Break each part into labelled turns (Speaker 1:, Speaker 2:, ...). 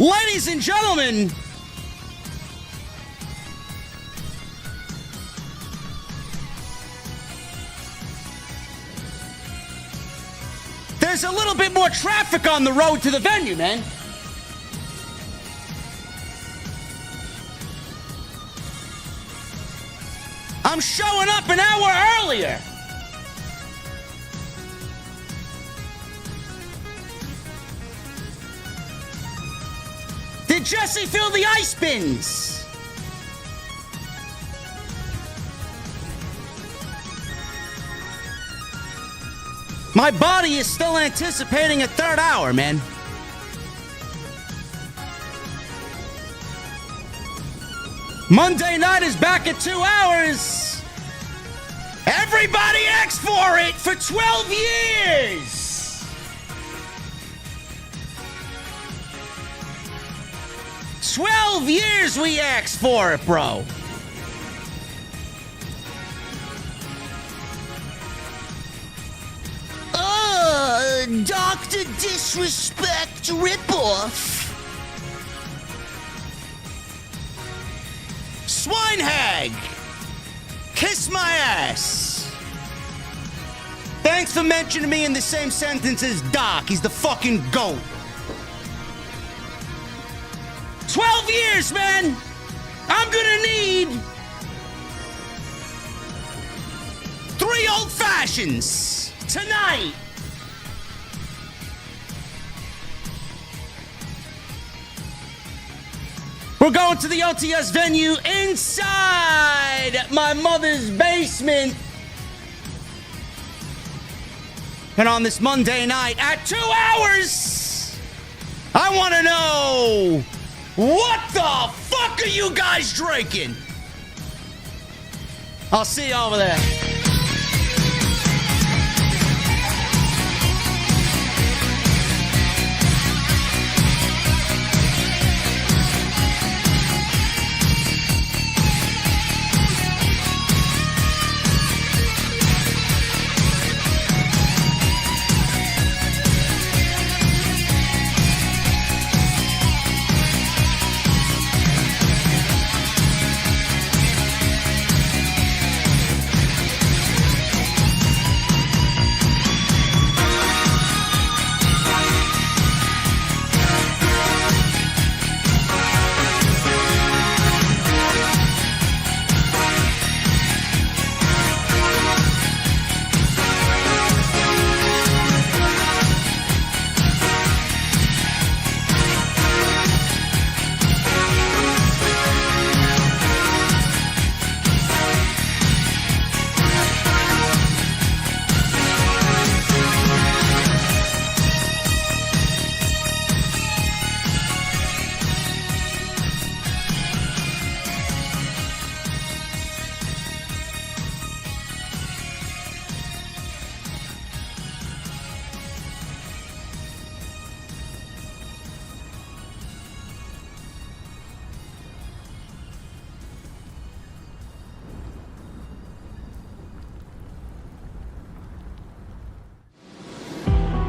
Speaker 1: Ladies and gentlemen, there's a little bit more traffic on the road to the venue, man. I'm showing up an hour earlier. Did Jesse fill the ice bins? My body is still anticipating a third hour, man. Monday night is back at 2 hours. Everybody asked for it for 12 years. "12 years we asked for it, bro." Dr. Disrespect ripoff. Swinehag, kiss my ass. Thanks for mentioning me in the same sentence as Doc. He's the fucking GOAT. 12 years, man. I'm gonna need 3 old fashions tonight. We're going to the OTS venue inside my mother's basement. And on this Monday night at 2 hours, I want to know, what the fuck are you guys drinking? I'll see you over there.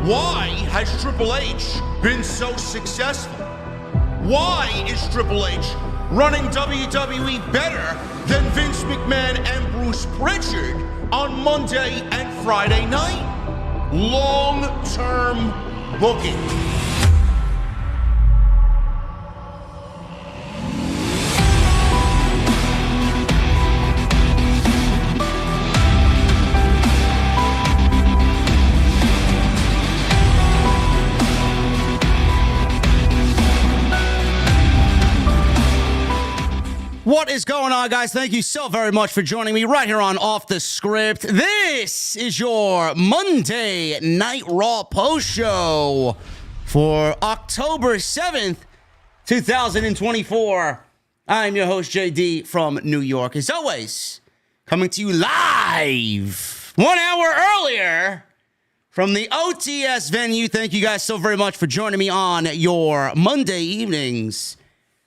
Speaker 2: Why has Triple H been so successful? Why is Triple H running WWE better than Vince McMahon and Bruce Pritchard on Monday and Friday night? Long-term booking.
Speaker 1: What is going on, guys? Thank you so very much for joining me right here on Off the Script. This is your Monday Night Raw post show for October 7th, 2024. I'm your host, JD, from New York. As always, coming to you live 1 hour earlier from the OTS venue. Thank you guys so very much for joining me on your Monday evenings,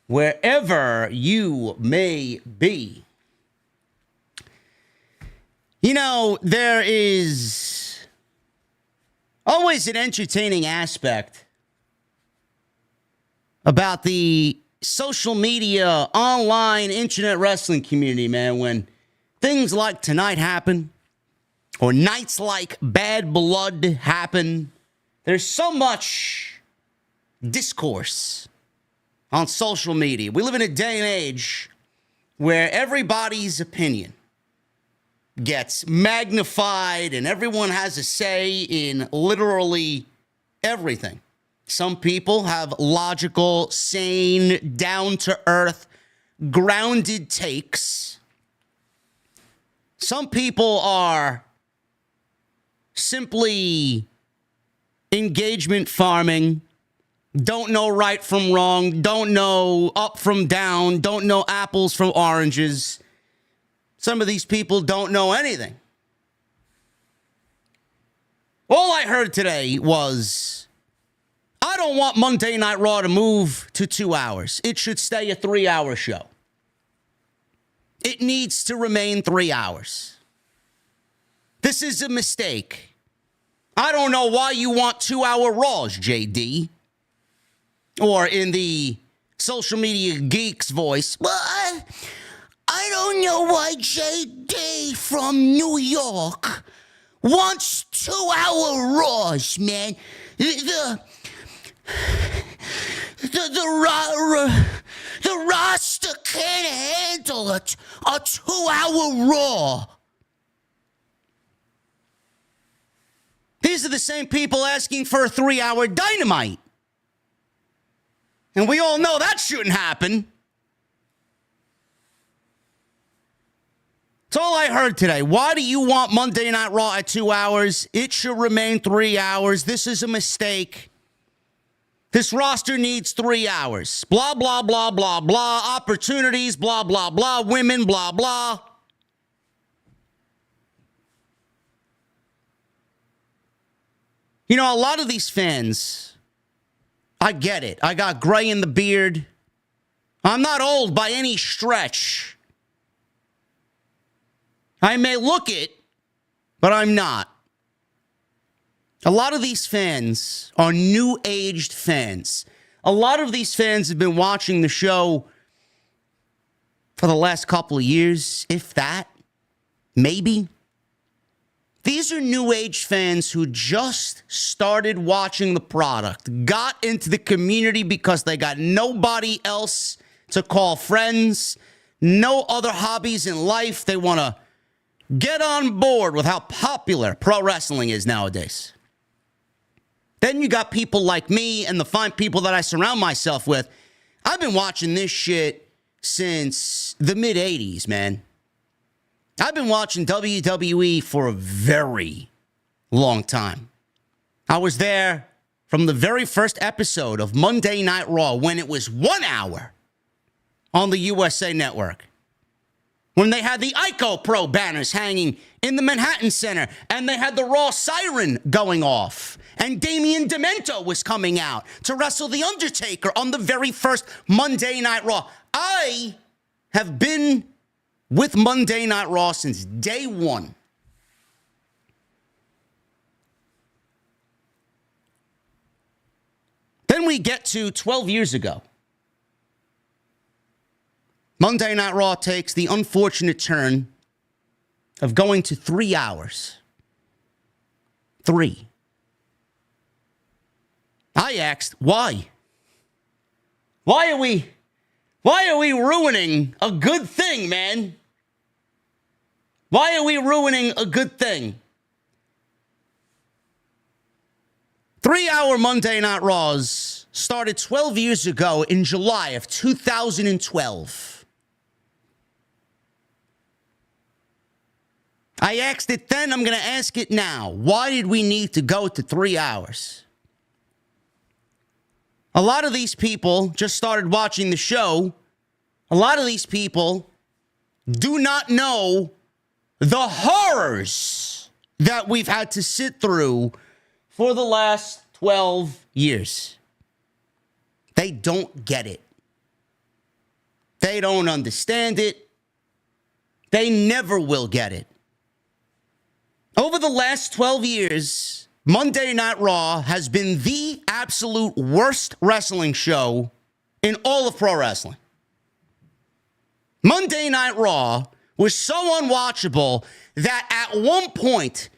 Speaker 1: wherever you may be. You know, there is always an entertaining aspect about the social media, online, internet wrestling community, man, when things like tonight happen or nights like Bad Blood happen. There's so much discourse on social media. We live in a day and age where everybody's opinion gets magnified and everyone has a say in literally everything. Some people have logical, sane, down-to-earth, grounded takes. Some people are simply engagement farming, don't know right from wrong, don't know up from down, don't know apples from oranges. Some of these people don't know anything. All I heard today was, I don't want Monday Night Raw to move to 2 hours. It should stay a 3-hour show. It needs to remain 3 hours. This is a mistake. I don't know why you want 2-hour Raws, JD. Or in the social media geek's voice, well, I don't know why JD from New York wants 2-hour Raws, man. The roster can't handle a 2-hour Raw. These are the same people asking for a 3-hour Dynamite. And we all know that shouldn't happen. That's all I heard today. Why do you want Monday Night Raw at 2 hours? It should remain 3 hours. This is a mistake. This roster needs 3 hours. Blah, blah, blah, blah, blah. Opportunities, blah, blah, blah. Women, blah, blah. You know, a lot of these fans, I get it. I got gray in the beard. I'm not old by any stretch. I may look it, but I'm not. A lot of these fans are new-aged fans. A lot of these fans have been watching the show for the last couple of years, if that, maybe. These are new-age fans who just started watching the product, got into the community because they got nobody else to call friends, no other hobbies in life. They want to get on board with how popular pro wrestling is nowadays. Then you got people like me and the fine people that I surround myself with. I've been watching this shit since the mid-'80s, man. I've been watching WWE for a very long time. I was there from the very first episode of Monday Night Raw when it was 1 hour on the USA Network. When they had the Ico Pro banners hanging in the Manhattan Center and they had the Raw siren going off and Damian Demento was coming out to wrestle The Undertaker on the very first Monday Night Raw. I have been with Monday Night Raw since day one. Then we get to 12 years ago. Monday Night Raw takes the unfortunate turn of going to 3 hours. 3. I asked, why? Why are we ruining a good thing, man? Why are we ruining a good thing? 3-hour Monday Night Raws started 12 years ago in July of 2012. I asked it then, I'm going to ask it now. Why did we need to go to 3 hours? A lot of these people just started watching the show. A lot of these people do not know the horrors that we've had to sit through for the last 12 years. They don't get it. They don't understand it. They never will get it. Over the last 12 years, Monday Night Raw has been the absolute worst wrestling show in all of pro wrestling. Monday Night Raw was so unwatchable that at one point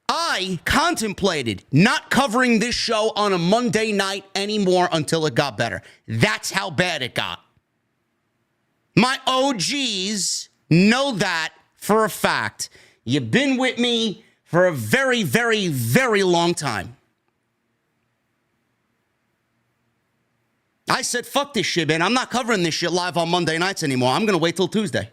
Speaker 1: I contemplated not covering this show on a Monday night anymore until it got better. That's how bad it got. My OGs know that for a fact. You've been with me for a very, very, very long time. I said, fuck this shit, man. I'm not covering this shit live on Monday nights anymore. I'm going to wait till Tuesday.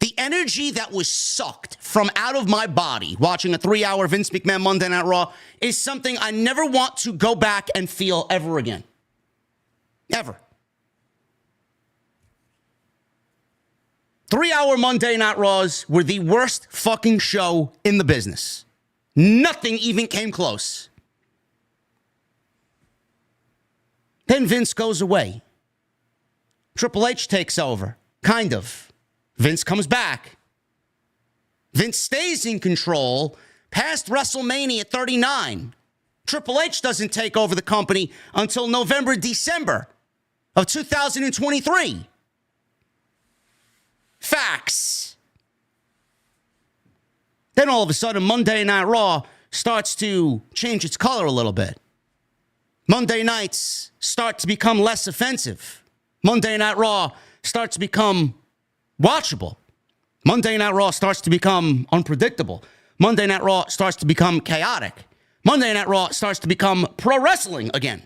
Speaker 1: The energy that was sucked from out of my body watching a 3-hour Vince McMahon Monday Night Raw is something I never want to go back and feel ever again. Ever. 3-hour Monday Night Raws were the worst fucking show in the business. Nothing even came close. Then Vince goes away. Triple H takes over. Kind of. Vince comes back. Vince stays in control past WrestleMania 39. Triple H doesn't take over the company until November, December of 2023. Facts. Then all of a sudden, Monday Night Raw starts to change its color a little bit. Monday nights start to become less offensive. Monday Night Raw starts to become watchable. Monday Night Raw starts to become unpredictable. Monday Night Raw starts to become chaotic. Monday Night Raw starts to become pro wrestling again.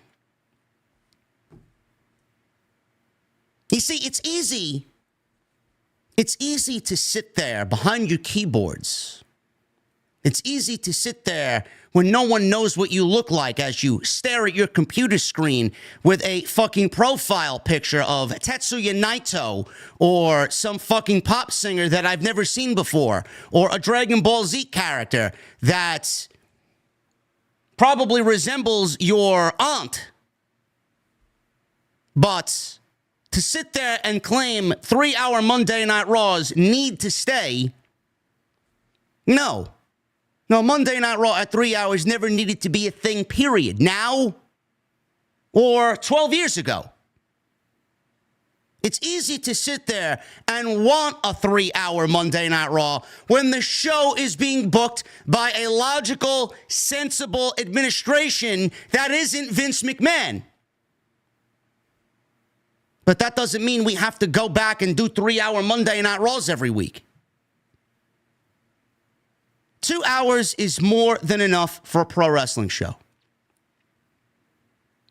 Speaker 1: You see, it's easy. It's easy to sit there behind your keyboards. It's easy to sit there when no one knows what you look like as you stare at your computer screen with a fucking profile picture of Tetsuya Naito or some fucking pop singer that I've never seen before, or a Dragon Ball Z character that probably resembles your aunt. But to sit there and claim 3-hour Monday Night Raws need to stay, no. No, Monday Night Raw at 3 hours never needed to be a thing, period. Now or 12 years ago. It's easy to sit there and want a 3-hour Monday Night Raw when the show is being booked by a logical, sensible administration that isn't Vince McMahon. But that doesn't mean we have to go back and do 3-hour Monday Night Raws every week. 2 hours is more than enough for a pro wrestling show.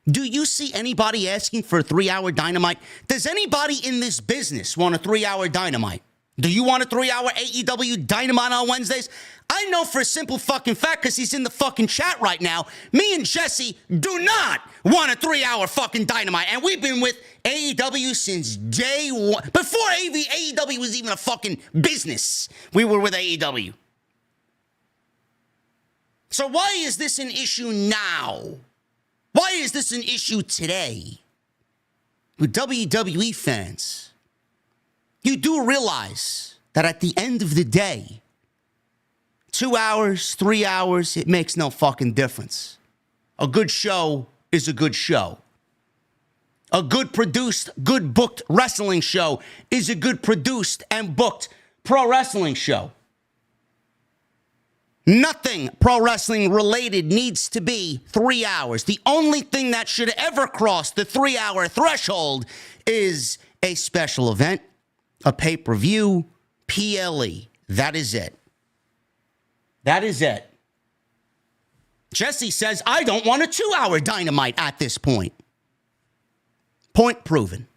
Speaker 1: Do you see anybody asking for a 3-hour Dynamite? Does anybody in this business want a 3-hour Dynamite? Do you want a 3-hour AEW Dynamite on Wednesdays? I know for a simple fucking fact, because he's in the fucking chat right now, me and Jesse do not want a 3-hour fucking Dynamite. And we've been with AEW since day one. Before AEW was even a fucking business, we were with AEW. So why is this an issue now? Why is this an issue today? With WWE fans, you do realize that at the end of the day, 2 hours, 3 hours, it makes no fucking difference. A good show is a good show. A good produced, good booked wrestling show is a good produced and booked pro wrestling show. Nothing pro wrestling related needs to be 3 hours. The only thing that should ever cross the 3-hour threshold is a special event, a pay-per-view, PLE. That is it. That is it. Jesse says, I don't want a 2-hour Dynamite at this point. Point proven.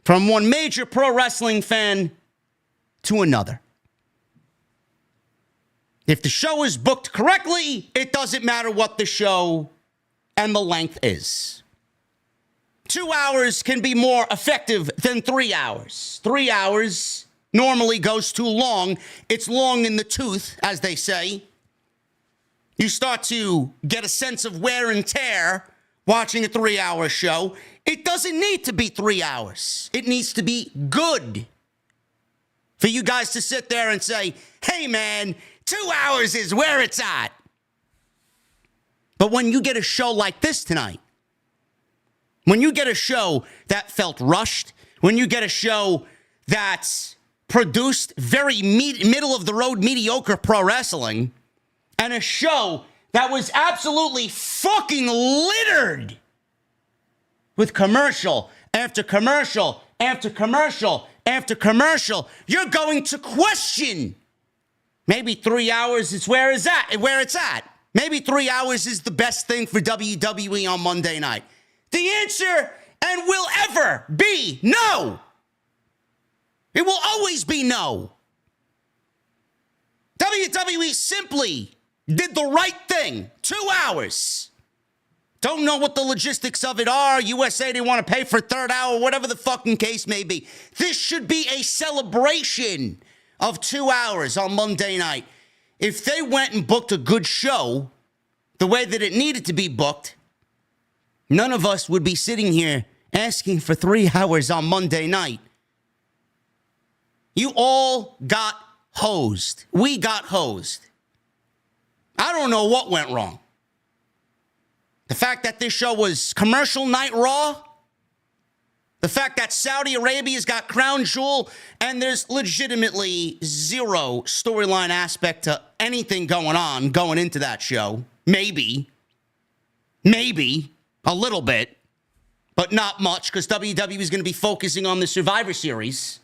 Speaker 1: From one major pro wrestling fan to another. If the show is booked correctly, it doesn't matter what the show and the length is. 2 hours can be more effective than 3 hours. 3 hours normally goes too long. It's long in the tooth, as they say. You start to get a sense of wear and tear watching a 3-hour show. It doesn't need to be 3 hours. It needs to be good. For you guys to sit there and say, hey, man, 2 hours is where it's at. But when you get a show like this tonight, When you get a show that felt rushed, when you get a show that's produced very middle-of-the-road mediocre pro wrestling, and a show that was absolutely fucking littered with commercial after commercial after commercial after commercial, you're going to question. Maybe 3 hours is where it's at. Maybe 3 hours is the best thing for WWE on Monday night. The answer and will ever be no. It will always be no. WWE simply did the right thing. 2 hours. Don't know what the logistics of it are. USA didn't want to pay for third hour, whatever the fucking case may be. This should be a celebration of 2 hours on Monday night. If they went and booked a good show the way that it needed to be booked, none of us would be sitting here asking for 3 hours on Monday night. You all got hosed. We got hosed. I don't know what went wrong. The fact that this show was commercial night Raw, the fact that Saudi Arabia's got Crown Jewel, and there's legitimately zero storyline aspect to anything going into that show. Maybe a little bit, but not much, because WWE is going to be focusing on the Survivor Series.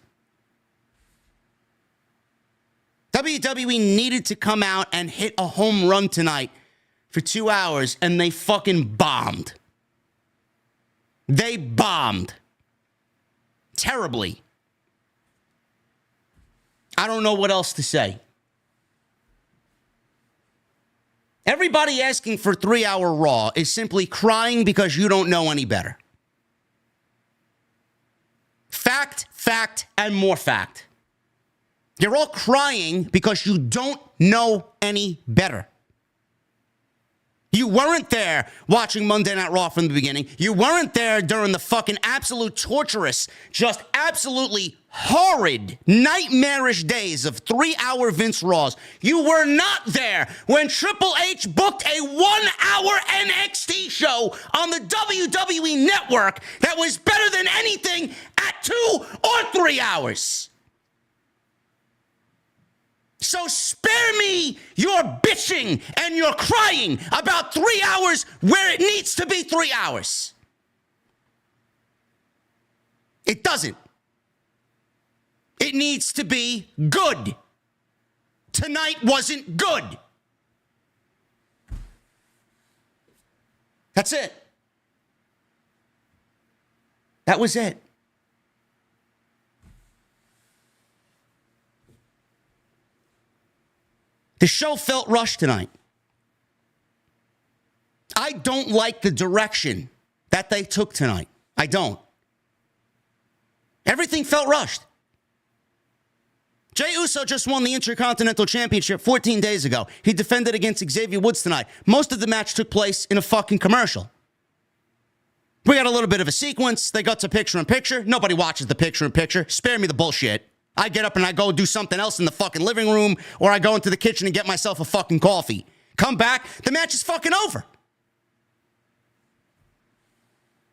Speaker 1: WWE needed to come out and hit a home run tonight for 2 hours, and they fucking bombed. They bombed. Terribly. I don't know what else to say. Everybody asking for 3 hour Raw is simply crying because you don't know any better. Fact, and more fact. You're all crying because you don't know any better. You weren't there watching Monday Night Raw from the beginning. You weren't there during the fucking absolute torturous, just absolutely horrid, nightmarish days of 3 hour Vince Raws. You were not there when Triple H booked a 1 hour NXT show on the WWE Network that was better than anything at 2 or 3 hours. So spare me your bitching and your crying about 3 hours where it needs to be 3 hours. It doesn't. It needs to be good. Tonight wasn't good. That's it. That was it. The show felt rushed tonight. I don't like the direction that they took tonight. I don't. Everything felt rushed. Jey Uso just won the Intercontinental Championship 14 days ago. He defended against Xavier Woods tonight. Most of the match took place in a fucking commercial. We got a little bit of a sequence. They got to picture-in-picture. Nobody watches the picture-in-picture. Spare me the bullshit. I get up and I go do something else in the fucking living room, or I go into the kitchen and get myself a fucking coffee. Come back, the match is fucking over.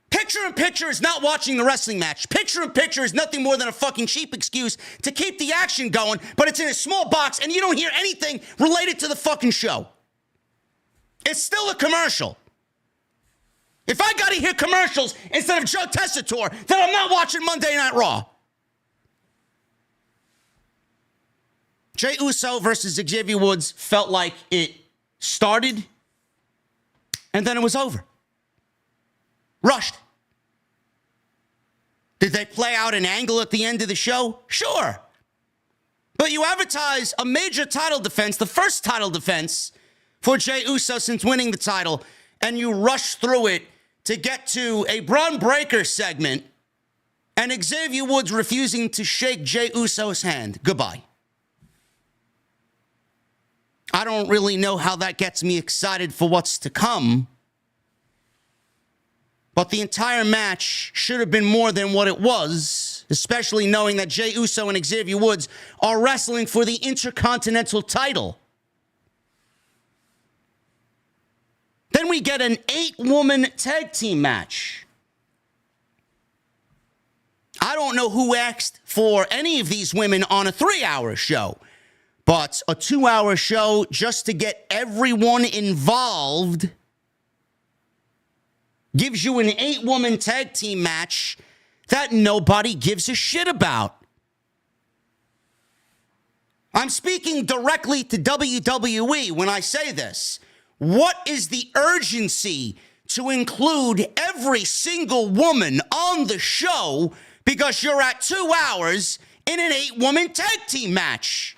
Speaker 1: Picture-in-picture is not watching the wrestling match. Picture-in-picture is nothing more than a fucking cheap excuse to keep the action going, but it's in a small box and you don't hear anything related to the fucking show. It's still a commercial. If I gotta hear commercials instead of Joe Tessitore, then I'm not watching Monday Night Raw. Jey Uso versus Xavier Woods felt like it started and then it was over. Rushed. Did they play out an angle at the end of the show? Sure. But you advertise a major title defense, the first title defense for Jey Uso since winning the title, and you rush through it to get to a Braun Breaker segment and Xavier Woods refusing to shake Jey Uso's hand. Goodbye. I don't really know how that gets me excited for what's to come. But the entire match should have been more than what it was, especially knowing that Jey Uso and Xavier Woods are wrestling for the Intercontinental Title. Then we get an 8-woman tag team match. I don't know who asked for any of these women on a 3-hour show, but a 2-hour show just to get everyone involved gives you an 8-woman tag team match that nobody gives a shit about. I'm speaking directly to WWE when I say this. What is the urgency to include every single woman on the show because you're at 2 hours in an 8-woman tag team match?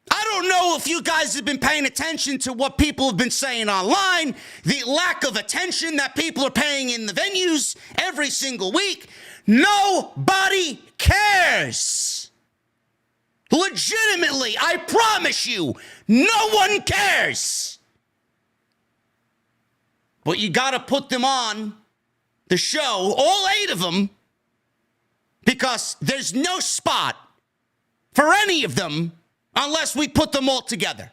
Speaker 1: I don't know if you guys have been paying attention to what people have been saying online, the lack of attention that people are paying in the venues every single week. Nobody cares. Legitimately, I promise you, no one cares. But you got to put them on the show, all 8 of them, because there's no spot for any of them unless we put them all together.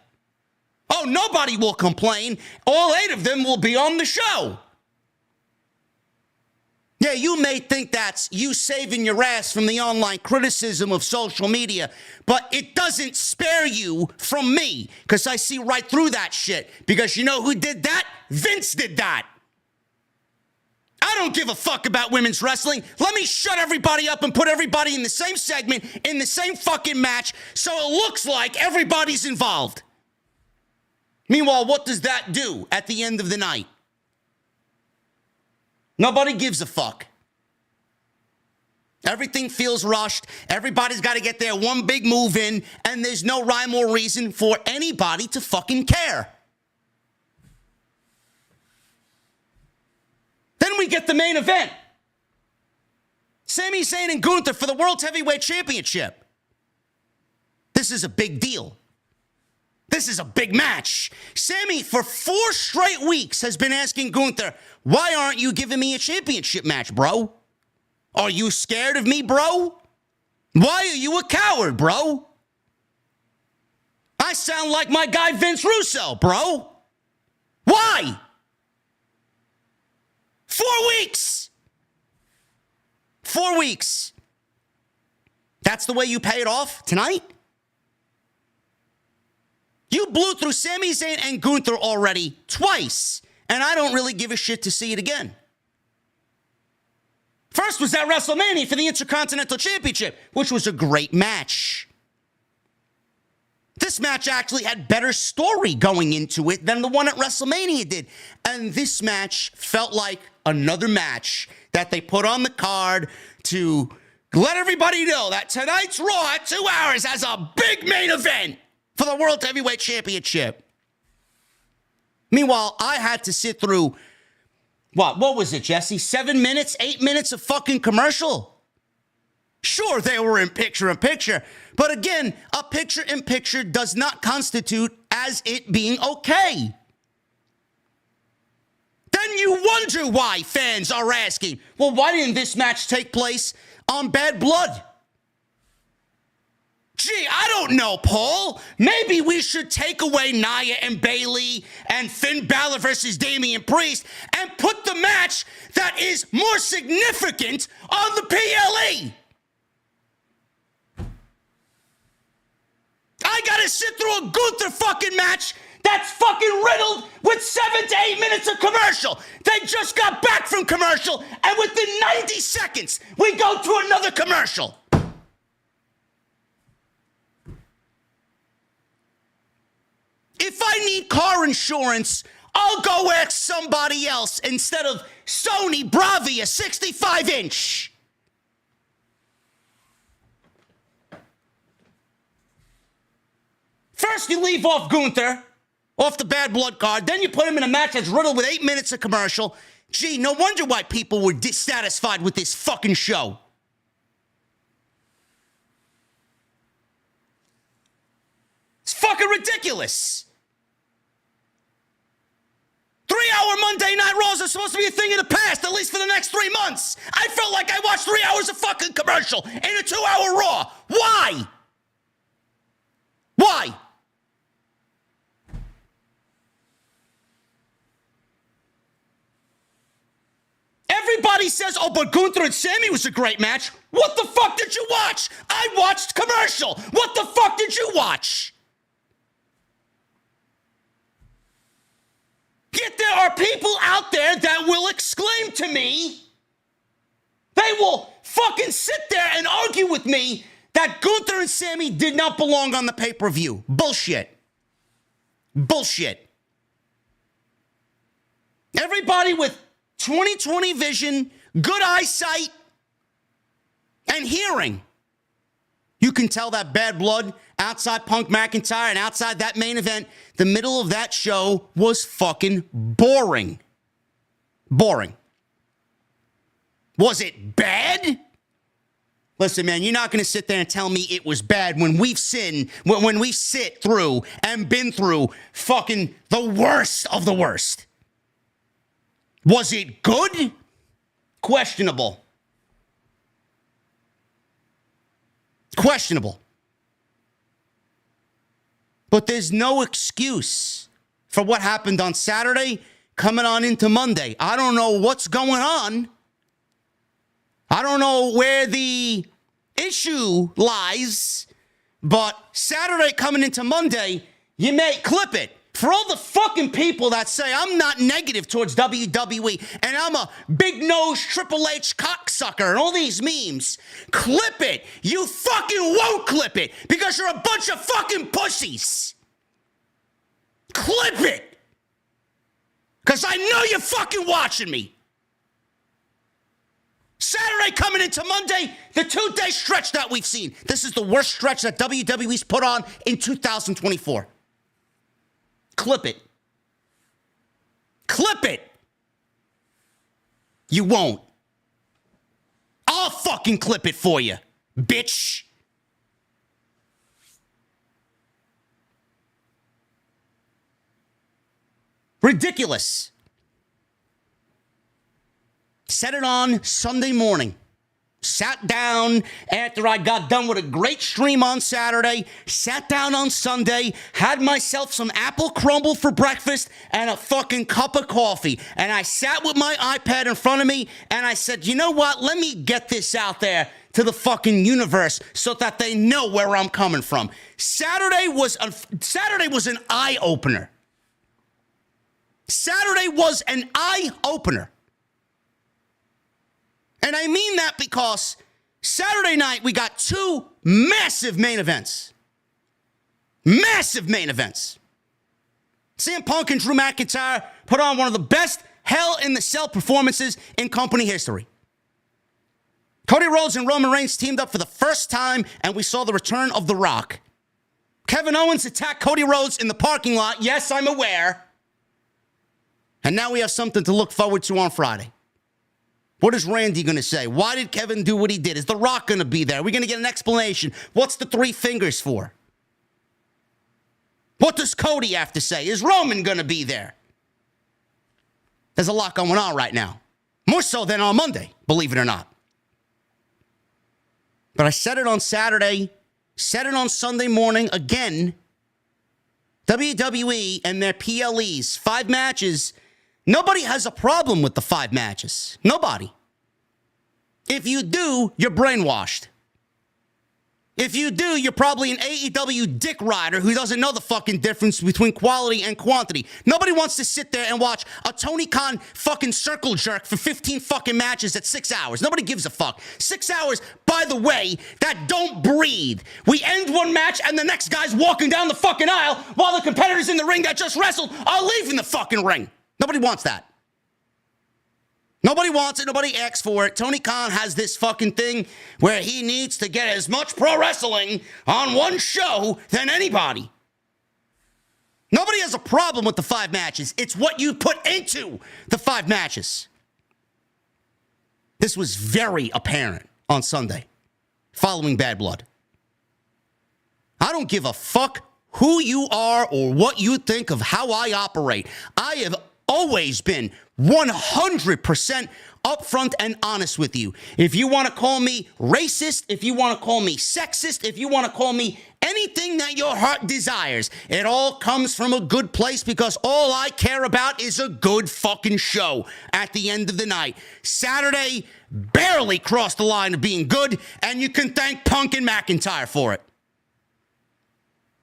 Speaker 1: Oh, nobody will complain. All 8 of them will be on the show. Yeah, you may think that's you saving your ass from the online criticism of social media, but it doesn't spare you from me, because I see right through that shit. Because you know who did that? Vince did that. I don't give a fuck about women's wrestling. Let me shut everybody up and put everybody in the same segment, in the same fucking match, so it looks like everybody's involved. Meanwhile, what does that do at the end of the night? Nobody gives a fuck. Everything feels rushed. Everybody's got to get their one big move in, and there's no rhyme or reason for anybody to fucking care. Then we get the main event. Sami Zayn and Gunther for the World Heavyweight Championship. This is a big deal. This is a big match. Sami, for 4 straight weeks, has been asking Gunther, why aren't you giving me a championship match, bro? Are you scared of me, bro? Why are you a coward, bro? I sound like my guy Vince Russo, bro. Why? 4 weeks. 4 weeks. That's the way you pay it off tonight? You blew through Sami Zayn and Gunther already twice, and I don't really give a shit to see it again. First was at WrestleMania for the Intercontinental Championship, which was a great match. This match actually had better story going into it than the one at WrestleMania did. And this match felt like another match that they put on the card to let everybody know that tonight's Raw at 2 hours has a big main event for the World Heavyweight Championship. Meanwhile, I had to sit through, what was it, Jesse? 7 minutes, 8 minutes of fucking commercial. Sure, they were in picture-in-picture, but again, a picture-in-picture does not constitute as it being okay. Then you wonder why fans are asking, well, why didn't this match take place on Bad Blood? Gee, I don't know, Paul. Maybe we should take away Nia and Bayley and Finn Balor versus Damian Priest and put the match that is more significant on the PLE. I gotta sit through a Gunther fucking match that's fucking riddled with 7 to 8 minutes of commercial. They just got back from commercial, and within 90 seconds, we go to another commercial. If I need car insurance, I'll go ask somebody else instead of Sony Bravia 65-inch. First, you leave off Gunther, off the Bad Blood card. Then you put him in a match that's riddled with 8 minutes of commercial. Gee, no wonder why people were dissatisfied with this fucking show. It's fucking ridiculous. 3-hour Monday Night Raws are supposed to be a thing of the past, at least for the next 3 months. I felt like I watched 3 hours of fucking commercial in a 2-hour Raw. Why? Why? Everybody says, oh, but Gunther and Sami was a great match. What the fuck did you watch? I watched commercial. What the fuck did you watch? Yet there are people out there that will exclaim to me, they will fucking sit there and argue with me that Gunther and Sami did not belong on the pay-per-view. Bullshit. Bullshit. Everybody with 20/20 vision, good eyesight, and hearing, you can tell that Bad Blood outside Punk McIntyre and outside that main event, the middle of that show was fucking boring. Boring. Was it bad? Listen, man, you're not going to sit there and tell me it was bad when we've when we sit through and been through fucking the worst of the worst. Was it good? Questionable. Questionable. But there's no excuse for what happened on Saturday coming on into Monday. I don't know what's going on. I don't know where the issue lies, but Saturday coming into Monday, you may clip it. For all the fucking people that say I'm not negative towards WWE and I'm a big-nosed Triple H cocksucker and all these memes, clip it. You fucking won't clip it because you're a bunch of fucking pussies. Clip it. Because I know you're fucking watching me. Saturday coming into Monday, the 2-day stretch that we've seen. This is the worst stretch that WWE's put on in 2024. Clip it. Clip it. You won't. I'll fucking clip it for you, bitch. Ridiculous. Set it on Sunday morning. Sat down after I got done with a great stream on Saturday. Sat down on Sunday. Had myself some apple crumble for breakfast and a fucking cup of coffee. And I sat with my iPad in front of me and I said, you know what? Let me get this out there to the fucking universe so that they know where I'm coming from. Saturday was an eye-opener. Saturday was an eye-opener. And I mean that because Saturday night we got two massive main events. Massive main events. CM Punk and Drew McIntyre put on one of the best Hell in the Cell performances in company history. Cody Rhodes and Roman Reigns teamed up for the first time, and we saw the return of The Rock. Kevin Owens attacked Cody Rhodes in the parking lot. Yes, I'm aware. And now we have something to look forward to on Friday. What is Randy going to say? Why did Kevin do what he did? Is The Rock going to be there? Are we going to get an explanation? What's the three fingers for? What does Cody have to say? Is Roman going to be there? There's a lot going on right now. More so than on Monday, believe it or not. But I said it on Saturday, said it on Sunday morning again. WWE and their PLEs, 5 matches. Nobody has a problem with the 5 matches. Nobody. If you do, you're brainwashed. If you do, you're probably an AEW dick rider who doesn't know the fucking difference between quality and quantity. Nobody wants to sit there and watch a Tony Khan fucking circle jerk for 15 fucking matches at 6 hours. Nobody gives a fuck. 6 hours, by the way, that don't breathe. We end one match and the next guy's walking down the fucking aisle while the competitors in the ring that just wrestled are leaving the fucking ring. Nobody wants that. Nobody wants it. Nobody asks for it. Tony Khan has this fucking thing where he needs to get as much pro wrestling on one show than anybody. Nobody has a problem with the 5 matches. It's what you put into the 5 matches. This was very apparent on Sunday following Bad Blood. I don't give a fuck who you are or what you think of how I operate. I have always been 100% upfront and honest with you. If you want to call me racist, if you want to call me sexist, if you want to call me any anything that your heart desires. It all comes from a good place because all I care about is a good fucking show at the end of the night. Saturday barely crossed the line of being good, and you can thank Punk and McIntyre for it.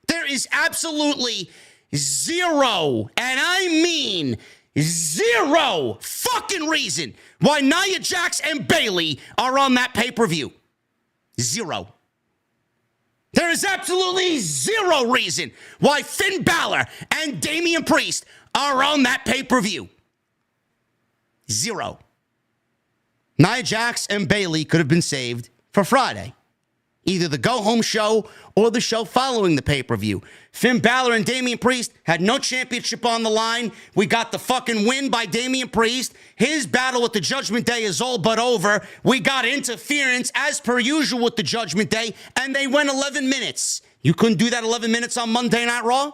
Speaker 1: There is absolutely zero, and I mean zero fucking reason why Nia Jax and Bayley are on that pay-per-view. Zero. There is absolutely zero reason why Finn Balor and Damian Priest are on that pay-per-view. Zero. Nia Jax and Bayley could have been saved for Friday. Either the go-home show or the show following the pay-per-view. Finn Balor and Damian Priest had no championship on the line. We got the fucking win by Damian Priest. His battle with the Judgment Day is all but over. We got interference as per usual with the Judgment Day, and they went 11 minutes. You couldn't do that 11 minutes on Monday Night Raw?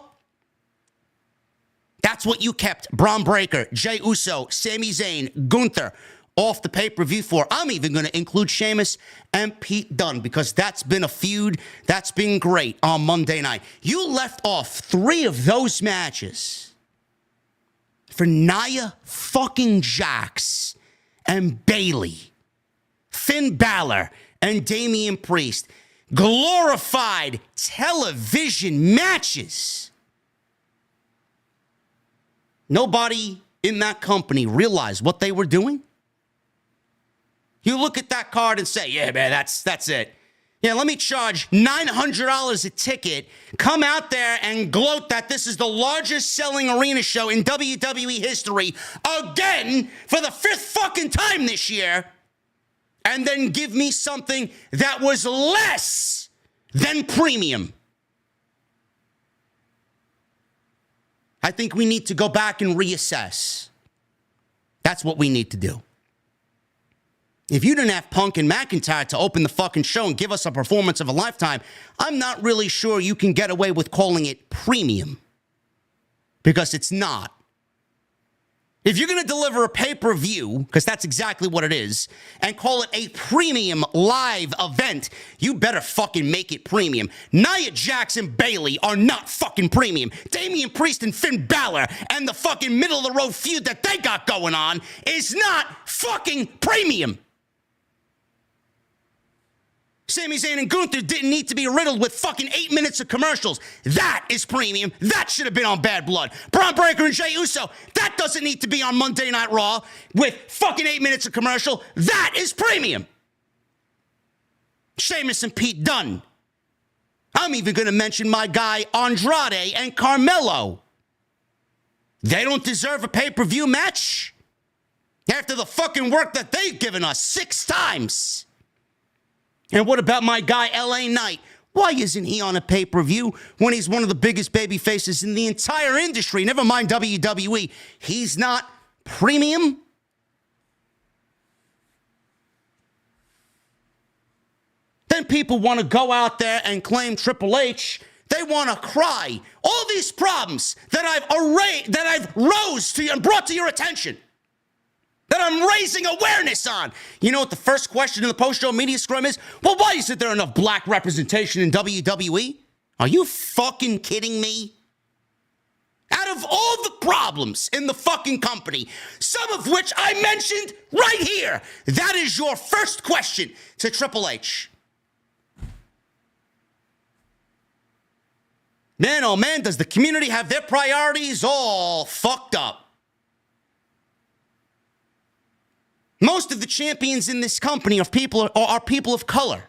Speaker 1: That's what you kept Braun Breaker, Jey Uso, Sami Zayn, Gunther off the pay-per-view for. I'm even going to include Sheamus and Pete Dunne because that's been a feud that's been great on Monday night. You left off 3 of those matches for Nia fucking Jax and Bayley, Finn Balor and Damian Priest. Glorified television matches. Nobody in that company realized what they were doing. You look at that card and say, yeah, man, that's it. Yeah, let me charge $900 a ticket, come out there and gloat that this is the largest selling arena show in WWE history again for the 5th fucking time this year, and then give me something that was less than premium. I think we need to go back and reassess. That's what we need to do. If you didn't have Punk and McIntyre to open the fucking show and give us a performance of a lifetime, I'm not really sure you can get away with calling it premium. Because it's not. If you're going to deliver a pay-per-view, because that's exactly what it is, and call it a premium live event, you better fucking make it premium. Nia Jax and Bayley are not fucking premium. Damian Priest and Finn Balor and the fucking middle-of-the-road feud that they got going on is not fucking premium. Sami Zayn and Gunther didn't need to be riddled with fucking 8 minutes of commercials. That is premium. That should have been on Bad Blood. Braun Breaker and Jey Uso, that doesn't need to be on Monday Night Raw with fucking 8 minutes of commercial. That is premium. Sheamus and Pete Dunne. I'm even going to mention my guy Andrade and Carmelo. They don't deserve a pay-per-view match after the fucking work that they've given us 6 times. And what about my guy, LA Knight? Why isn't he on a pay-per-view when he's one of the biggest baby faces in the entire industry? Never mind WWE. He's not premium? Then people want to go out there and claim Triple H. They want to cry. All these problems that I've rose to and brought to your attention, that I'm raising awareness on. You know what the first question in the post-show media scrum is? Well, why isn't there enough black representation in WWE? Are you fucking kidding me? Out of all the problems in the fucking company, some of which I mentioned right here, that is your first question to Triple H. Man, oh man, does the community have their priorities all fucked up? Most of the champions in this company are people of color.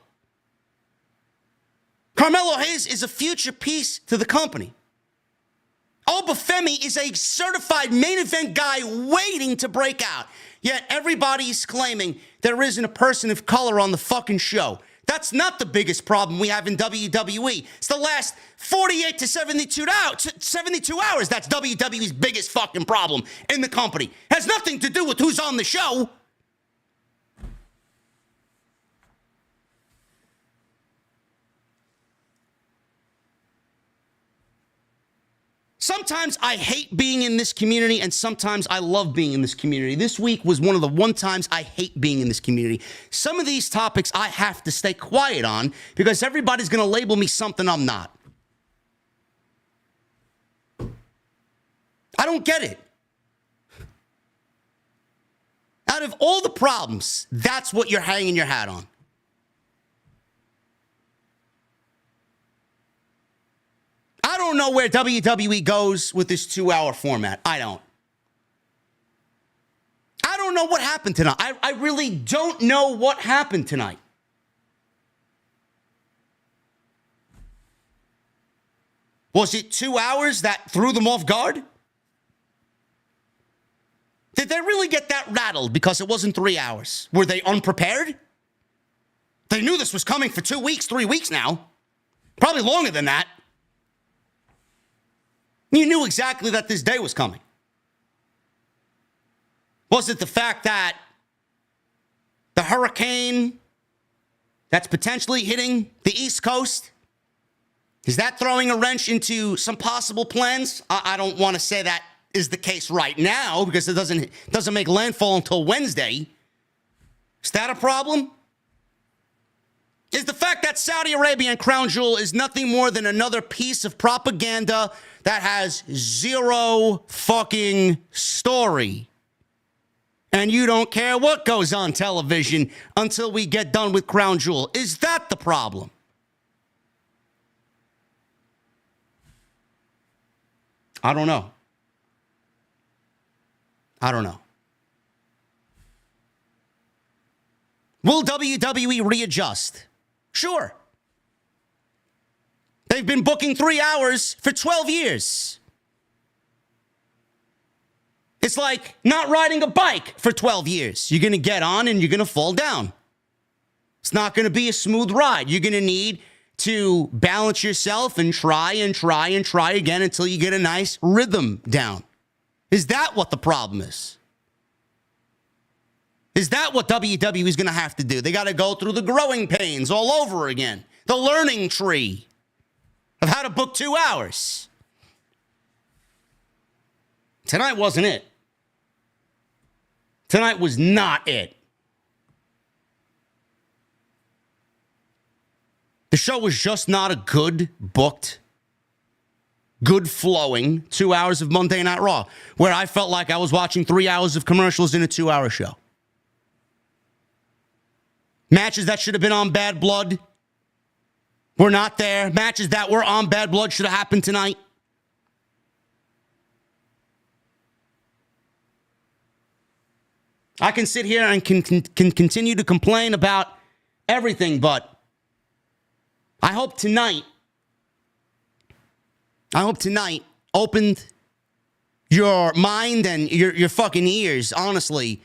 Speaker 1: Carmelo Hayes is a future piece to the company. Obafemi is a certified main event guy waiting to break out. Yet everybody's claiming there isn't a person of color on the fucking show. That's not the biggest problem we have in WWE. It's the last 48 to 72 hours. That's WWE's biggest fucking problem in the company. Has nothing to do with who's on the show. Sometimes I hate being in this community, and sometimes I love being in this community. This week was one of the one times I hate being in this community. Some of these topics I have to stay quiet on because everybody's going to label me something I'm not. I don't get it. Out of all the problems, that's what you're hanging your hat on. I don't know where WWE goes with this 2-hour format. I don't know what happened tonight. I really don't know what happened tonight. Was it 2 hours that threw them off guard? Did they really get that rattled because it wasn't 3 hours? Were they unprepared? They knew this was coming for 2 weeks, 3 weeks now. Probably longer than that. You knew exactly that this day was coming. Was it the fact that the hurricane that's potentially hitting the East Coast, is that throwing a wrench into some possible plans? I don't want to say that is the case right now because it doesn't make landfall until Wednesday. Is that a problem? Is the fact that Saudi Arabia and Crown Jewel is nothing more than another piece of propaganda that has zero fucking story? And you don't care what goes on television until we get done with Crown Jewel. Is that the problem? I don't know. Will WWE readjust? Sure. They've been booking 3 hours for 12 years. It's like not riding a bike for 12 years. You're going to get on and you're going to fall down. It's not going to be a smooth ride. You're going to need to balance yourself and try again until you get a nice rhythm down. Is that what the problem is? Is that what WWE is going to have to do? They got to go through the growing pains all over again. The learning tree of how to book 2 hours. Tonight wasn't it. Tonight was not it. The show was just not a good booked, good flowing 2 hours of Monday Night Raw, where I felt like I was watching 3 hours of commercials in a 2-hour show. Matches that should have been on Bad Blood were not there. Matches that were on Bad Blood should have happened tonight. I can sit here and can continue to complain about everything, but I hope tonight opened your mind and your fucking ears, honestly,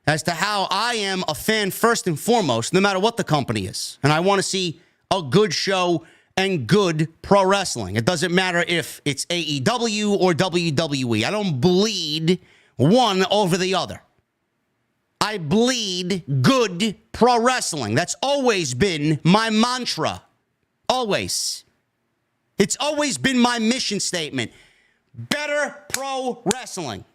Speaker 1: as to how I am a fan first and foremost, no matter what the company is. And I want to see a good show and good pro wrestling. It doesn't matter if it's AEW or WWE. I don't bleed one over the other. I bleed good pro wrestling. That's always been my mantra. Always. It's always been my mission statement. Better pro wrestling.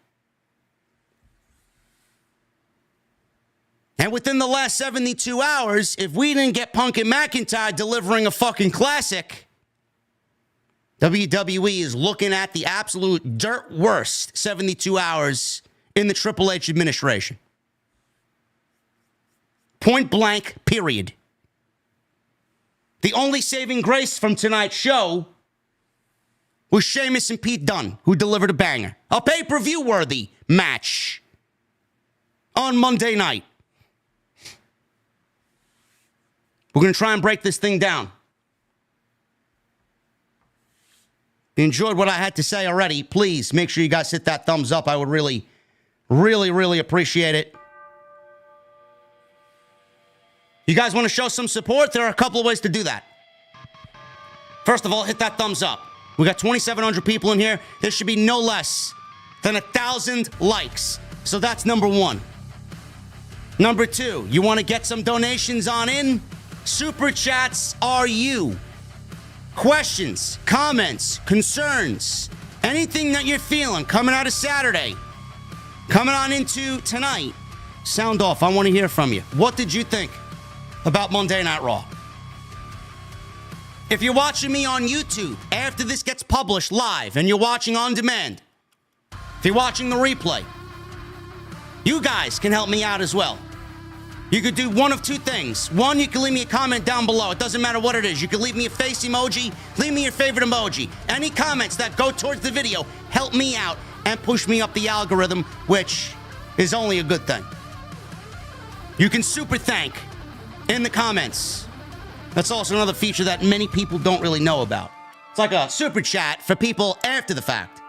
Speaker 1: And within the last 72 hours, if we didn't get Punk and McIntyre delivering a fucking classic, WWE is looking at the absolute dirt worst 72 hours in the Triple H administration. Point blank, period. The only saving grace from tonight's show was Sheamus and Pete Dunne, who delivered a banger. A pay-per-view worthy match on Monday night. We're going to try and break this thing down. If you enjoyed what I had to say already, please make sure you guys hit that thumbs up. I would really, really, really appreciate it. You guys want to show some support? There are a couple of ways to do that. First of all, hit that thumbs up. We got 2,700 people in here. There should be no less than 1,000 likes. So that's number one. Number two, you want to get some donations on in? Super chats are you. Questions, comments, concerns, anything that you're feeling coming out of Saturday, coming on into tonight. Sound off. I want to hear from you. What did you think about Monday Night Raw? If you're watching me on YouTube after this gets published live and you're watching on demand, If you're watching the replay, you guys can help me out as well. You could do one of two things. One, you can leave me a comment down below. It doesn't matter what it is. You can leave me a face emoji, leave me your favorite emoji. Any comments that go towards the video help me out and push me up the algorithm, which is only a good thing. You can super thank in the comments. That's also another feature that many people don't really know about. It's like a super chat for people after the fact.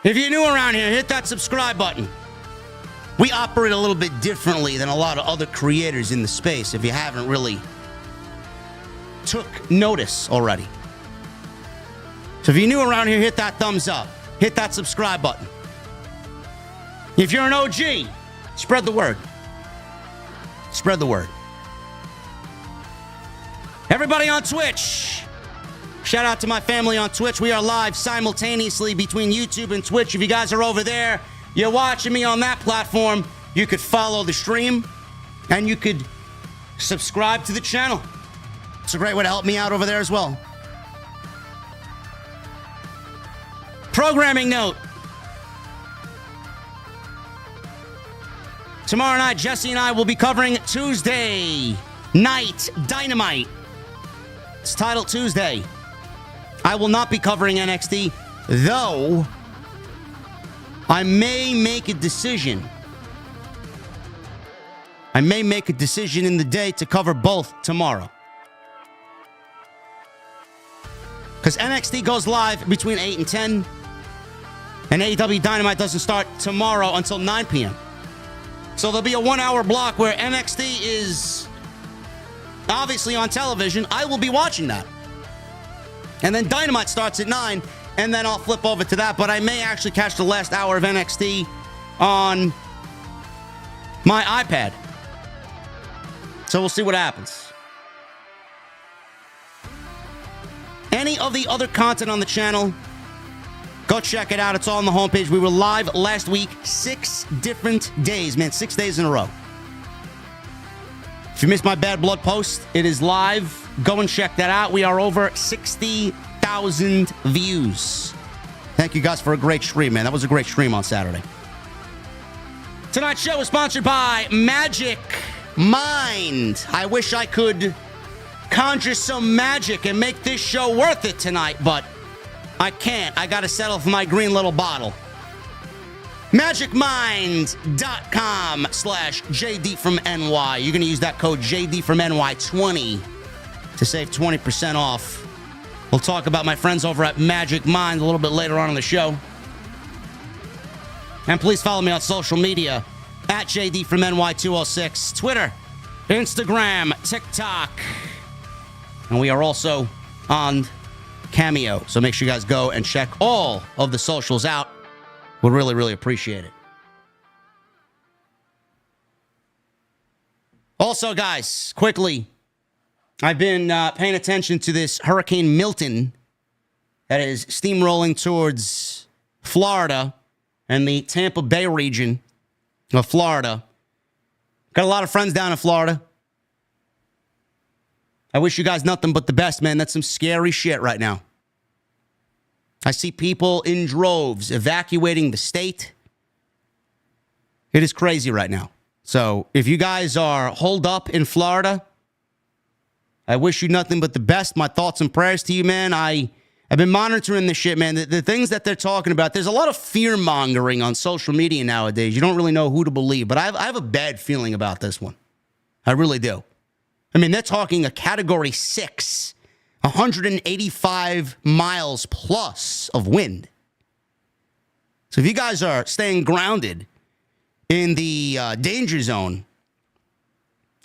Speaker 1: If you're new around here, hit that subscribe button. We operate a little bit differently than a lot of other creators in the space, if you haven't really took notice already. So if you're new around here, hit that thumbs up. Hit that subscribe button. If you're an OG, spread the word. Spread the word. Everybody on Twitch, shout out to my family on Twitch. We are live simultaneously between YouTube and Twitch. If you guys are over there, you're watching me on that platform, you could follow the stream and you could subscribe to the channel. It's a great way to help me out over there as well. Programming note. Tomorrow night, Jesse and I will be covering Tuesday Night Dynamite. It's Title Tuesday. I will not be covering NXT, though I may make a decision. I may make a decision in the day to cover both tomorrow. Because NXT goes live between 8 and 10. And AEW Dynamite doesn't start tomorrow until 9 p.m. So there'll be a 1-hour block where NXT is obviously on television. I will be watching that. And then Dynamite starts at 9, and then I'll flip over to that. But I may actually catch the last hour of NXT on my iPad. So we'll see what happens. Any of the other content on the channel, go check it out. It's all on the homepage. We were live last week, 6 different days, man. 6 days in a row. If you missed my Bad Blood post, it is live. Go and check that out. We are over 60,000 views. Thank you guys for a great stream, man. That was a great stream on Saturday. Tonight's show is sponsored by Magic Mind. I wish I could conjure some magic and make this show worth it tonight, but I can't. I gotta settle for my green little bottle. MagicMind.com/JD from NY. You're gonna use that code JD from NY20 to save 20% off. We'll talk about my friends over at Magic Mind a little bit later on in the show. And please follow me on social media at JD from NY206, Twitter, Instagram, TikTok. And we are also on Cameo. So make sure you guys go and check all of the socials out. Would really, really appreciate it. Also, guys, quickly, I've been paying attention to this Hurricane Milton that is steamrolling towards Florida and the Tampa Bay region of Florida. Got a lot of friends down in Florida. I wish you guys nothing but the best, man. That's some scary shit right now. I see people in droves evacuating the state. It is crazy right now. So if you guys are holed up in Florida, I wish you nothing but the best. My thoughts and prayers to you, man. I've been monitoring this shit, man. The things that they're talking about, there's a lot of fear-mongering on social media nowadays. You don't really know who to believe, but I have a bad feeling about this one. I really do. I mean, they're talking a Category 6, 185 miles plus of wind. So if you guys are staying grounded in the danger zone,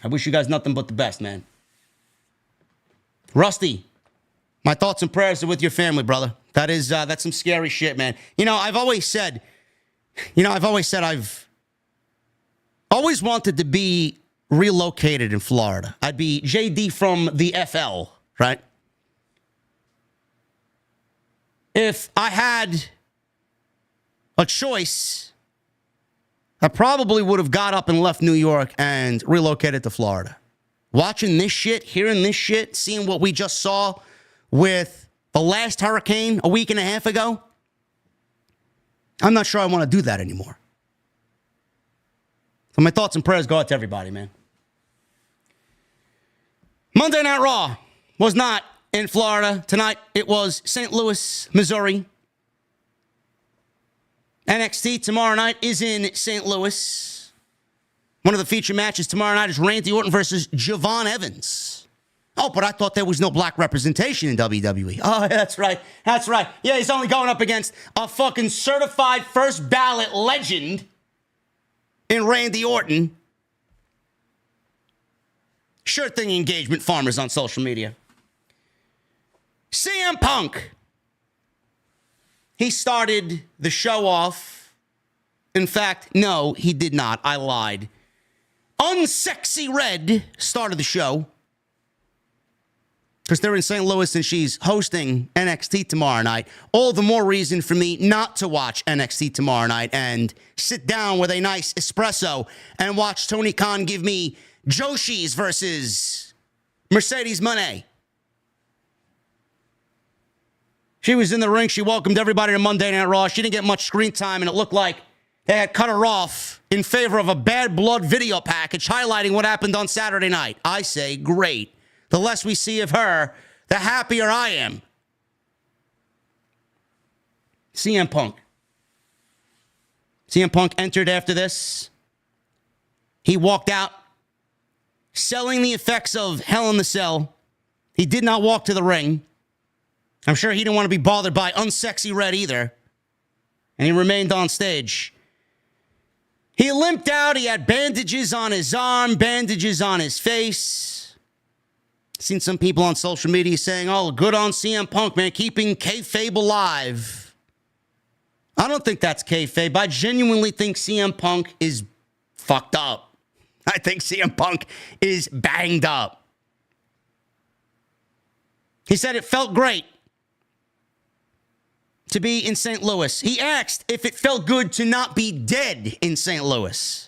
Speaker 1: I wish you guys nothing but the best, man. Rusty, my thoughts and prayers are with your family, brother. That's some scary shit, man. I've always said I've always wanted to be relocated in Florida. I'd be JD from the FL, right? If I had a choice, I probably would have got up and left New York and relocated to Florida. Watching this shit, hearing this shit, seeing what we just saw with the last hurricane a week and a half ago, I'm not sure I want to do that anymore. So my thoughts and prayers go out to everybody, man. Monday Night Raw was not in Florida. Tonight, it was St. Louis, Missouri. NXT tomorrow night is in St. Louis. One of the feature matches tomorrow night is Randy Orton versus Javon Evans. Oh, but I thought there was no black representation in WWE. Oh, that's right. That's right. Yeah, he's only going up against a fucking certified first ballot legend in Randy Orton. Sure thing, engagement farmers on social media. CM Punk. He started the show off. In fact, no, he did not. I lied. Unsexy Red started the show. Because they're in St. Louis and she's hosting NXT tomorrow night. All the more reason for me not to watch NXT tomorrow night and sit down with a nice espresso and watch Tony Khan give me Joshi's versus Mercedes Moné. She was in the ring. She welcomed everybody to Monday Night Raw. She didn't get much screen time, and it looked like they had cut her off in favor of a Bad Blood video package highlighting what happened on Saturday night. I say, great. The less we see of her, the happier I am. CM Punk. CM Punk entered after this. He walked out, selling the effects of Hell in the Cell. He did not walk to the ring. I'm sure he didn't want to be bothered by Unsexy Red either. And he remained on stage. He limped out. He had bandages on his arm, bandages on his face. Seen some people on social media saying, oh, good on CM Punk, man, keeping kayfabe alive. I don't think that's kayfabe. I genuinely think CM Punk is fucked up. I think CM Punk is banged up. He said it felt great to be in St. Louis. He asked if it felt good to not be dead in St. Louis.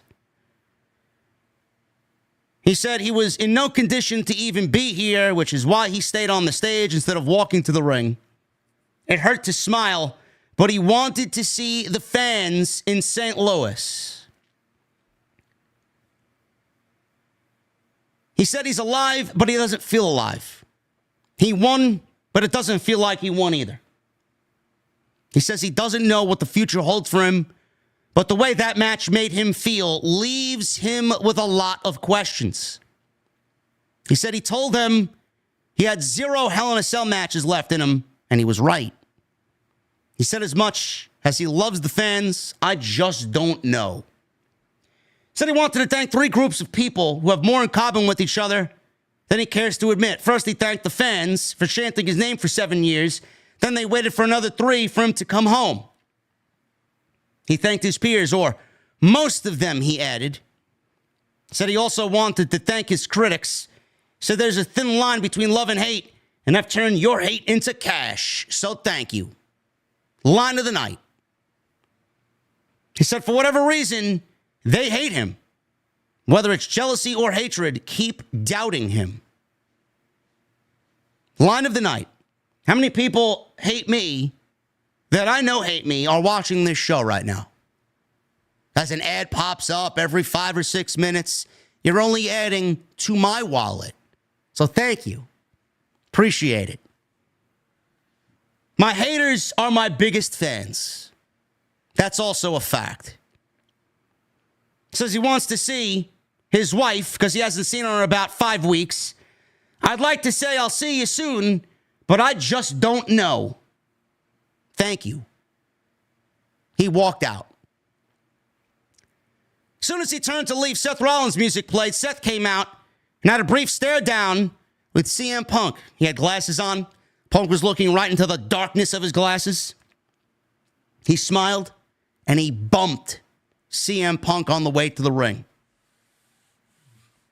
Speaker 1: He said he was in no condition to even be here, which is why he stayed on the stage instead of walking to the ring. It hurt to smile, but he wanted to see the fans in St. Louis. He said he's alive, but he doesn't feel alive. He won, but it doesn't feel like he won either. He says he doesn't know what the future holds for him, but the way that match made him feel leaves him with a lot of questions. He said he told them he had 0 Hell in a Cell matches left in him, and he was right. He said as much as he loves the fans, I just don't know. He said he wanted to thank 3 groups of people who have more in common with each other than he cares to admit. First, he thanked the fans for chanting his name for 7 years. Then they waited for another 3 for him to come home. He thanked his peers, or most of them, he added. Said he also wanted to thank his critics. Said there's a thin line between love and hate, and I've turned your hate into cash, so thank you. Line of the night. He said for whatever reason, they hate him. Whether it's jealousy or hatred, keep doubting him. Line of the night. How many people hate me that I know hate me are watching this show right now? As an ad pops up every 5 or 6 minutes, you're only adding to my wallet. So thank you. Appreciate it. My haters are my biggest fans. That's also a fact. Says he wants to see his wife because he hasn't seen her in about 5 weeks. I'd like to say I'll see you soon, but I just don't know. Thank you. He walked out. As soon as he turned to leave, Seth Rollins' music played. Seth came out and had a brief stare down with CM Punk. He had glasses on. Punk was looking right into the darkness of his glasses. He smiled and he bumped CM Punk on the way to the ring.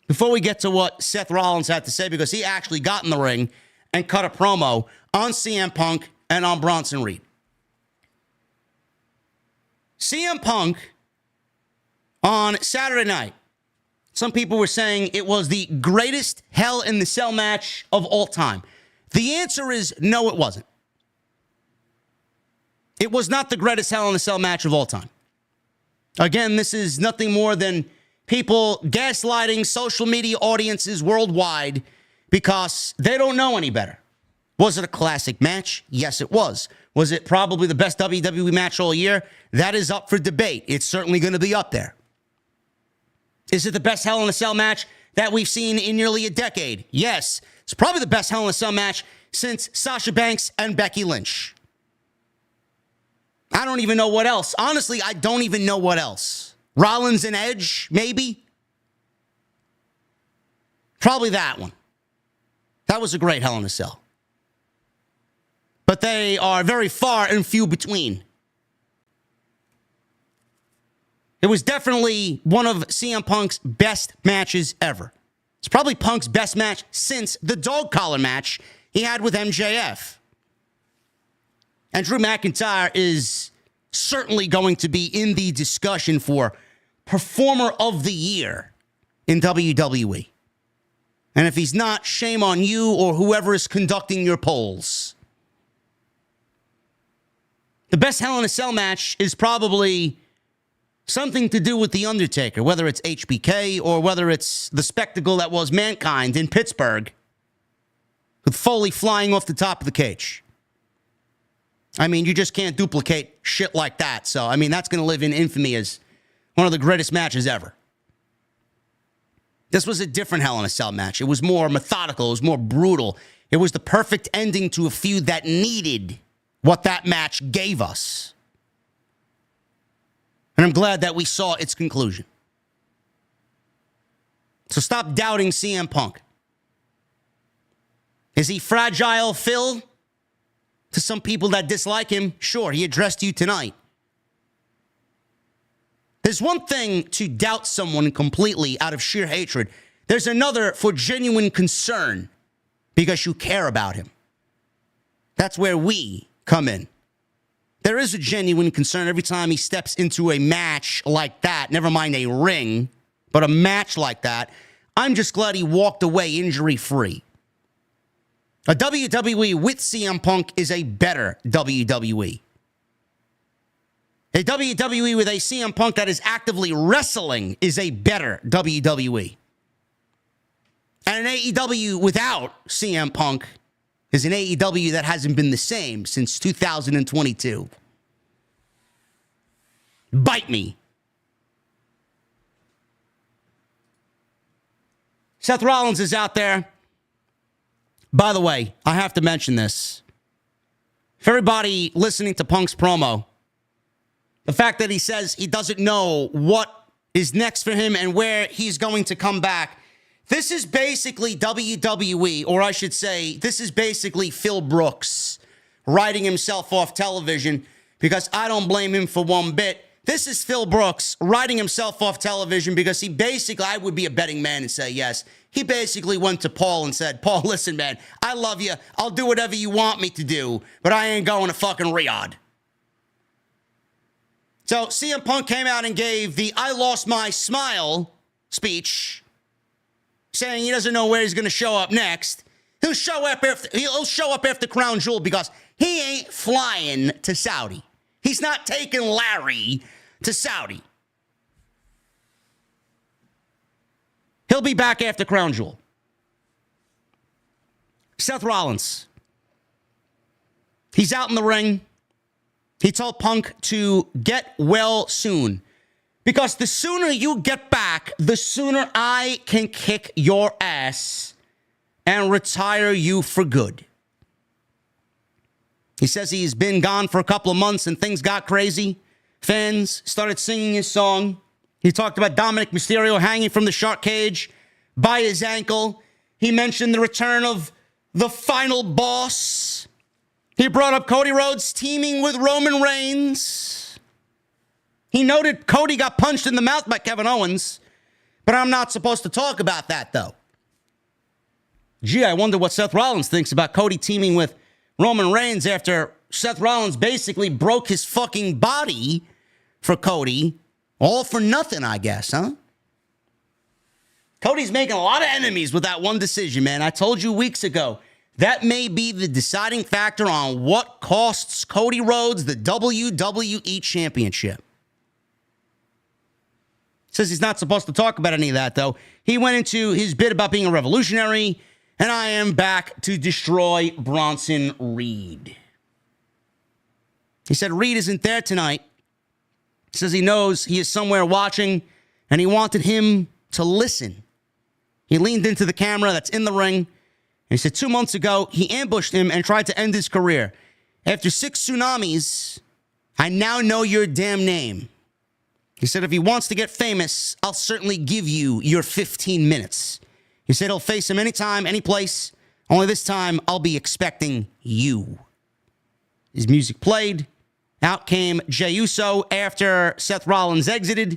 Speaker 1: Before we get to what Seth Rollins had to say, because he actually got in the ring and cut a promo on CM Punk and on Bronson Reed. CM Punk on Saturday night, some people were saying it was the greatest Hell in the Cell match of all time. The answer is no, it wasn't. It was not the greatest Hell in a Cell match of all time. Again, this is nothing more than people gaslighting social media audiences worldwide because they don't know any better. Was it a classic match? Yes, it was. Was it probably the best WWE match all year? That is up for debate. It's certainly going to be up there. Is it the best Hell in a Cell match that we've seen in nearly a decade? Yes. It's probably the best Hell in a Cell match since Sasha Banks and Becky Lynch. I don't even know what else. Honestly, I don't even know what else. Rollins and Edge, maybe? Probably that one. That was a great Hell in a Cell. But they are very far and few between. It was definitely one of CM Punk's best matches ever. It's probably Punk's best match since the dog collar match he had with MJF. And Drew McIntyre is certainly going to be in the discussion for Performer of the Year in WWE. And if he's not, shame on you or whoever is conducting your polls. The best Hell in a Cell match is probably something to do with The Undertaker, whether it's HBK or whether it's the spectacle that was Mankind in Pittsburgh with Foley flying off the top of the cage. I mean, you just can't duplicate shit like that. So, I mean, that's going to live in infamy as one of the greatest matches ever. This was a different Hell in a Cell match. It was more methodical. It was more brutal. It was the perfect ending to a feud that needed what that match gave us. And I'm glad that we saw its conclusion. So stop doubting CM Punk. Is he fragile, Phil? To some people that dislike him, sure, he addressed you tonight. There's one thing to doubt someone completely out of sheer hatred. There's another for genuine concern because you care about him. That's where we come in. There is a genuine concern every time he steps into a match like that, never mind a ring, but a match like that. I'm just glad he walked away injury-free. A WWE with CM Punk is a better WWE. A WWE with a CM Punk that is actively wrestling is a better WWE. And an AEW without CM Punk is an AEW that hasn't been the same since 2022. Bite me. Seth Rollins is out there. By the way, I have to mention this. For everybody listening to Punk's promo, the fact that he says he doesn't know what is next for him and where he's going to come back, this is basically WWE, or I should say, this is basically Phil Brooks writing himself off television, because I don't blame him for one bit. This is Phil Brooks writing himself off television because he basically, I would be a betting man and say yes. He basically went to Paul and said, Paul, listen, man, I love you. I'll do whatever you want me to do, but I ain't going to fucking Riyadh. So CM Punk came out and gave the I lost my smile speech, saying he doesn't know where he's going to show up next. He'll show up after Crown Jewel because he ain't flying to Saudi. He's not taking Larry to Saudi. He'll be back after Crown Jewel. Seth Rollins. He's out in the ring. He told Punk to get well soon. Because the sooner you get back, the sooner I can kick your ass and retire you for good. He says he's been gone for a couple of months and things got crazy. Fans started singing his song. He talked about Dominic Mysterio hanging from the shark cage by his ankle. He mentioned the return of the final boss. He brought up Cody Rhodes teaming with Roman Reigns. He noted Cody got punched in the mouth by Kevin Owens, but I'm not supposed to talk about that, though. Gee, I wonder what Seth Rollins thinks about Cody teaming with Roman Reigns after Seth Rollins basically broke his fucking body for Cody. All for nothing, I guess, huh? Cody's making a lot of enemies with that one decision, man. I told you weeks ago, That may be the deciding factor on what costs Cody Rhodes the WWE Championship. Says he's not supposed to talk about any of that, though. He went into his bit about being a revolutionary, and I am back to destroy Bronson Reed. He said Reed isn't there tonight. He says he knows he is somewhere watching, and he wanted him to listen. He leaned into the camera that's in the ring, and he said 2 months ago, he ambushed him and tried to end his career. After 6 tsunamis, I now know your damn name. He said, if he wants to get famous, I'll certainly give you your 15 minutes. He said he'll face him anytime, any place. Only this time, I'll be expecting you. His music played. Out came Jey Uso after Seth Rollins exited.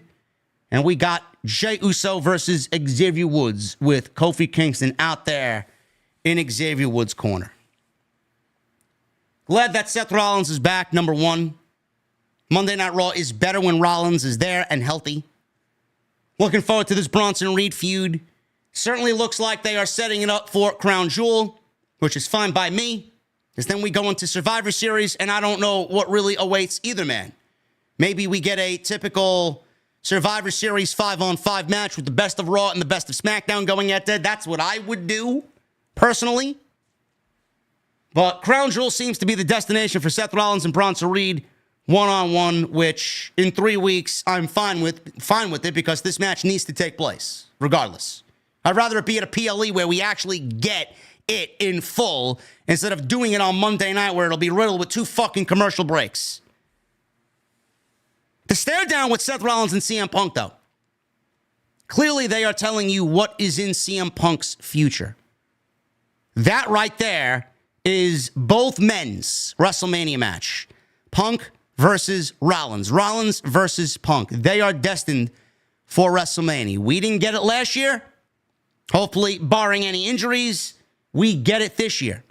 Speaker 1: And we got Jey Uso versus Xavier Woods with Kofi Kingston out there in Xavier Woods' corner. Glad that Seth Rollins is back, number one. Monday Night Raw is better when Rollins is there and healthy. Looking forward to this Bronson Reed feud. Certainly looks like they are setting it up for Crown Jewel, which is fine by me. Because then we go into Survivor Series, and I don't know what really awaits either man. Maybe we get a typical Survivor Series 5-on-5 match with the best of Raw and the best of SmackDown going at that. That's what I would do, personally. But Crown Jewel seems to be the destination for Seth Rollins and Bronson Reed. One-on-one, which in 3 weeks, I'm fine with it because this match needs to take place, regardless. I'd rather it be at a PLE where we actually get it in full instead of doing it on Monday night where it'll be riddled with 2 fucking commercial breaks. The stare down with Seth Rollins and CM Punk, though. Clearly, they are telling you what is in CM Punk's future. That right there is both men's WrestleMania match. Punk versus Rollins. Rollins versus Punk. They are destined for WrestleMania. We didn't get it last year. Hopefully, barring any injuries, we get it this year.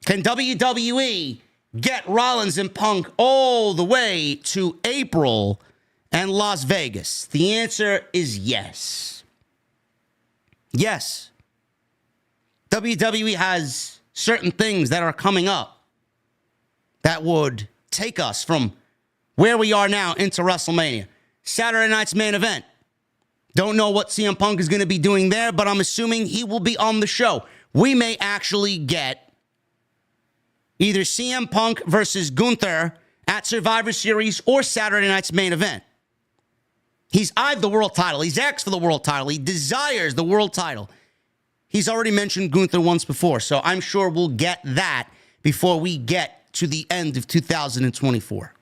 Speaker 1: Can WWE get Rollins and Punk all the way to April and Las Vegas? The answer is yes. Yes. WWE has certain things that are coming up that would take us from where we are now into WrestleMania. Saturday night's main event. Don't know what CM Punk is going to be doing there, but I'm assuming he will be on the show. We may actually get either CM Punk versus Gunther at Survivor Series or Saturday night's main event. He's eyed the world title. He's asked for the world title. He desires the world title. He's already mentioned Gunther once before, so I'm sure we'll get that before we get to the end of 2024.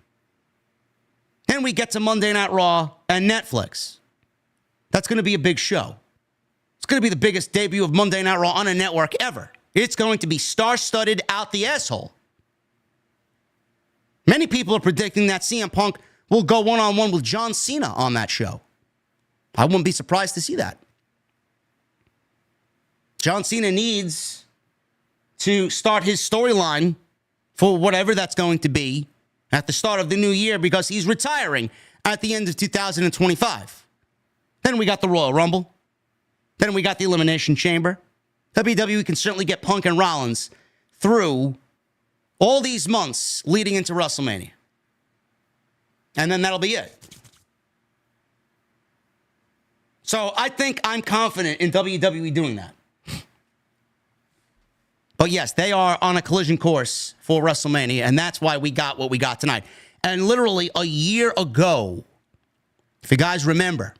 Speaker 1: Then we get to Monday Night Raw and Netflix. That's going to be a big show. It's going to be the biggest debut of Monday Night Raw on a network ever. It's going to be star-studded out the asshole. Many people are predicting that CM Punk will go one-on-one with John Cena on that show. I wouldn't be surprised to see that. John Cena needs to start his storyline for whatever that's going to be at the start of the new year because he's retiring at the end of 2025. Then we got the Royal Rumble. Then we got the Elimination Chamber. WWE can certainly get Punk and Rollins through all these months leading into WrestleMania. And then that'll be it. So I think I'm confident in WWE doing that. But yes, they are on a collision course for WrestleMania, and that's why we got what we got tonight. And literally a year ago, if you guys remember,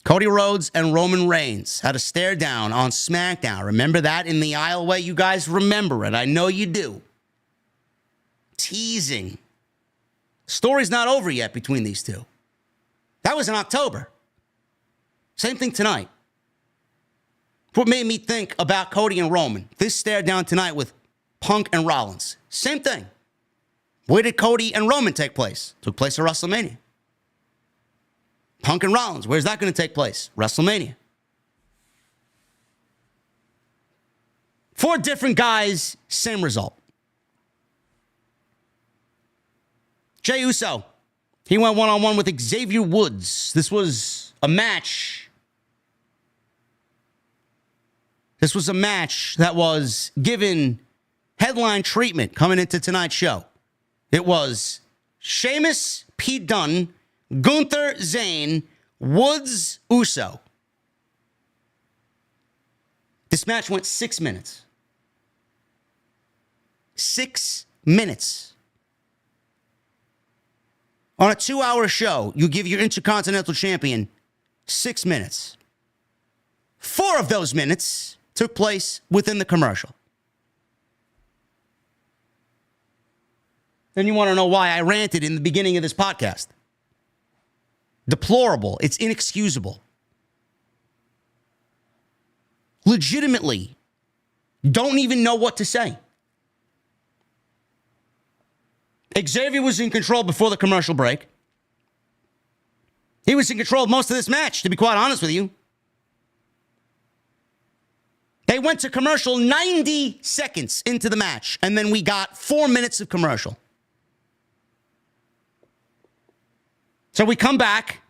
Speaker 1: Cody Rhodes and Roman Reigns had a stare down on SmackDown. Remember that in the aisleway? You guys remember it. I know you do. Teasing. Story's not over yet between these two. That was in October. Same thing tonight. What made me think about Cody and Roman? This stare down tonight with Punk and Rollins. Same thing. Where did Cody and Roman take place? Took place at WrestleMania. Punk and Rollins, where's that going to take place? WrestleMania. 4 different guys, same result. Jey Uso, he went one-on-one with Xavier Woods. This was a match This was a match that was given headline treatment coming into tonight's show. It was Sheamus, Pete Dunne, Gunther, Zayn, Woods, Uso. This match went 6 minutes. 6 minutes. On a 2-hour show, you give your Intercontinental Champion 6 minutes. 4 of those minutes took place within the commercial. Then you want to know why I ranted in the beginning of this podcast. Deplorable. It's inexcusable. Legitimately, don't even know what to say. Xavier was in control before the commercial break. He was in control of most of this match, to be quite honest with you. They went to commercial 90 seconds into the match, and then we got 4 minutes of commercial. So we come back.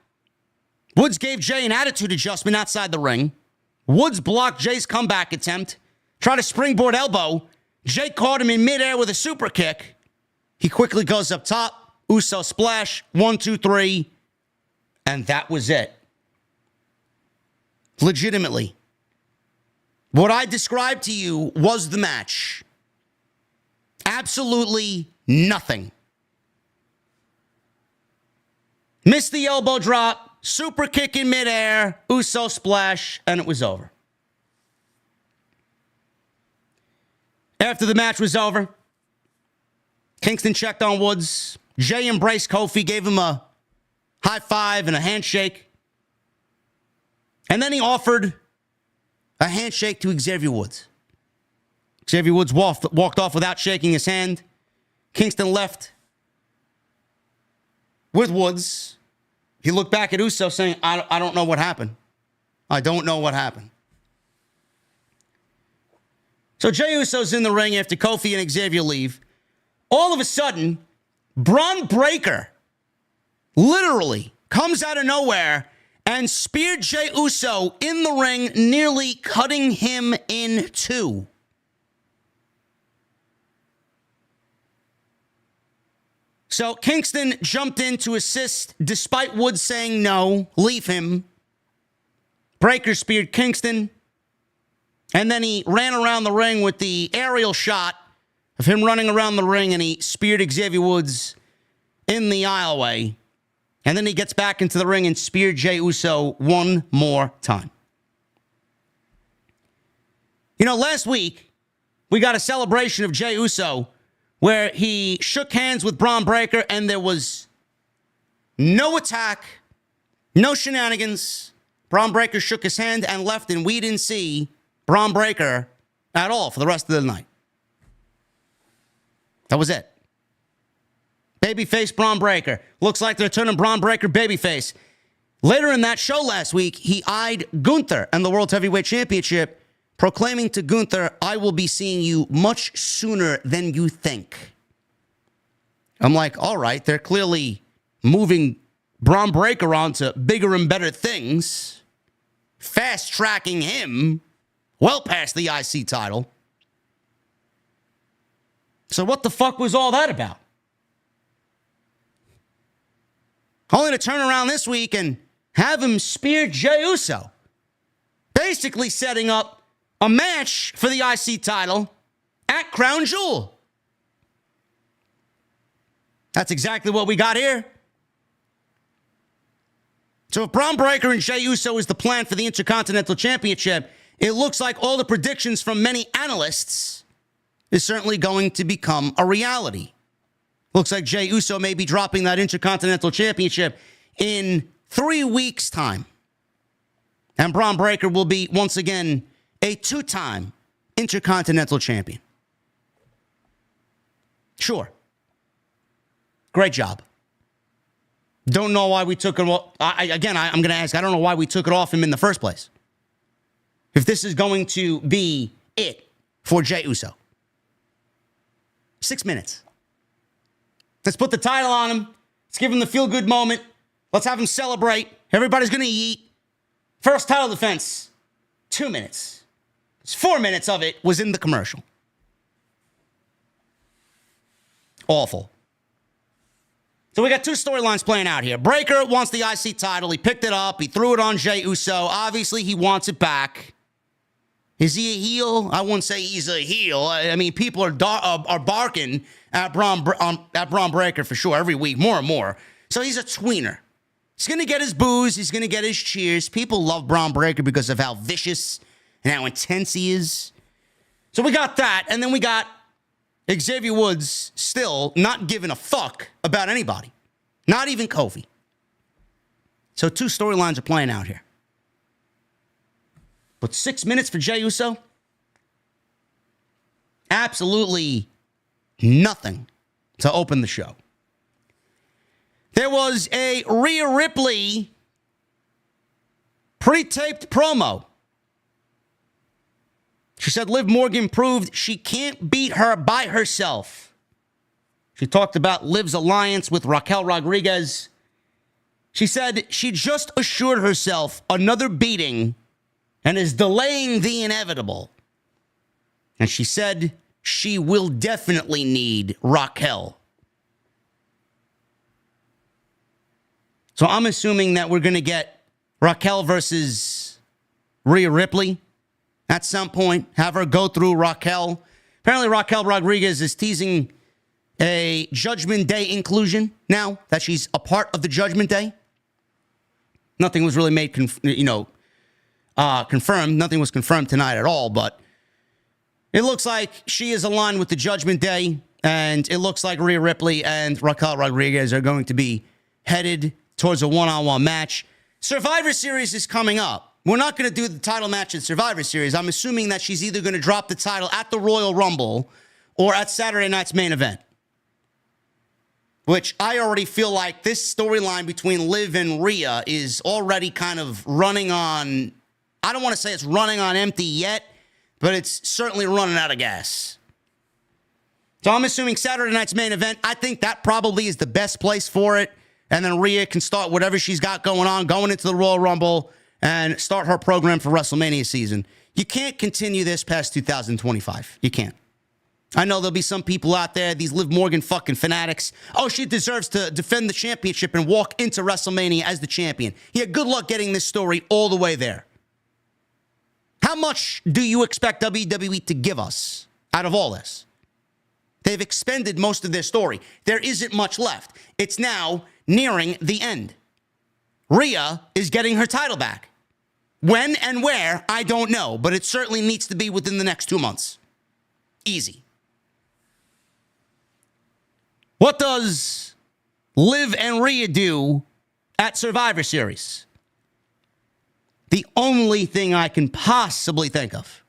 Speaker 1: Woods gave Jey an attitude adjustment outside the ring. Woods blocked Jey's comeback attempt. Tried a springboard elbow. Jey caught him in midair with a super kick. He quickly goes up top. Uso splash. 1, 2, 3. And that was it. Legitimately. What I described to you was the match. Absolutely nothing. Missed the elbow drop, super kick in midair, Uso splash, and it was over. After the match was over, Kingston checked on Woods. Jey embraced Kofi, gave him a high five and a handshake. And then he offered a handshake to Xavier Woods. Xavier Woods walked off without shaking his hand. Kingston left with Woods. He looked back at Uso saying, I don't know what happened. I don't know what happened. So Jey Uso's in the ring after Kofi and Xavier leave. All of a sudden, Braun Breaker literally comes out of nowhere and speared Jey Uso in the ring, nearly cutting him in two. So Kingston jumped in to assist, despite Woods saying no, leave him. Breaker speared Kingston, and then he ran around the ring with the aerial shot of him running around the ring, and he speared Xavier Woods in the aisleway. And then he gets back into the ring and speared Jey Uso one more time. You know, last week, we got a celebration of Jey Uso where he shook hands with Braun Breaker, and there was no attack, no shenanigans. Braun Breaker shook his hand and left, and we didn't see Braun Breaker at all for the rest of the night. That was it. Babyface Braun Breaker. Looks like they're turning Braun Breaker babyface. Later in that show last week, he eyed Gunther and the World Heavyweight Championship, proclaiming to Gunther, I will be seeing you much sooner than you think. I'm like, all right, they're clearly moving Braun Breaker on to bigger and better things, fast-tracking him well past the IC title. So what the fuck was all that about? Only to turn around this week and have him spear Jey Uso, basically setting up a match for the IC title at Crown Jewel. That's exactly what we got here. So if Braun Breaker and Jey Uso is the plan for the Intercontinental Championship, it looks like all the predictions from many analysts is certainly going to become a reality. Looks like Jey Uso may be dropping that Intercontinental Championship in 3 weeks' time. And Braun Breaker will be, once again, a 2-time Intercontinental Champion. Sure. Great job. Don't know why we took it off. I'm going to ask, I don't know why we took it off him in the first place. If this is going to be it for Jey Uso. 6 minutes. Let's put the title on him. Let's give him the feel-good moment. Let's have him celebrate. Everybody's going to eat. First title defense, 2 minutes. 4 minutes of it was in the commercial. Awful. So we got two storylines playing out here. Breakker wants the IC title. He picked it up. He threw it on Jey Uso. Obviously, he wants it back. Is he a heel? I wouldn't say he's a heel. I mean, people are barking at Braun Breakker for sure every week, more and more. So he's a tweener. He's going to get his boos. He's going to get his cheers. People love Braun Breakker because of how vicious and how intense he is. So we got that. And then we got Xavier Woods still not giving a fuck about anybody. Not even Kofi. So two storylines are playing out here. But 6 minutes for Jey Uso? Absolutely nothing to open the show. There was a Rhea Ripley pre-taped promo. She said Liv Morgan proved she can't beat her by herself. She talked about Liv's alliance with Raquel Rodriguez. She said she just assured herself another beating and is delaying the inevitable. And she said she will definitely need Raquel. So I'm assuming that we're going to get Raquel versus Rhea Ripley at some point. Have her go through Raquel. Apparently Raquel Rodriguez is teasing a Judgment Day inclusion now that she's a part of the Judgment Day. Nothing was really made, confirmed. Nothing was confirmed tonight at all, but it looks like she is aligned with the Judgment Day, and it looks like Rhea Ripley and Raquel Rodriguez are going to be headed towards a one-on-one match. Survivor Series is coming up. We're not going to do the title match in Survivor Series. I'm assuming that she's either going to drop the title at the Royal Rumble or at Saturday night's main event. Which I already feel like this storyline between Liv and Rhea is already kind of running on, I don't want to say it's running on empty yet, but it's certainly running out of gas. So I'm assuming Saturday night's main event, I think that probably is the best place for it. And then Rhea can start whatever she's got going on, going into the Royal Rumble, and start her program for WrestleMania season. You can't continue this past 2025. You can't. I know there'll be some people out there, these Liv Morgan fucking fanatics. Oh, she deserves to defend the championship and walk into WrestleMania as the champion. Yeah, good luck getting this story all the way there. How much do you expect WWE to give us out of all this? They've expended most of their story. There isn't much left. It's now nearing the end. Rhea is getting her title back. When and where, I don't know, but it certainly needs to be within the next 2 months. Easy. What does Liv and Rhea do at Survivor Series? The only thing I can possibly think of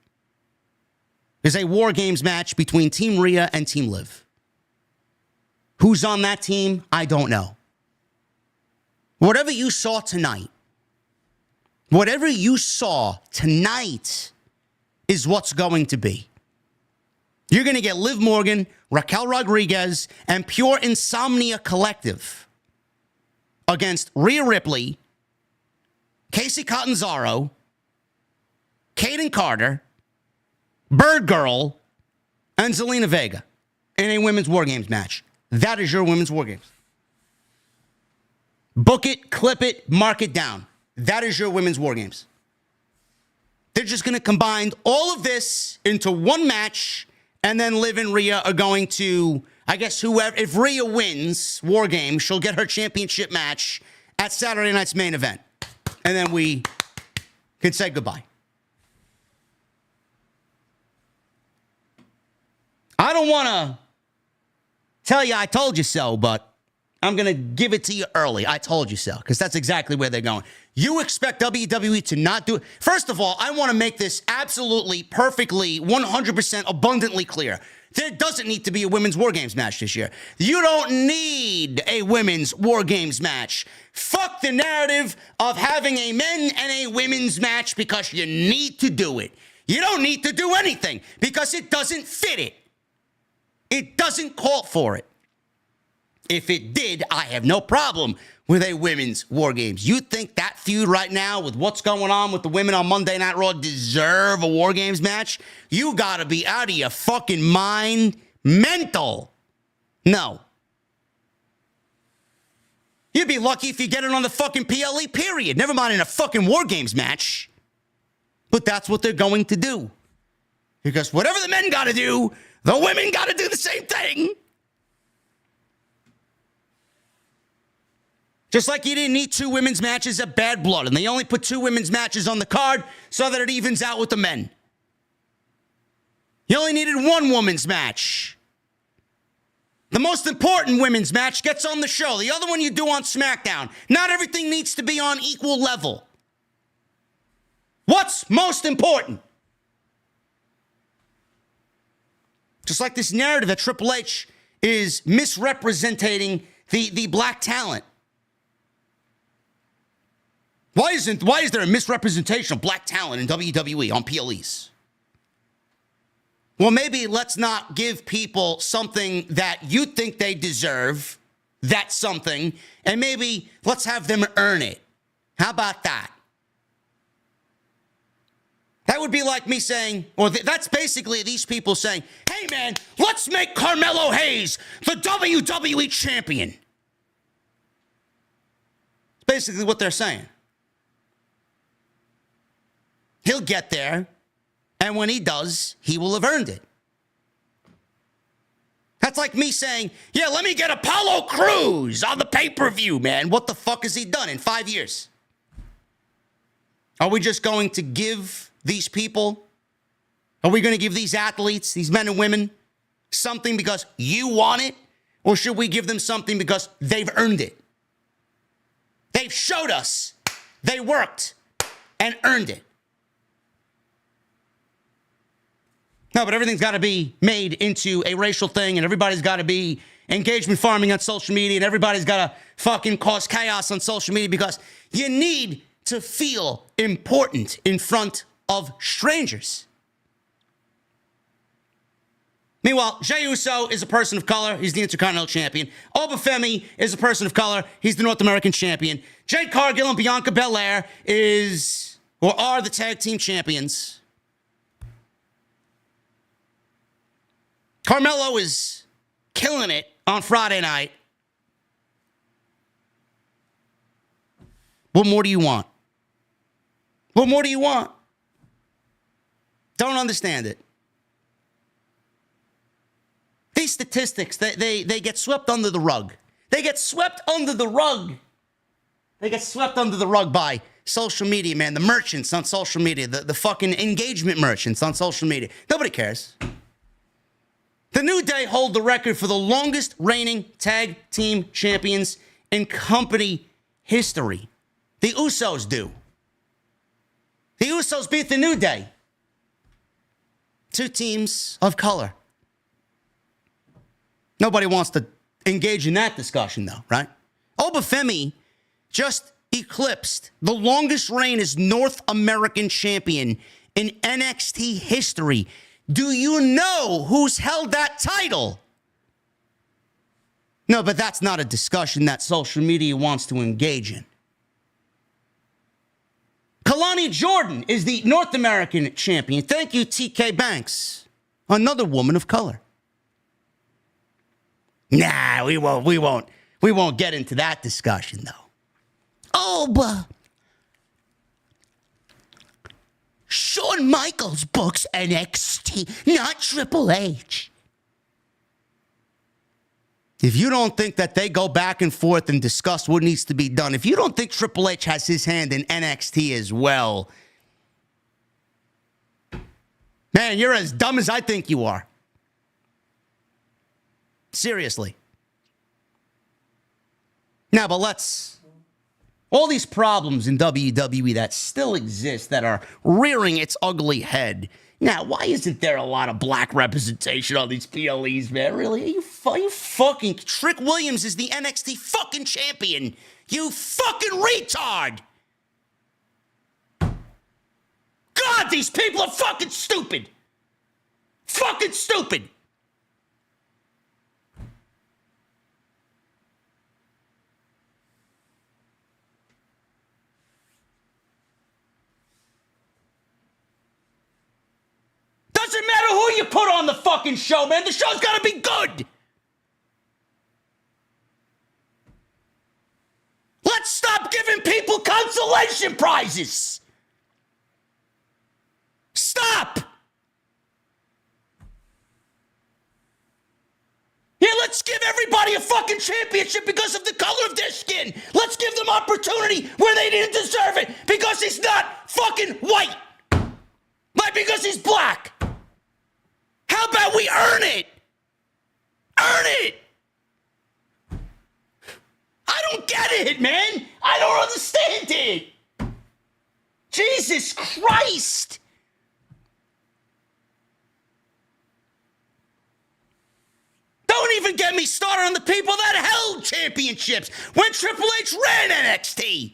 Speaker 1: is a War Games match between Team Rhea and Team Liv. Who's on that team? I don't know. Whatever you saw tonight is what's going to be. You're going to get Liv Morgan, Raquel Rodriguez, and Pure Insomnia Collective against Rhea Ripley, Casey Catanzaro, Kaden Carter, Bird Girl, and Zelina Vega in a Women's War Games match. That is your Women's War Games. Book it, clip it, mark it down. That is your Women's War Games. They're just going to combine all of this into one match, and then Liv and Rhea are going to, I guess, if Rhea wins War Games, she'll get her championship match at Saturday night's main event. And then we can say goodbye. I don't want to tell you I told you so, but I'm going to give it to you early. I told you so, because that's exactly where they're going. You expect WWE to not do it. First of all, I want to make this absolutely, perfectly, 100% abundantly clear. There doesn't need to be a Women's War Games match this year. You don't need a Women's War Games match. Fuck the narrative of having a men and a women's match because you need to do it. You don't need to do anything because it doesn't fit it. It doesn't call for it. If it did, I have no problem with a women's War Games. You think that feud right now with what's going on with the women on Monday Night Raw deserve a War Games match? You gotta be out of your fucking mind. Mental. No. You'd be lucky if you get it on the fucking PLE, period. Never mind in a fucking War Games match. But that's what they're going to do. Because whatever the men gotta do, the women gotta do the same thing. Just like you didn't need 2 women's matches at Bad Blood, and they only put 2 women's matches on the card so that it evens out with the men. You only needed 1 women's match. The most important women's match gets on the show. The other one you do on SmackDown. Not everything needs to be on equal level. What's most important? Just like this narrative that Triple H is misrepresenting the black talent. Why is there a misrepresentation of black talent in WWE on PLEs? Well, maybe let's not give people something that you think they deserve, that something, and maybe let's have them earn it. How about that? That would be like me saying, or that's basically these people saying, hey man, let's make Carmelo Hayes the WWE champion. It's basically what they're saying. He'll get there, and when he does, he will have earned it. That's like me saying, yeah, let me get Apollo Crews on the pay-per-view, man. What the fuck has he done in 5 years? Are we just going to give these people, are we going to give these athletes, these men and women, something because you want it? Or should we give them something because they've earned it? They've showed us they worked and earned it. No, but everything's got to be made into a racial thing, and everybody's got to be engagement farming on social media, and everybody's got to fucking cause chaos on social media because you need to feel important in front of strangers. Meanwhile, Jey Uso is a person of color. He's the Intercontinental Champion. Obafemi is a person of color. He's the North American Champion. Jade Cargill and Bianca Belair are the tag team champions. Carmelo is killing it on Friday night. What more do you want? What more do you want? Don't understand it. These statistics, they get swept under the rug. They get swept under the rug. They get swept under the rug by social media, man. The merchants on social media, the fucking engagement merchants on social media. Nobody cares. The New Day hold the record for the longest reigning tag team champions in company history. The Usos do. The Usos beat the New Day. 2 teams of color. Nobody wants to engage in that discussion, though, right? Obafemi just eclipsed the longest reign as North American champion in NXT history. Do you know who's held that title? No, but that's not a discussion that social media wants to engage in. Kalani Jordan is the North American champion. Thank you, TK Banks. Another woman of color. Nah, we won't get into that discussion, though. Oh, but Shawn Michaels books NXT, not Triple H. If you don't think that they go back and forth and discuss what needs to be done, if you don't think Triple H has his hand in NXT as well, man, you're as dumb as I think you are. Seriously. Now, but all these problems in WWE that still exist, that are rearing its ugly head. Now, why isn't there a lot of black representation on these PLEs, man? Really? Are you fucking... Trick Williams is the NXT fucking champion. You fucking retard! God, these people are fucking stupid! Fucking stupid! Doesn't matter who you put on the fucking show, man. The show's gotta be good. Let's stop giving people consolation prizes. Stop. Yeah, let's give everybody a fucking championship because of the color of their skin. Let's give them opportunity where they didn't deserve it because he's not fucking white. Not because he's black. How about we earn it? Earn it. I don't get it, man. I don't understand it. Jesus Christ. Don't even get me started on the people that held championships when Triple H ran NXT.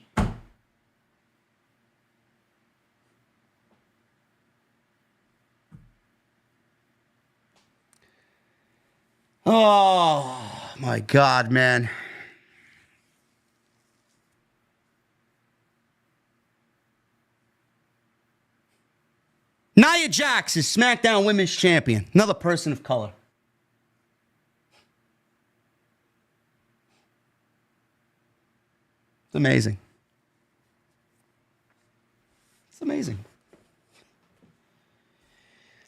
Speaker 1: Oh, my God, man. Nia Jax is SmackDown Women's Champion. Another person of color. It's amazing. It's amazing.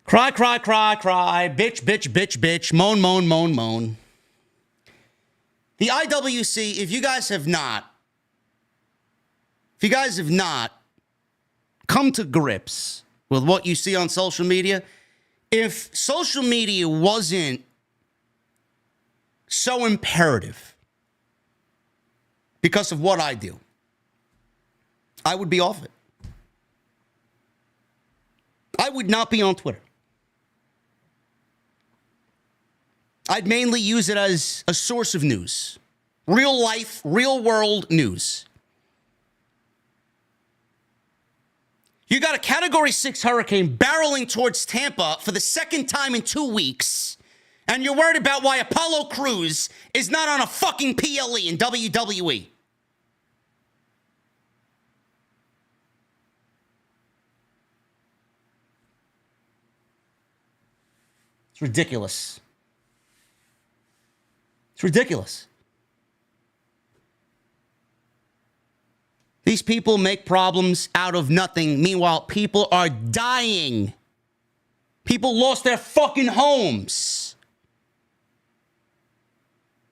Speaker 1: Cry, cry, cry, cry. Bitch, bitch, bitch, bitch. Moan, moan, moan, moan. The IWC, if you guys have not come to grips with what you see on social media, if social media wasn't so imperative because of what I do, I would be off it. I would not be on Twitter. I'd mainly use it as a source of news. Real life, real world news. You got a Category 6 hurricane barreling towards Tampa for the second time in 2 weeks, and you're worried about why Apollo Crews is not on a fucking PLE in WWE. It's ridiculous. It's ridiculous. These people make problems out of nothing. Meanwhile, people are dying. People lost their fucking homes.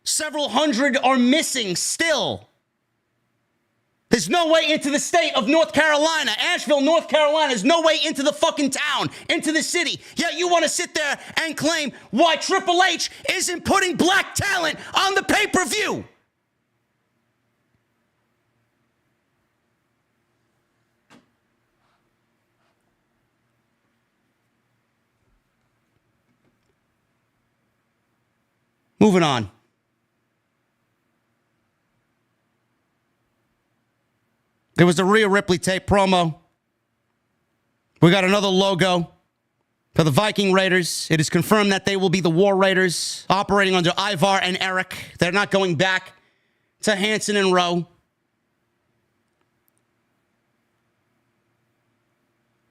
Speaker 1: Several hundred are missing still. There's no way into the state of North Carolina. Asheville, North Carolina, there's no way into the fucking town, into the city. Yet you want to sit there and claim why Triple H isn't putting black talent on the pay-per-view. Moving on. There was a Rhea Ripley tape promo. We got another logo for the Viking Raiders. It is confirmed that they will be the War Raiders, operating under Ivar and Eric. They're not going back to Hanson and Rowe.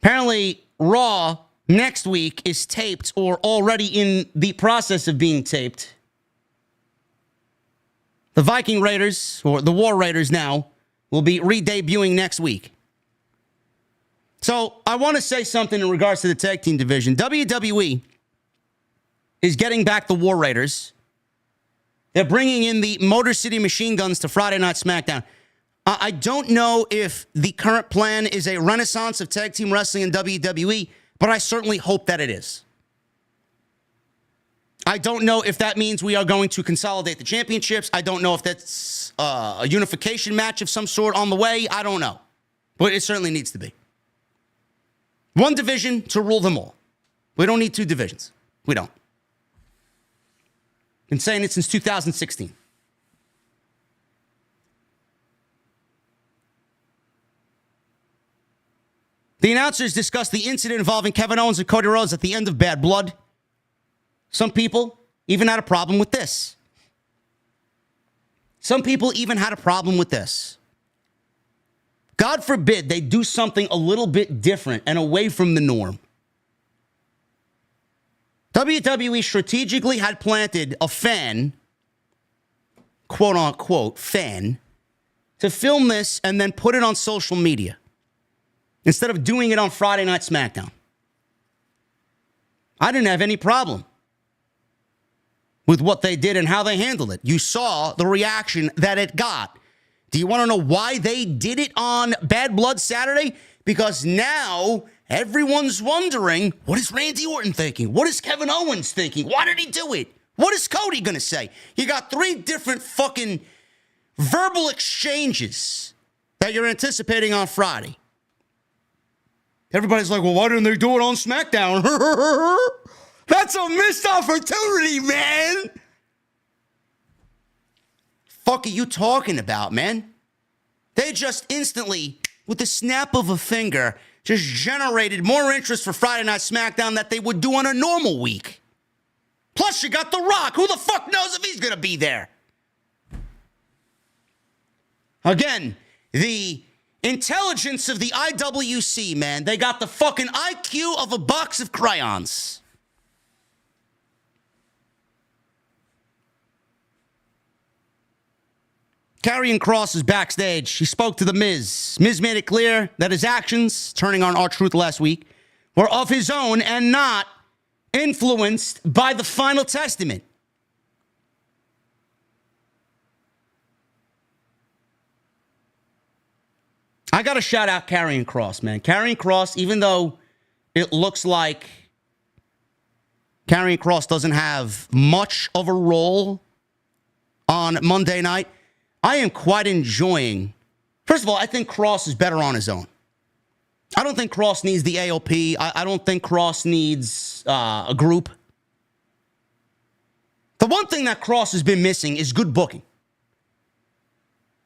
Speaker 1: Apparently, Raw next week is taped or already in the process of being taped. The Viking Raiders, or the War Raiders now, will be re-debuting next week. So I want to say something in regards to the tag team division. WWE is getting back the War Raiders. They're bringing in the Motor City Machine Guns to Friday Night SmackDown. I don't know if the current plan is a renaissance of tag team wrestling in WWE, but I certainly hope that it is. I don't know if that means we are going to consolidate the championships. I don't know if that's a unification match of some sort on the way. I don't know. But it certainly needs to be. One division to rule them all. We don't need two divisions. We don't. Been saying it since 2016. The announcers discussed the incident involving Kevin Owens and Cody Rhodes at the end of Bad Blood. Some people even had a problem with this. God forbid they do something a little bit different and away from the norm. WWE strategically had planted a fan, quote unquote, fan, to film this and then put it on social media instead of doing it on Friday Night SmackDown. I didn't have any problem with what they did and how they handled it. You saw the reaction that it got. Do you want to know why they did it on Bad Blood Saturday? Because now everyone's wondering, what is Randy Orton thinking? What is Kevin Owens thinking? Why did he do it? What is Cody going to say? You got 3 different fucking verbal exchanges that you're anticipating on Friday. Everybody's like, well, why didn't they do it on SmackDown? That's a missed opportunity, man. Fuck are you talking about, man? They just instantly, with the snap of a finger, just generated more interest for Friday Night SmackDown that they would do on a normal week. Plus, you got The Rock. Who the fuck knows if he's going to be there? Again, the intelligence of the IWC, man. They got the fucking IQ of a box of crayons. Karrion Kross is backstage. He spoke to The Miz. Miz made it clear that his actions, turning on R-Truth last week, were of his own and not influenced by the Final Testament. I got to shout out Karrion Kross, man. Karrion Kross, even though it looks like Karrion Kross doesn't have much of a role on Monday night, I am quite enjoying. First of all, I think Kross is better on his own. I don't think Kross needs the AOP. I don't think Kross needs a group. The one thing that Kross has been missing is good booking.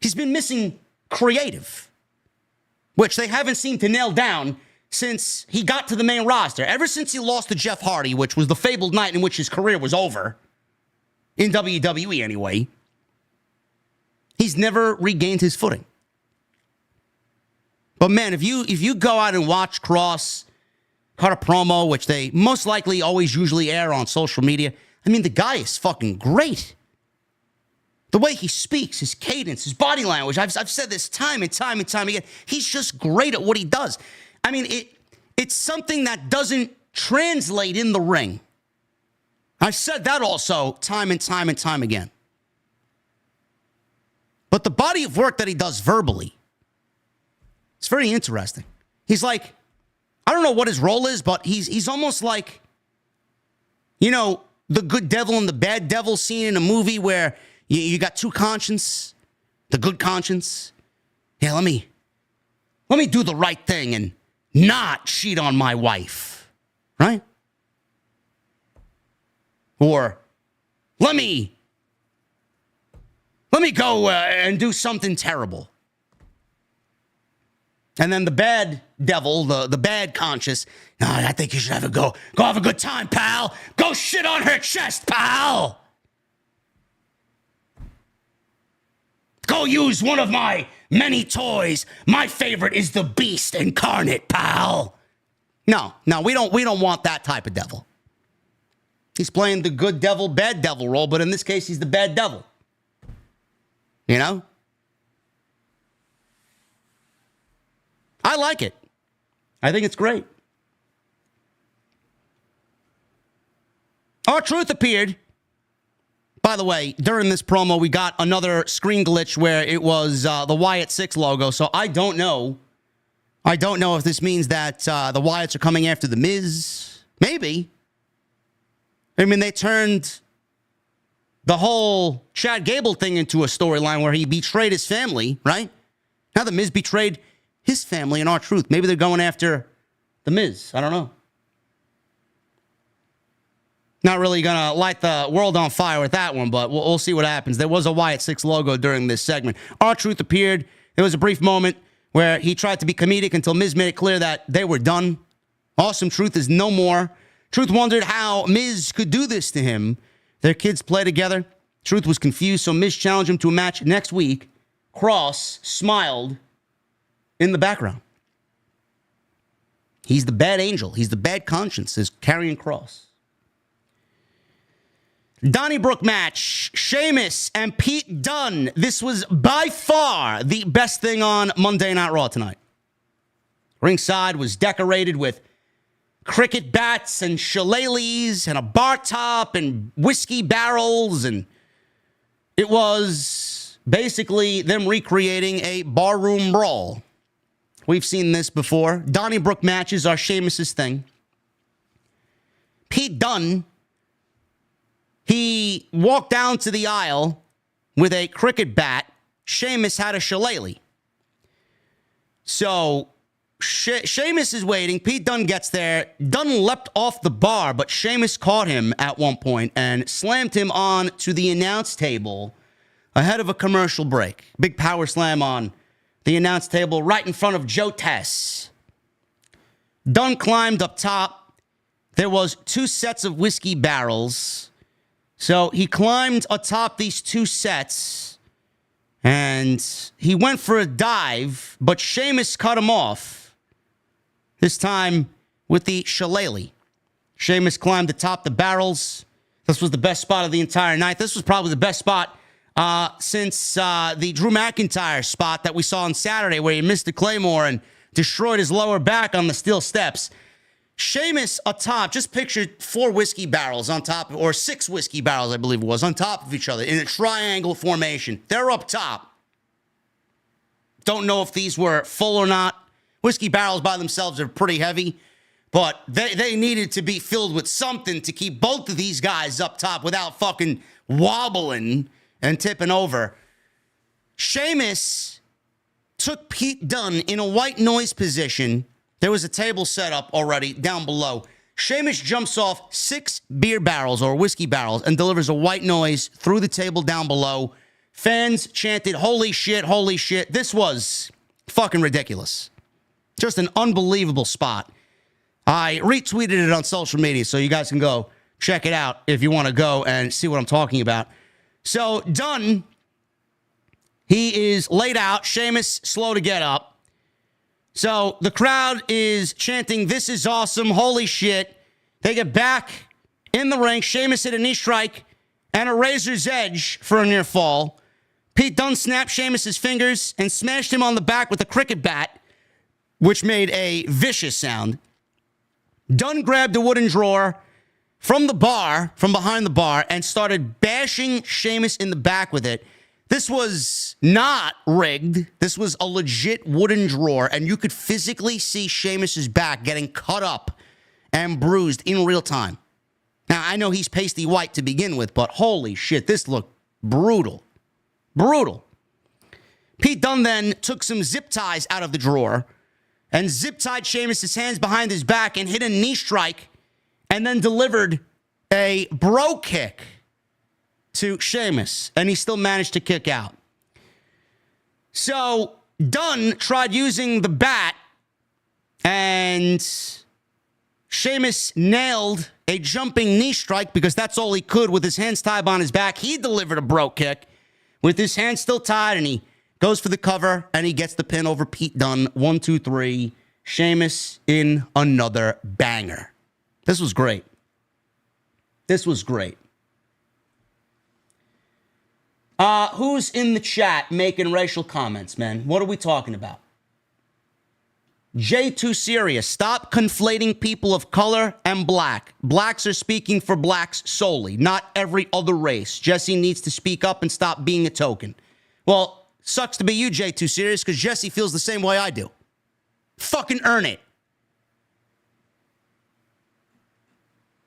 Speaker 1: He's been missing creative, which they haven't seemed to nail down since he got to the main roster. Ever since he lost to Jeff Hardy, which was the fabled night in which his career was over, in WWE anyway, he's never regained his footing. But man, if you go out and watch Kross cut a promo, which they most likely always usually air on social media, I mean, the guy is fucking great. The way he speaks, his cadence, his body language, I've said this time and time and time again, he's just great at what he does. I mean, it's something that doesn't translate in the ring. I've said that also time and time and time again. But the body of work that he does verbally, it's very interesting. He's like, I don't know what his role is, but he's almost like, you know, the good devil and the bad devil scene in a movie where you got 2 conscience, the good conscience. Yeah, let me do the right thing and not cheat on my wife, right? Or let me go and do something terrible. And then the bad devil, the bad conscience, no, I think you should have a go have a good time, pal. Go shit on her chest, pal. Go use one of my many toys. My favorite is the beast incarnate, pal. No, we don't want that type of devil. He's playing the good devil, bad devil role, but in this case, he's the bad devil. You know? I like it. I think it's great. R-Truth appeared. By the way, during this promo, we got another screen glitch where it was the Wyatt 6 logo. So I don't know. I don't know if this means that the Wyatts are coming after The Miz. Maybe. I mean, they turned the whole Chad Gable thing into a storyline where he betrayed his family, right? Now The Miz betrayed his family in R-Truth. Maybe they're going after The Miz. I don't know. Not really going to light the world on fire with that one, but we'll see what happens. There was a Wyatt 6 logo during this segment. R-Truth appeared. There was a brief moment where he tried to be comedic until Miz made it clear that they were done. Awesome Truth is no more. Truth wondered how Miz could do this to him. Their kids play together. Truth was confused, so Miz challenged him to a match next week. Kross smiled in the background. He's the bad angel. He's the bad conscience, says Karrion Kross. Donnybrook match, Sheamus and Pete Dunne. This was by far the best thing on Monday Night Raw tonight. Ringside was decorated with cricket bats and shillelaghs and a bar top and whiskey barrels, and it was basically them recreating a barroom brawl. We've seen this before. Donnybrook matches are Sheamus's thing. Pete Dunne, he walked down to the aisle with a cricket bat. Sheamus had a shillelagh. So Sheamus is waiting. Pete Dunne gets there. Dunne leapt off the bar, but Sheamus caught him at one point and slammed him on to the announce table ahead of a commercial break. Big power slam on the announce table right in front of Joe Tess. Dunne climbed up top. There was 2 sets of whiskey barrels. So he climbed atop these 2 sets and he went for a dive, but Sheamus cut him off. This time with the shillelagh. Sheamus climbed atop the barrels. This was the best spot of the entire night. This was probably the best spot since the Drew McIntyre spot that we saw on Saturday where he missed the Claymore and destroyed his lower back on the steel steps. Sheamus atop, just picture 4 whiskey barrels on top, or 6 whiskey barrels, I believe it was, on top of each other in a triangle formation. They're up top. Don't know if these were full or not. Whiskey barrels by themselves are pretty heavy, but they needed to be filled with something to keep both of these guys up top without fucking wobbling and tipping over. Sheamus took Pete Dunne in a white noise position. There was a table set up already down below. Sheamus jumps off 6 beer barrels or whiskey barrels and delivers a white noise through the table down below. Fans chanted, "Holy shit, holy shit." This was fucking ridiculous. Just an unbelievable spot. I retweeted it on social media, so you guys can go check it out if you want to go and see what I'm talking about. So Dunne, he is laid out. Sheamus slow to get up. So the crowd is chanting, "This is awesome, holy shit." They get back in the ring. Sheamus hit a knee strike and a razor's edge for a near fall. Pete Dunne snapped Sheamus's fingers and smashed him on the back with a cricket bat, which made a vicious sound. Dunne grabbed a wooden drawer from the bar, from behind the bar, and started bashing Sheamus in the back with it. This was not rigged. This was a legit wooden drawer, and you could physically see Sheamus's back getting cut up and bruised in real time. Now, I know he's pasty white to begin with, but holy shit, this looked brutal. Brutal. Pete Dunne then took some zip ties out of the drawer and zip-tied Sheamus' hands behind his back and hit a knee strike and then delivered a bro kick to Sheamus, and he still managed to kick out. So Dunne tried using the bat, and Sheamus nailed a jumping knee strike because that's all he could with his hands tied behind his back. He delivered a bro kick with his hands still tied, and he goes for the cover, and he gets the pin over Pete Dunne. 1, 2, 3. Sheamus in another banger. This was great. This was great. Who's in the chat making racial comments, man? What are we talking about? Jay Too Serious. Stop conflating people of color and black. Blacks are speaking for blacks solely, not every other race. Jesse needs to speak up and stop being a token. Well, sucks to be you, Jay Too Serious, because Jesse feels the same way I do. Fucking earn it.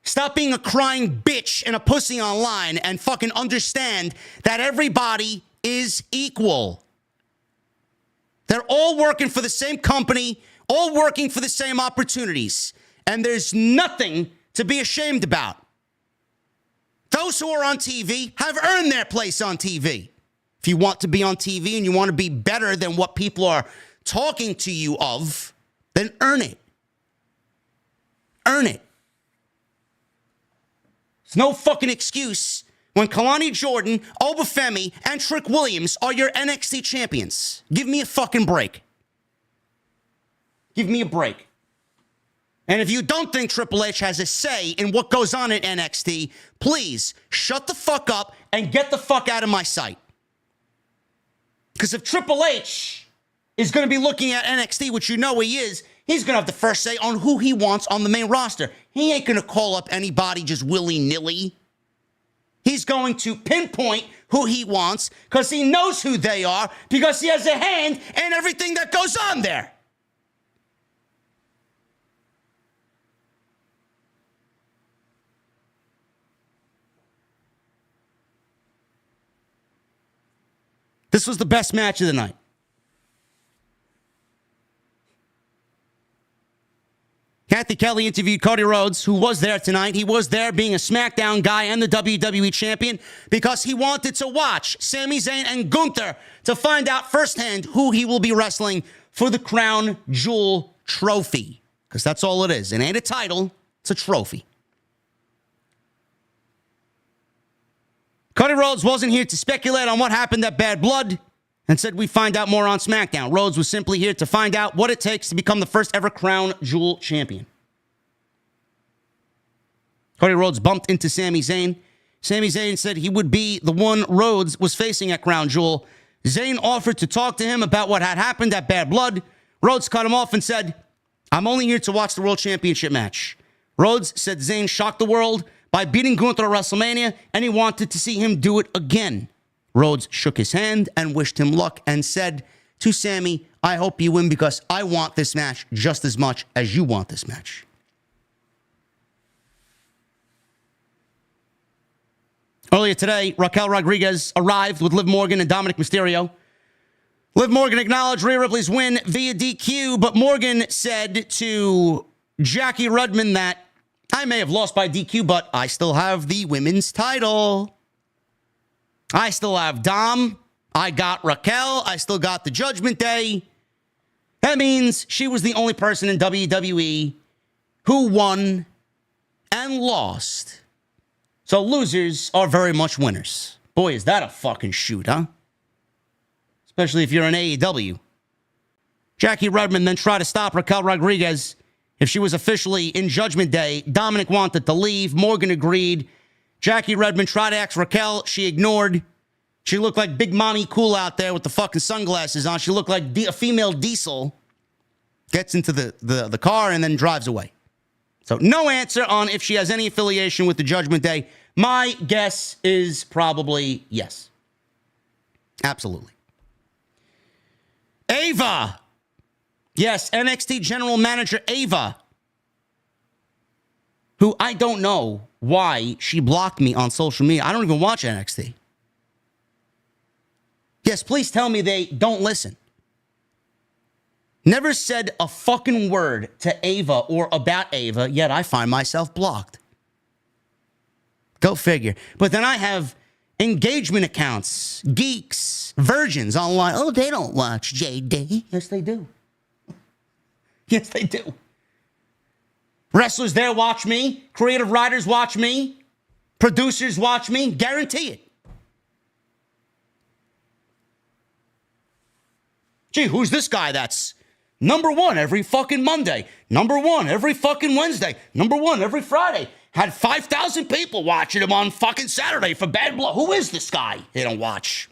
Speaker 1: Stop being a crying bitch and a pussy online and fucking understand that everybody is equal. They're all working for the same company, all working for the same opportunities, and there's nothing to be ashamed about. Those who are on TV have earned their place on TV. If you want to be on TV and you want to be better than what people are talking to you of, then earn it. Earn it. It's no fucking excuse when Kalani Jordan, Obafemi, and Trick Williams are your NXT champions. Give me a fucking break. Give me a break. And if you don't think Triple H has a say in what goes on at NXT, please shut the fuck up and get the fuck out of my sight. Because if Triple H is going to be looking at NXT, which you know he is, he's going to have the first say on who he wants on the main roster. He ain't going to call up anybody just willy-nilly. He's going to pinpoint who he wants because he knows who they are, because he has a hand in everything that goes on there. This was the best match of the night. Kathy Kelly interviewed Cody Rhodes, who was there tonight. He was there being a SmackDown guy and the WWE champion because he wanted to watch Sami Zayn and Gunther to find out firsthand who he will be wrestling for the Crown Jewel Trophy. Because that's all it is. It ain't a title, it's a trophy. Cody Rhodes wasn't here to speculate on what happened at Bad Blood and said we'd find out more on SmackDown. Rhodes was simply here to find out what it takes to become the first ever Crown Jewel champion. Cody Rhodes bumped into Sami Zayn. Sami Zayn said he would be the one Rhodes was facing at Crown Jewel. Zayn offered to talk to him about what had happened at Bad Blood. Rhodes cut him off and said, "I'm only here to watch the World Championship match." Rhodes said Zayn shocked the world by beating Gunther at WrestleMania, and he wanted to see him do it again. Rhodes shook his hand and wished him luck and said to Sami, "I hope you win because I want this match just as much as you want this match." Earlier today, Raquel Rodriguez arrived with Liv Morgan and Dominic Mysterio. Liv Morgan acknowledged Rhea Ripley's win via DQ, but Morgan said to Jackie Rudman that, "I may have lost by DQ, but I still have the women's title. I still have Dom. I got Raquel. I still got the Judgment Day." That means she was the only person in WWE who won and lost. So losers are very much winners. Boy, is that a fucking shoot, huh? Especially if you're in AEW. Jackie Rudman then tried to stop Raquel Rodriguez if she was officially in Judgment Day. Dominic wanted to leave. Morgan agreed. Jackie Redmond tried to ask Raquel. She ignored. She looked like Big Mommy Cool out there with the fucking sunglasses on. She looked like a female Diesel. Gets into the car and then drives away. So no answer on if she has any affiliation with the Judgment Day. My guess is probably yes. Absolutely. Ava. Yes, NXT General Manager Ava, who I don't know why she blocked me on social media. I don't even watch NXT. Yes, please tell me they don't listen. Never said a fucking word to Ava or about Ava, yet I find myself blocked. Go figure. But then I have engagement accounts, geeks, virgins online. Oh, they don't watch JD. Yes, they do. Yes, they do. Wrestlers there watch me. Creative writers watch me. Producers watch me. Guarantee it. Gee, who's this guy that's number one every fucking Monday? Number one every fucking Wednesday? Number one every Friday? Had 5,000 people watching him on fucking Saturday for Bad Blood. Who is this guy? They don't watch.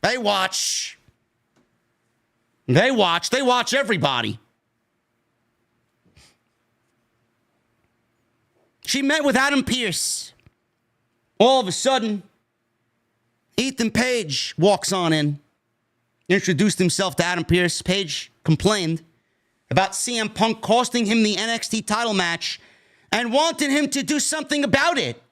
Speaker 1: They watch. They watch. They watch everybody. She met with Adam Pearce. All of a sudden, Ethan Page walks on in. Introduced himself to Adam Pearce. Page complained about CM Punk costing him the NXT title match and wanted him to do something about it.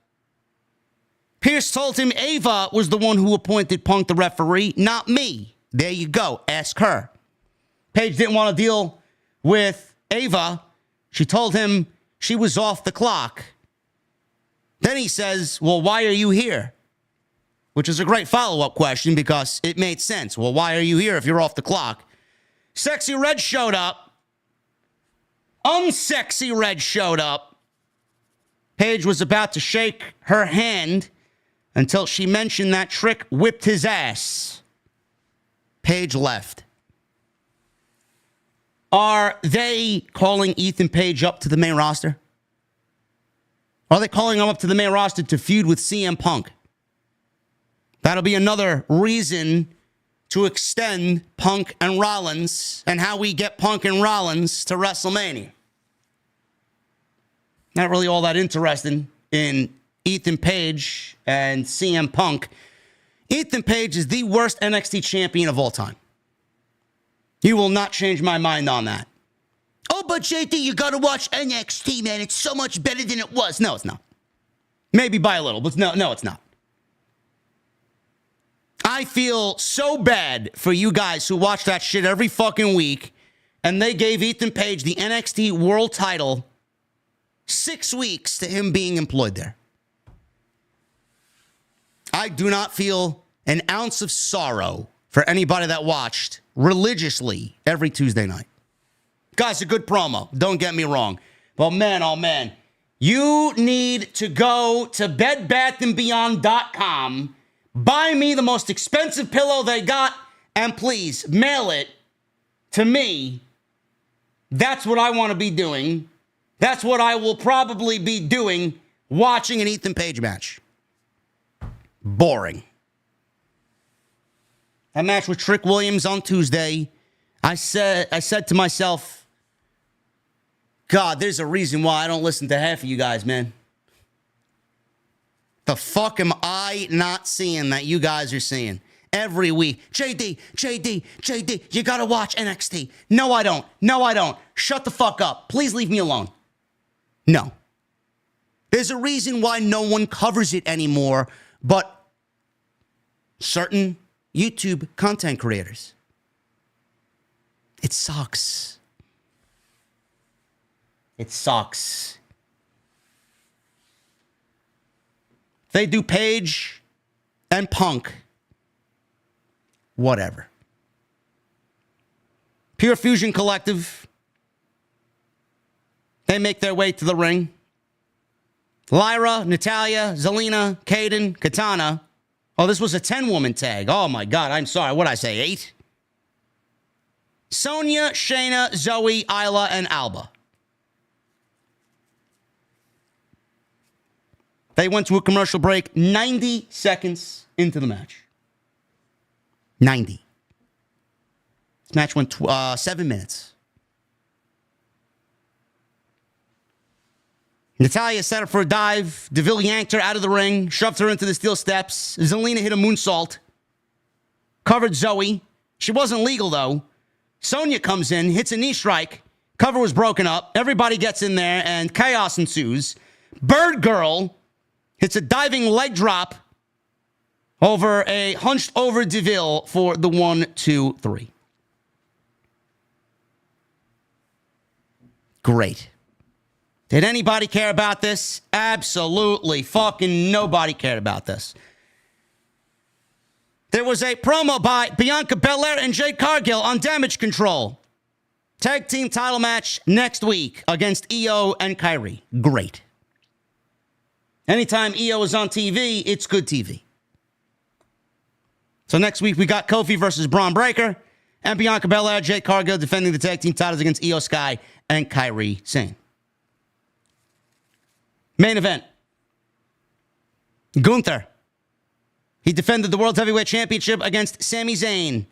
Speaker 1: Pearce told him Ava was the one who appointed Punk the referee, not me. There you go. Ask her. Page didn't want to deal with Ava. She told him she was off the clock. Then he says, "Well, why are you here?" Which is a great follow-up question because it made sense. Well, why are you here if you're off the clock? Sexy Red showed up. Unsexy Red showed up. Paige was about to shake her hand until she mentioned that Trick whipped his ass. Paige left. Are they calling Ethan Page up to the main roster? Are they calling him up to the main roster to feud with CM Punk? That'll be another reason to extend Punk and Rollins and how we get Punk and Rollins to WrestleMania. Not really all that interested in Ethan Page and CM Punk. Ethan Page is the worst NXT champion of all time. You will not change my mind on that. Oh, but JD, you got to watch NXT, man. It's so much better than it was. No, it's not. Maybe by a little, but no, it's not. I feel so bad for you guys who watch that shit every fucking week, and they gave Ethan Page the NXT World Title 6 weeks to him being employed there. I do not feel an ounce of sorrow for anybody that watched religiously every Tuesday night. Guys, a good promo. Don't get me wrong. But man, oh man, you need to go to bedbathandbeyond.com, buy me the most expensive pillow they got, and please mail it to me. That's what I want to be doing. That's what I will probably be doing, watching an Ethan Page match. Boring. That match with Trick Williams on Tuesday, I said to myself, God, there's a reason why I don't listen to half of you guys, man. The fuck am I not seeing that you guys are seeing every week? JD, you gotta watch NXT. No, I don't. Shut the fuck up. Please leave me alone. No. There's a reason why no one covers it anymore, but certain YouTube content creators. It sucks. It sucks. They do Page and Punk. Whatever. Pure Fusion Collective. They make their way to the ring. Lyra, Natalya, Zelina, Kaden, Katana. Oh, this was a 10-woman tag. Oh, my God. I'm sorry. What'd I say, 8? Sonya, Shayna, Zoe, Isla, and Alba. They went to a commercial break 90 seconds into the match. 90. This match went 7 minutes. Natalya set up for a dive. DeVille yanked her out of the ring, shoved her into the steel steps. Zelina hit a moonsault. Covered Zoe. She wasn't legal, though. Sonya comes in, hits a knee strike. Cover was broken up. Everybody gets in there, and chaos ensues. Bird Girl hits a diving leg drop over a hunched over DeVille for the 1, 2, 3. Great. Did anybody care about this? Absolutely fucking nobody cared about this. There was a promo by Bianca Belair and Jade Cargill on Damage Control. Tag team title match next week against Io and Kyrie. Great. Anytime Io is on TV, it's good TV. So next week we got Kofi versus Braun Breaker and Bianca Belair, Jade Cargill defending the tag team titles against Io Sky and Kyrie Sane. Main event. Gunther. He defended the World Heavyweight Championship against Sami Zayn.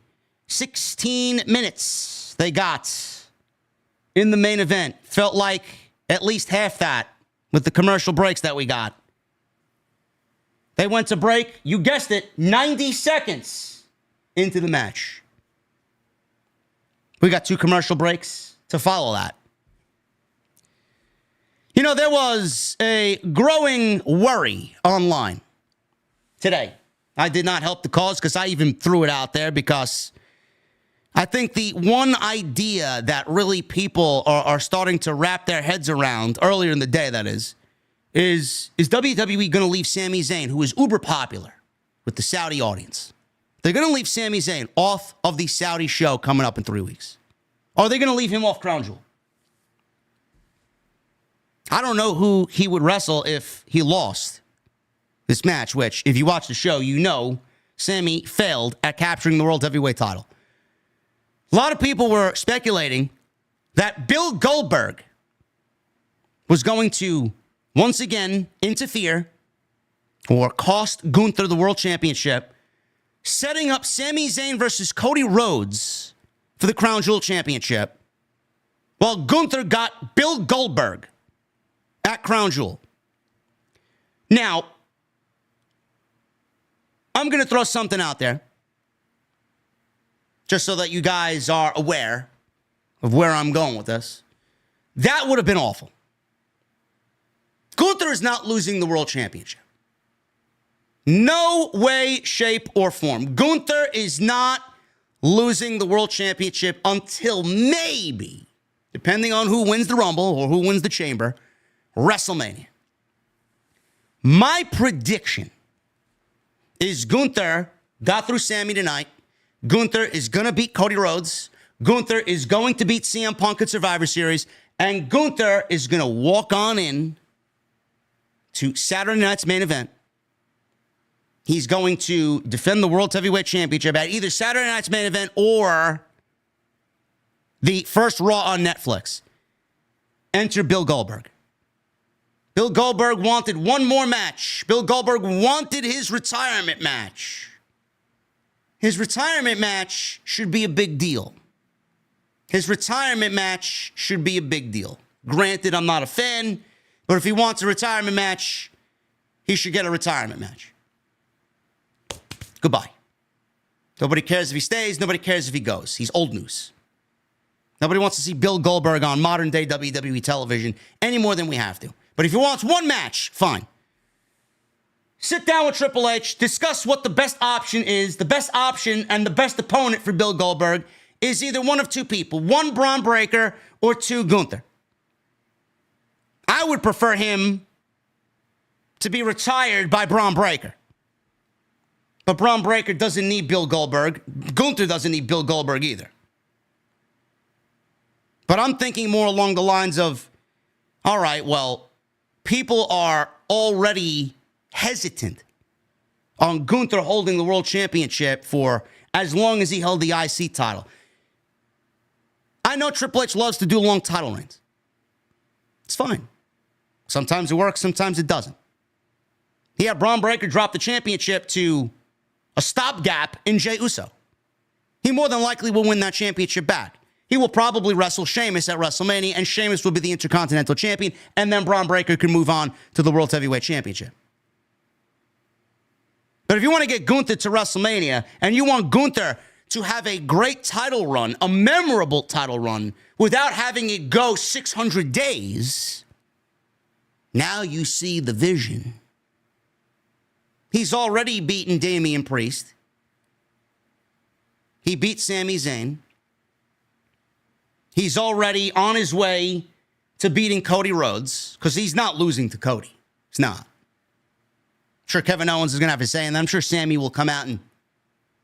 Speaker 1: 16 minutes they got in the main event. Felt like at least half that with the commercial breaks that we got. They went to break, you guessed it, 90 seconds into the match. We got 2 commercial breaks to follow that. You know, there was a growing worry online today. I did not help the cause because I even threw it out there because I think the one idea that really people are starting to wrap their heads around, earlier in the day that is WWE going to leave Sami Zayn, who is uber popular with the Saudi audience? They're going to leave Sami Zayn off of the Saudi show coming up in 3 weeks. Or are they going to leave him off Crown Jewel? I don't know who he would wrestle if he lost this match, which, if you watch the show, you know Sami failed at capturing the World Heavyweight title. A lot of people were speculating that Bill Goldberg was going to once again interfere or cost Gunther the World Championship, setting up Sami Zayn versus Cody Rhodes for the Crown Jewel Championship, while Gunther got Bill Goldberg at Crown Jewel. Now, I'm going to throw something out there, just so that you guys are aware of where I'm going with this. That would have been awful. Gunther is not losing the World Championship. No way, shape, or form. Gunther is not losing the World Championship until maybe, depending on who wins the Rumble or who wins the Chamber, WrestleMania. My prediction is Gunther got through Sami tonight. Gunther is going to beat Cody Rhodes. Gunther is going to beat CM Punk at Survivor Series. And Gunther is going to walk on in to Saturday night's main event. He's going to defend the World Heavyweight Championship at either Saturday night's main event or the first Raw on Netflix. Enter Bill Goldberg. Bill Goldberg wanted one more match. Bill Goldberg wanted his retirement match. His retirement match should be a big deal. His retirement match should be a big deal. Granted, I'm not a fan, but if he wants a retirement match, he should get a retirement match. Goodbye. Nobody cares if he stays. Nobody cares if he goes. He's old news. Nobody wants to see Bill Goldberg on modern-day WWE television any more than we have to. But if he wants one match, fine. Sit down with Triple H, discuss what the best option is. The best option and the best opponent for Bill Goldberg is either one of two people. One, Braun Breaker, or two, Gunther. I would prefer him to be retired by Braun Breaker. But Braun Breaker doesn't need Bill Goldberg. Gunther doesn't need Bill Goldberg either. But I'm thinking more along the lines of, all right, well, people are already hesitant on Gunther holding the World Championship for as long as he held the IC title. I know Triple H loves to do long title reigns. It's fine. Sometimes it works, sometimes it doesn't. He had Braun Breaker drop the championship to a stopgap in Jey Uso. He more than likely will win that championship back. He will probably wrestle Sheamus at WrestleMania, and Sheamus will be the Intercontinental Champion, and then Braun Breaker can move on to the World Heavyweight Championship. But if you want to get Gunther to WrestleMania, and you want Gunther to have a great title run, a memorable title run, without having it go 600 days, now you see the vision. He's already beaten Damian Priest. He beat Sami Zayn. He's already on his way to beating Cody Rhodes, because he's not losing to Cody. He's not. I'm sure Kevin Owens is going to have a say in that. I'm sure Sami will come out and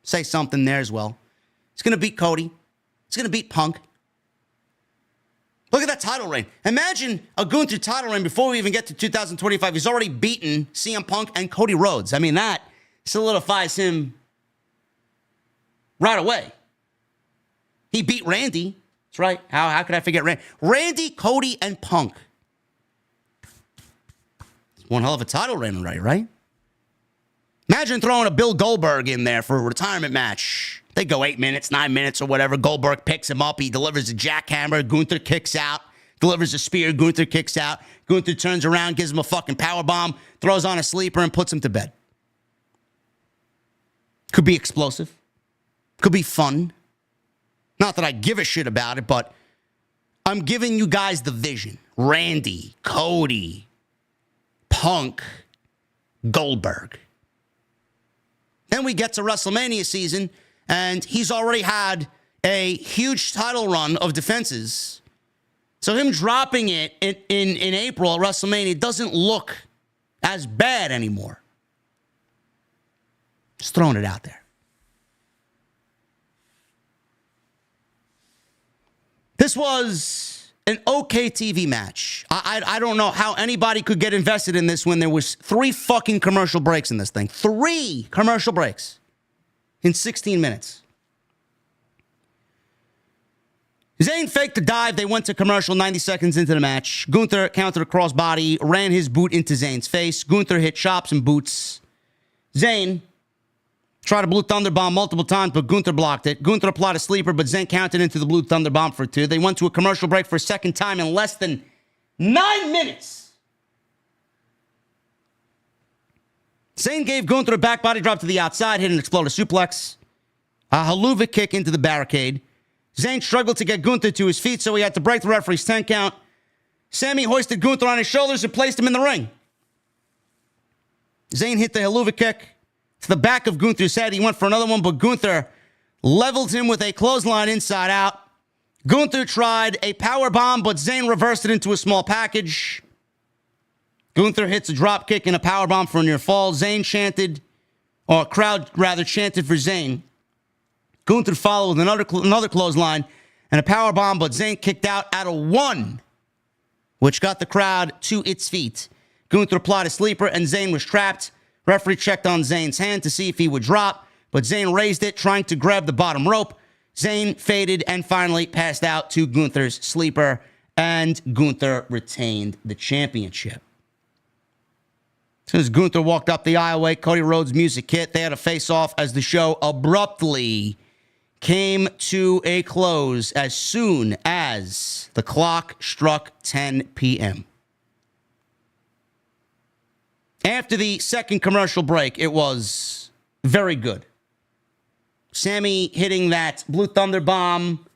Speaker 1: say something there as well. He's going to beat Cody. He's going to beat Punk. Look at that title reign. Imagine a Gunther title reign before we even get to 2025. He's already beaten CM Punk and Cody Rhodes. I mean, that solidifies him right away. He beat Randy. That's right. How could I forget Randy? Randy, Cody, and Punk. It's one hell of a title reign already, right? Imagine throwing a Bill Goldberg in there for a retirement match. They go 8 minutes, 9 minutes, or whatever. Goldberg picks him up. He delivers a jackhammer. Gunther kicks out. Delivers a spear. Gunther kicks out. Gunther turns around, gives him a fucking powerbomb, throws on a sleeper, and puts him to bed. Could be explosive. Could be fun. Not that I give a shit about it, but I'm giving you guys the vision. Randy, Cody, Punk, Goldberg. Then we get to WrestleMania season, and he's already had a huge title run of defenses. So him dropping it in April at WrestleMania doesn't look as bad anymore. Just throwing it out there. This was an okay TV match. I don't know how anybody could get invested in this when there was 3 fucking commercial breaks in this thing. 3 commercial breaks in 16 minutes. Zayn faked the dive. They went to commercial 90 seconds into the match. Gunther countered a crossbody, ran his boot into Zayn's face. Gunther hit chops and boots. Zayn tried a Blue Thunder Bomb multiple times, but Gunther blocked it. Gunther applied a sleeper, but Zayn countered into the Blue Thunder Bomb for 2. They went to a commercial break for a second time in less than 9 minutes. Zayn gave Gunther a back body drop to the outside, hit an exploder suplex, a haluva kick into the barricade. Zayn struggled to get Gunther to his feet, so he had to break the referee's 10 count. Sami hoisted Gunther on his shoulders and placed him in the ring. Zayn hit the haluva kick to the back of Gunther's head. He went for another one, but Gunther leveled him with a clothesline inside out. Gunther tried a power bomb, but Zayn reversed it into a small package. Gunther hits a drop kick and a power bomb for a near fall. Crowd chanted for Zayn. Gunther followed with another clothesline and a power bomb, but Zayn kicked out at a 1, which got the crowd to its feet. Gunther applied a sleeper, and Zayn was trapped. Referee checked on Zayn's hand to see if he would drop, but Zayn raised it, trying to grab the bottom rope. Zayn faded and finally passed out to Gunther's sleeper, and Gunther retained the championship. As soon as Gunther walked up the aisleway, Cody Rhodes' music hit. They had a face-off as the show abruptly came to a close as soon as the clock struck 10 p.m. After the second commercial break, it was very good. Sami hitting that Blue Thunder Bomb,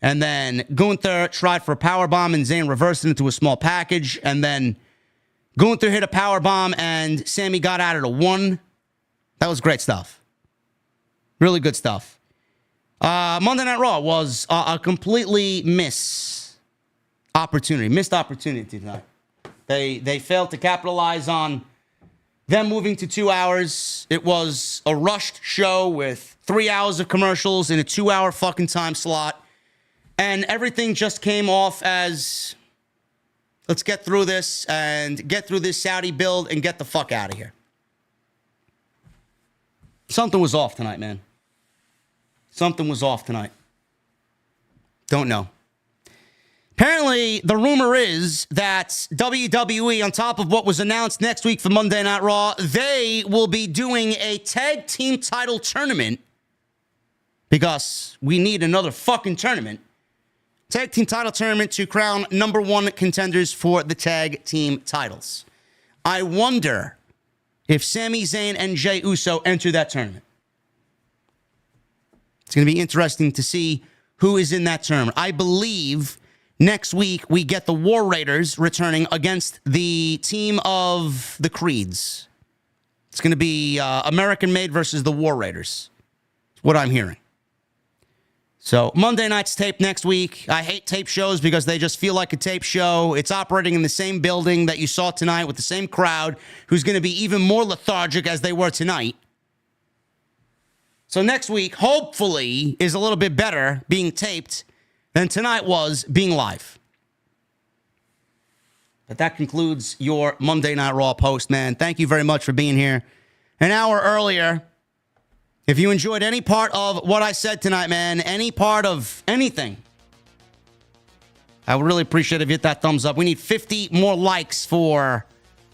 Speaker 1: and then Gunther tried for a power bomb, and Zayn reversed it into a small package, and then Gunther hit a power bomb, and Sami got out at a 1. That was great stuff. Really good stuff. Monday Night Raw was a completely missed opportunity tonight. They failed to capitalize on them moving to 2 hours. It was a rushed show with 3 hours of commercials in a 2-hour fucking time slot. And everything just came off as, let's get through this and get through this Saudi build and get the fuck out of here. Something was off tonight, man. Something was off tonight. Don't know. Apparently, the rumor is that WWE, on top of what was announced next week for Monday Night Raw, they will be doing a tag team title tournament because we need another fucking tournament. Tag team title tournament to crown number 1 contenders for the tag team titles. I wonder if Sami Zayn and Jey Uso enter that tournament. It's going to be interesting to see who is in that tournament. I believe next week we get the War Raiders returning against the team of the Creeds. It's going to be American Made versus the War Raiders. That's what I'm hearing. So Monday night's tape next week. I hate tape shows because they just feel like a tape show. It's operating in the same building that you saw tonight with the same crowd who's going to be even more lethargic as they were tonight. So next week, hopefully, is a little bit better being taped than tonight was being live. But that concludes your Monday Night Raw post, man. Thank you very much for being here an hour earlier. If you enjoyed any part of what I said tonight, man, any part of anything, I would really appreciate it if you hit that thumbs up. We need 50 more likes for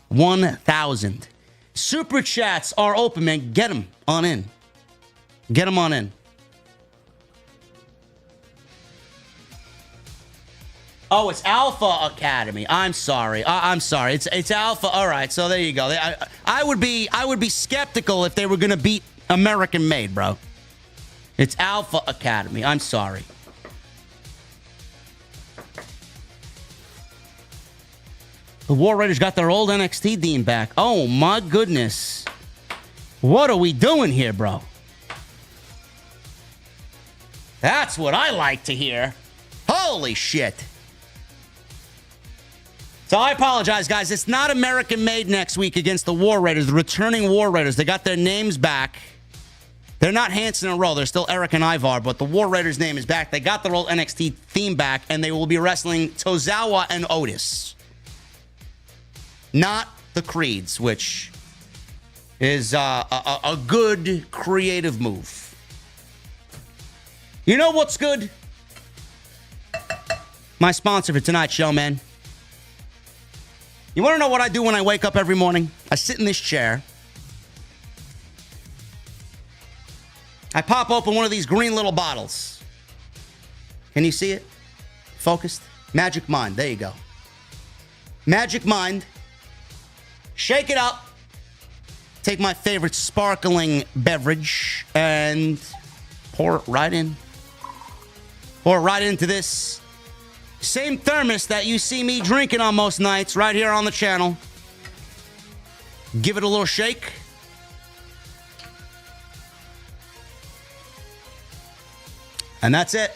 Speaker 1: 1,000. Super chats are open, man. Get them on in. Get them on in. Oh, it's Alpha Academy. I'm sorry. I'm sorry. It's Alpha. All right. So there you go. I would be skeptical if they were going to beat American Made, bro. It's Alpha Academy. I'm sorry. The War Raiders got their old NXT Dean back. Oh my goodness. What are we doing here, bro? That's what I like to hear. Holy shit. So I apologize, guys. It's not American Made next week against the War Raiders, the returning War Raiders. They got their names back. They're not Hanson and Rowe. They're still Eric and Ivar, but the War Raiders' name is back. They got their old NXT theme back, and they will be wrestling Tozawa and Otis. Not the Creeds, which is a good creative move. You know what's good? my sponsor for tonight's show, man. You want to know what I do when I wake up every morning? I sit in this chair. I pop open one of these green little bottles. Can you see it? Focused? Magic Mind. There you go. Magic Mind. Shake it up. Take my favorite sparkling beverage and pour it right in. Pour it right into this same thermos that you see me drinking on most nights right here on the channel. Give it a little shake. And that's it.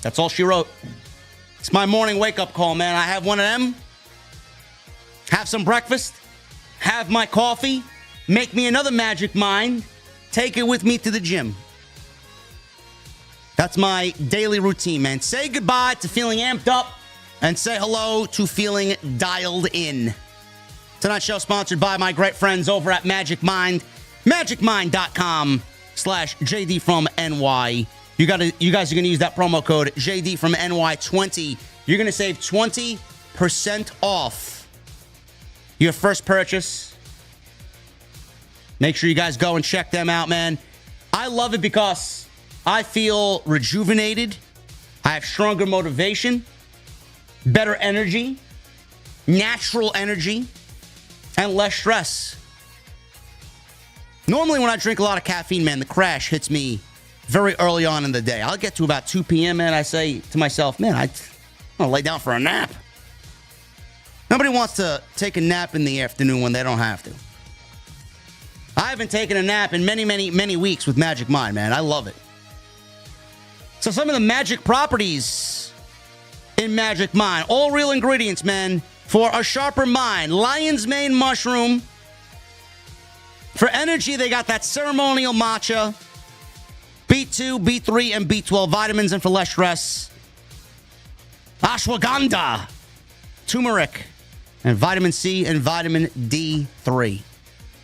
Speaker 1: That's all she wrote. It's my morning wake-up call, man. I have one of them. Have some breakfast. Have my coffee. Make me another Magic Mind. Take it with me to the gym. That's my daily routine, man. Say goodbye to feeling amped up and say hello to feeling dialed in. Tonight's show sponsored by my great friends over at Magic Mind. MagicMind.com/JD from NY. You guys are going to use that promo code JD from NY20. You're going to save 20% off your first purchase. Make sure you guys go and check them out, man. I love it because I feel rejuvenated. I have stronger motivation, better energy, natural energy, and less stress. Normally when I drink a lot of caffeine, man, the crash hits me very early on in the day. I'll get to about 2 p.m., man. I say to myself, man, I want to lay down for a nap. Nobody wants to take a nap in the afternoon when they don't have to. I haven't taken a nap in many, many, many weeks with Magic Mind, man. I love it. So some of the magic properties in Magic Mind, all real ingredients, man, for a sharper mind. Lion's mane mushroom. For energy, they got that ceremonial matcha, B2, B3, and B12 vitamins, and for less stress, ashwagandha, turmeric, and vitamin C and vitamin D3.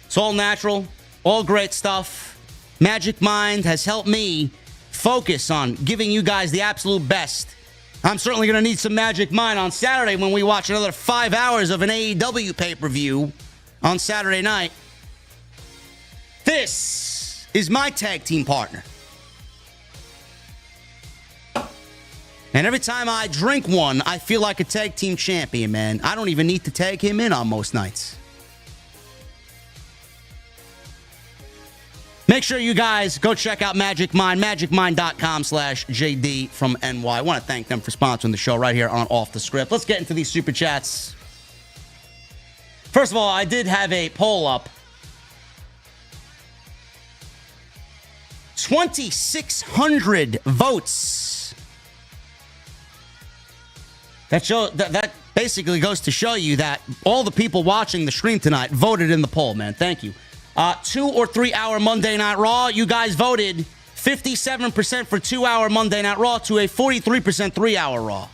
Speaker 1: It's all natural, all great stuff. Magic Mind has helped me focus on giving you guys the absolute best. I'm certainly going to need some Magic Mind on Saturday when we watch another 5 hours of an AEW pay-per-view on Saturday night. This is my tag team partner. And every time I drink one, I feel like a tag team champion, man. I don't even need to tag him in on most nights. Make sure you guys go check out Magic Mind, magicmind.com/JD from NY. I want to thank them for sponsoring the show right here on Off the Script. Let's get into these super chats. First of all, I did have a poll up. 2,600 votes. That basically goes to show you that all the people watching the stream tonight voted in the poll, man. Thank you. 2 or 3 hour Monday Night Raw. You guys voted 57% for 2 hour Monday Night Raw to a 43% 3 hour Raw.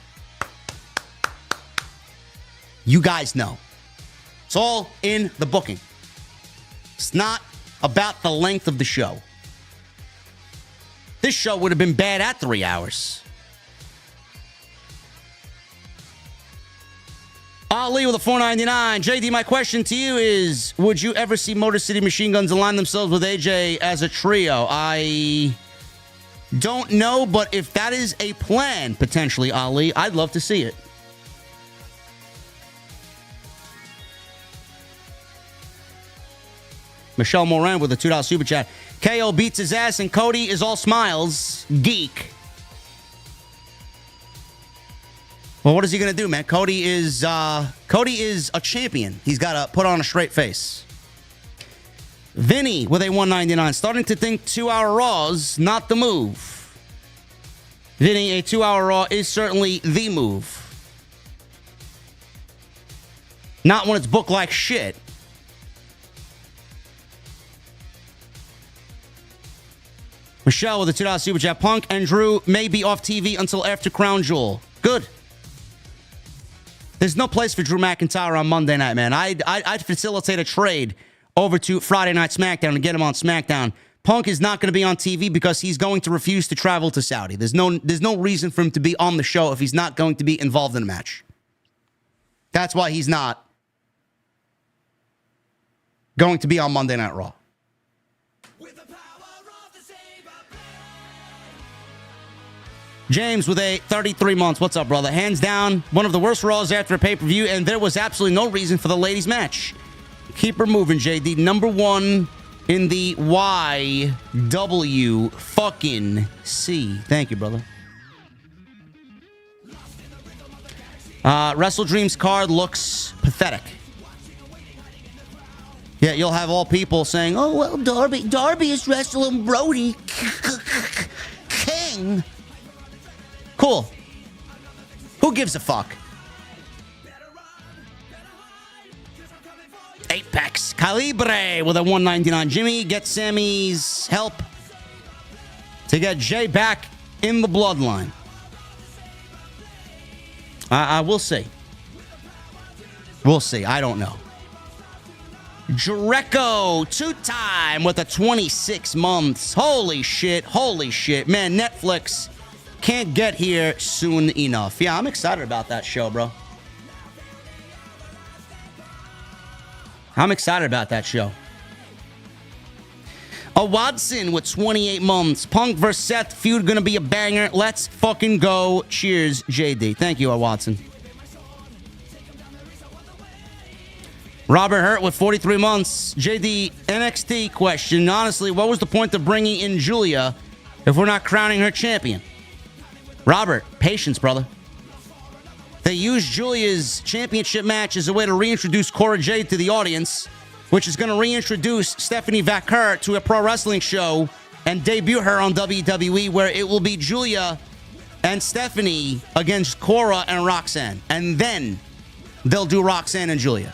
Speaker 1: You guys know. It's all in the booking. It's not about the length of the show. This show would have been bad at 3 hours. Ali with a $4.99. JD, my question to you is, would you ever see Motor City Machine Guns align themselves with AJ as a trio? I don't know, but if that is a plan, potentially, Ali, I'd love to see it. Michelle Moran with a $2 super chat. KO beats his ass and Cody is all smiles. Geek. Well, what is he going to do, man? Cody is a champion. He's got to put on a straight face. Vinny with a $1.99. Starting to think 2 hour Raws, not the move. Vinny, a 2 hour Raw is certainly the move. Not when it's booked like shit. Michelle with a $2 super chat. Punk and Drew may be off TV until after Crown Jewel. Good. There's no place for Drew McIntyre on Monday night, man. I'd facilitate a trade over to Friday Night SmackDown and get him on SmackDown Punk is not going to be on TV because he's going to refuse to travel to Saudi. There's no reason for him to be on the show if he's not going to be involved in a match. That's why he's not going to be on Monday Night Raw. James with a 33 months. What's up, brother? Hands down, one of the worst Raws after a pay-per-view, and there was absolutely no reason for the ladies' match. Keep her moving, JD. Number one in the YW fucking C. Thank you, brother. Wrestle Dreams card looks pathetic. Yeah, you'll have all people saying, oh, well, Darby is wrestling Brody King. Cool. Who gives a fuck? Apex Calibre with a 199. Jimmy gets Sammy's help to get Jey back in the bloodline. We'll see. We'll see. I don't know. Dreco, 2-time with a 26 months. Holy shit. Holy shit. Man, Netflix can't get here soon enough. Yeah, I'm excited about that show, bro. I'm excited about that show. A Watson with 28 months. Punk versus Seth feud gonna be a banger. Let's fucking go. Cheers, JD. Thank you, A Watson. Robert Hurt with 43 months. JD, NXT question. Honestly, what was the point of bringing in Julia if we're not crowning her champion? Robert, patience, brother. They used Julia's championship match as a way to reintroduce Cora Jade to the audience, which is going to reintroduce Stephanie Vaquer to a pro wrestling show and debut her on WWE, where it will be Julia and Stephanie against Cora and Roxanne. And then they'll do Roxanne and Julia.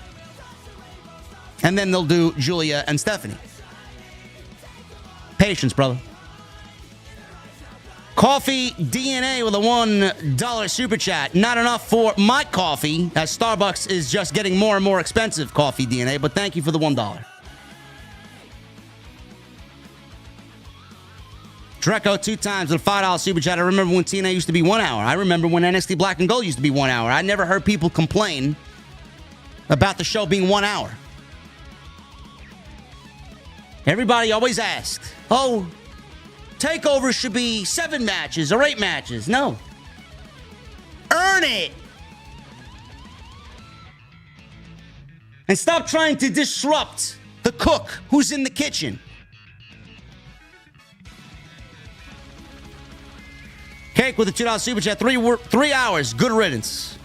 Speaker 1: And then they'll do Julia and Stephanie. Patience, brother. Coffee DNA with a $1 super chat. Not enough for my coffee, as Starbucks is just getting more and more expensive, Coffee DNA, but thank you for the $1. Dreco 2 times with a $5 super chat. I remember when TNA used to be 1 hour. I remember when NXT Black and Gold used to be 1 hour. I never heard people complain about the show being 1 hour. Everybody always asked, oh, TakeOver should be 7 matches or 8 matches. No. Earn it. And stop trying to disrupt the cook who's in the kitchen. Cake with a $2 super chat. 3 hours. Good riddance.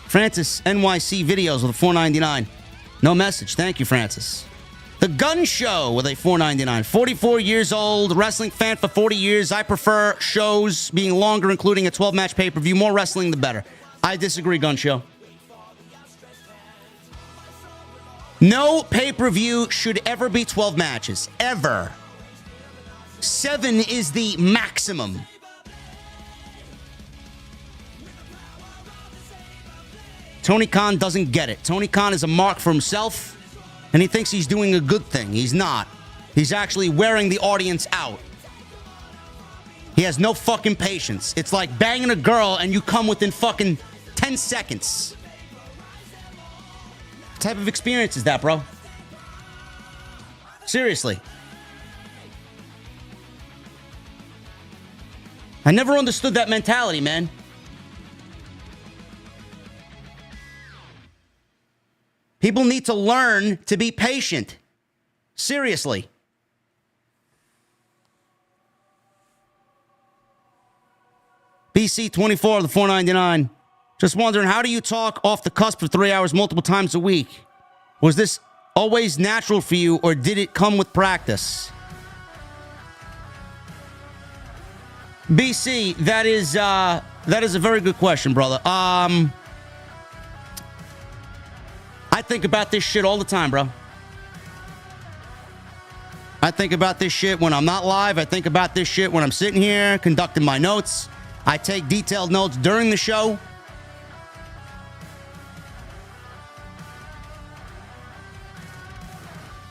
Speaker 1: Francis NYC videos with a $4.99. No message. Thank you, Francis. The Gun Show with a $4.99. 44 years old, wrestling fan for 40 years. I prefer shows being longer, including a 12-match pay-per-view. More wrestling, the better. I disagree, Gun Show. No pay-per-view should ever be 12 matches. Ever. 7 is the maximum. Tony Khan doesn't get it. Tony Khan is a mark for himself, and he thinks he's doing a good thing. He's not. He's actually wearing the audience out. He has no fucking patience. It's like banging a girl and you come within fucking 10 seconds. What type of experience is that, bro? Seriously. I never understood that mentality, man. People need to learn to be patient. Seriously. BC24, the $4.99. Just wondering, how do you talk off the cusp for 3 hours multiple times a week? Was this always natural for you, or did it come with practice? BC, that is a very good question, brother. I think about this shit all the time, bro. I think about this shit when I'm not live. I think about this shit when I'm sitting here conducting my notes. I take detailed notes during the show.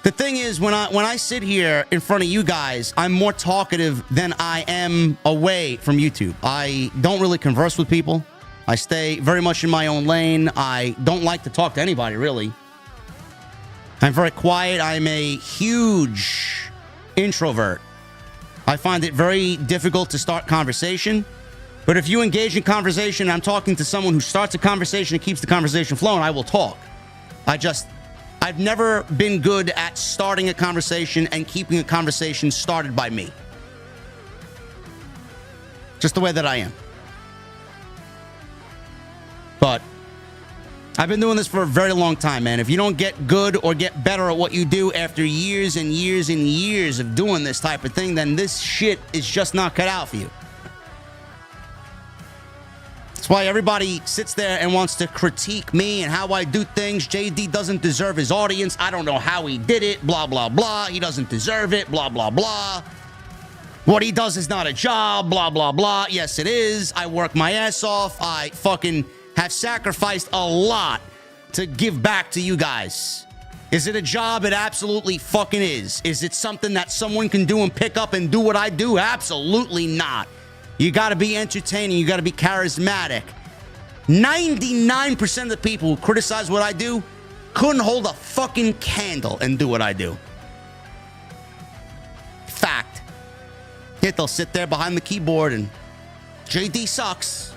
Speaker 1: The thing is, when I sit here in front of you guys, I'm more talkative than I am away from YouTube. I don't really converse with people. I stay very much in my own lane. I don't like to talk to anybody, really. I'm very quiet. I'm a huge introvert. I find it very difficult to start conversation. But if you engage in conversation, I'm talking to someone who starts a conversation and keeps the conversation flowing, I will talk. I've never been good at starting a conversation and keeping a conversation started by me. Just the way that I am. But I've been doing this for a very long time, man. If you don't get good or get better at what you do after years and years and years of doing this type of thing, then this shit is just not cut out for you. That's why everybody sits there and wants to critique me and how I do things. JD doesn't deserve his audience. I don't know how he did it. Blah, blah, blah. He doesn't deserve it. Blah, blah, blah. What he does is not a job. Blah, blah, blah. Yes, it is. I work my ass off. I fucking have sacrificed a lot to give back to you guys. Is it a job? It absolutely fucking is. Is it something that someone can do and pick up and do what I do? Absolutely not. You got to be entertaining. You got to be charismatic. 99% of the people who criticize what I do couldn't hold a fucking candle and do what I do. Fact. Yet they'll sit there behind the keyboard and JD sucks.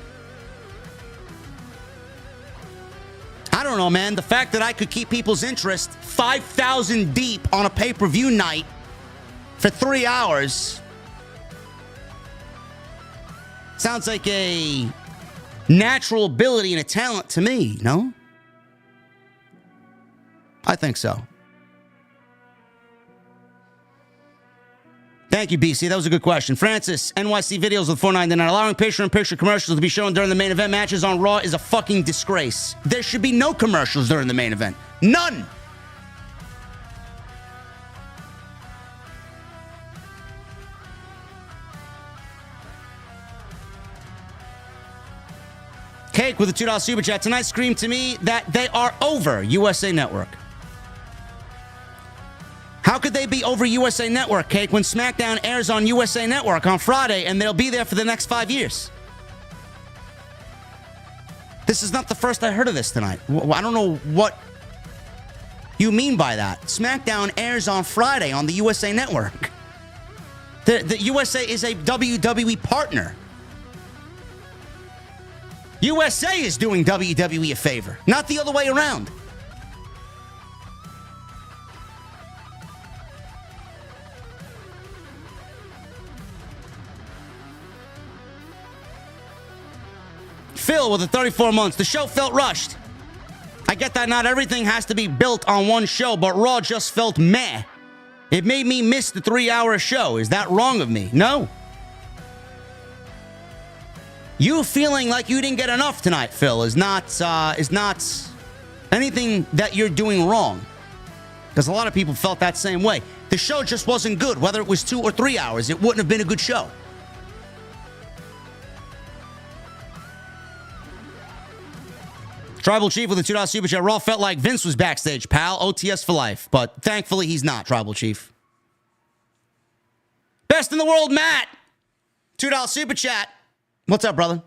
Speaker 1: I don't know, man. The fact that I could keep people's interest 5,000 deep on a pay-per-view night for 3 hours sounds like a natural ability and a talent to me, no? I think so. Thank you, BC. That was a good question. Francis, NYC videos with $4.99. Allowing picture-in-picture commercials to be shown during the main event matches on Raw is a fucking disgrace. There should be no commercials during the main event. None! Cake with a $2 super chat. Tonight screamed to me that they are over USA Network. How could they be over USA Network, Cake, when SmackDown airs on USA Network on Friday and they'll be there for the next 5 years? This is not the first I heard of this tonight. I don't know what you mean by that. SmackDown airs on Friday on the USA Network. The USA is a WWE partner. USA is doing WWE a favor, not the other way around. Phil with the 34 months. The show felt rushed. I get that not everything has to be built on one show, but Raw just felt meh. It made me miss the 3-hour show. Is that wrong of me? No. You feeling like you didn't get enough tonight, Phil, is not anything that you're doing wrong. Because a lot of people felt that same way. The show just wasn't good. Whether it was 2 or 3 hours, it wouldn't have been a good show. Tribal Chief with a $2 super chat. Raw felt like Vince was backstage, pal. OTS for life. But thankfully, he's not, Tribal Chief. Best in the world, Matt. $2 super chat. What's up, brother?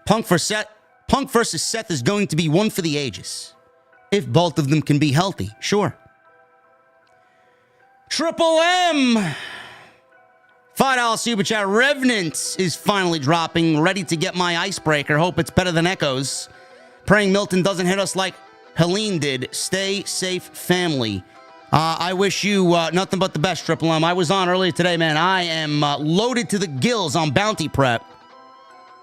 Speaker 1: Punk versus Seth is going to be one for the ages. If both of them can be healthy, sure. Triple M. $5 super chat. Revenant is finally dropping. Ready to get my icebreaker. Hope it's better than Echoes. Praying Milton doesn't hit us like Helene did. Stay safe, family. I wish you nothing but the best, Triple M. I was on earlier today, man. I am loaded to the gills on bounty prep.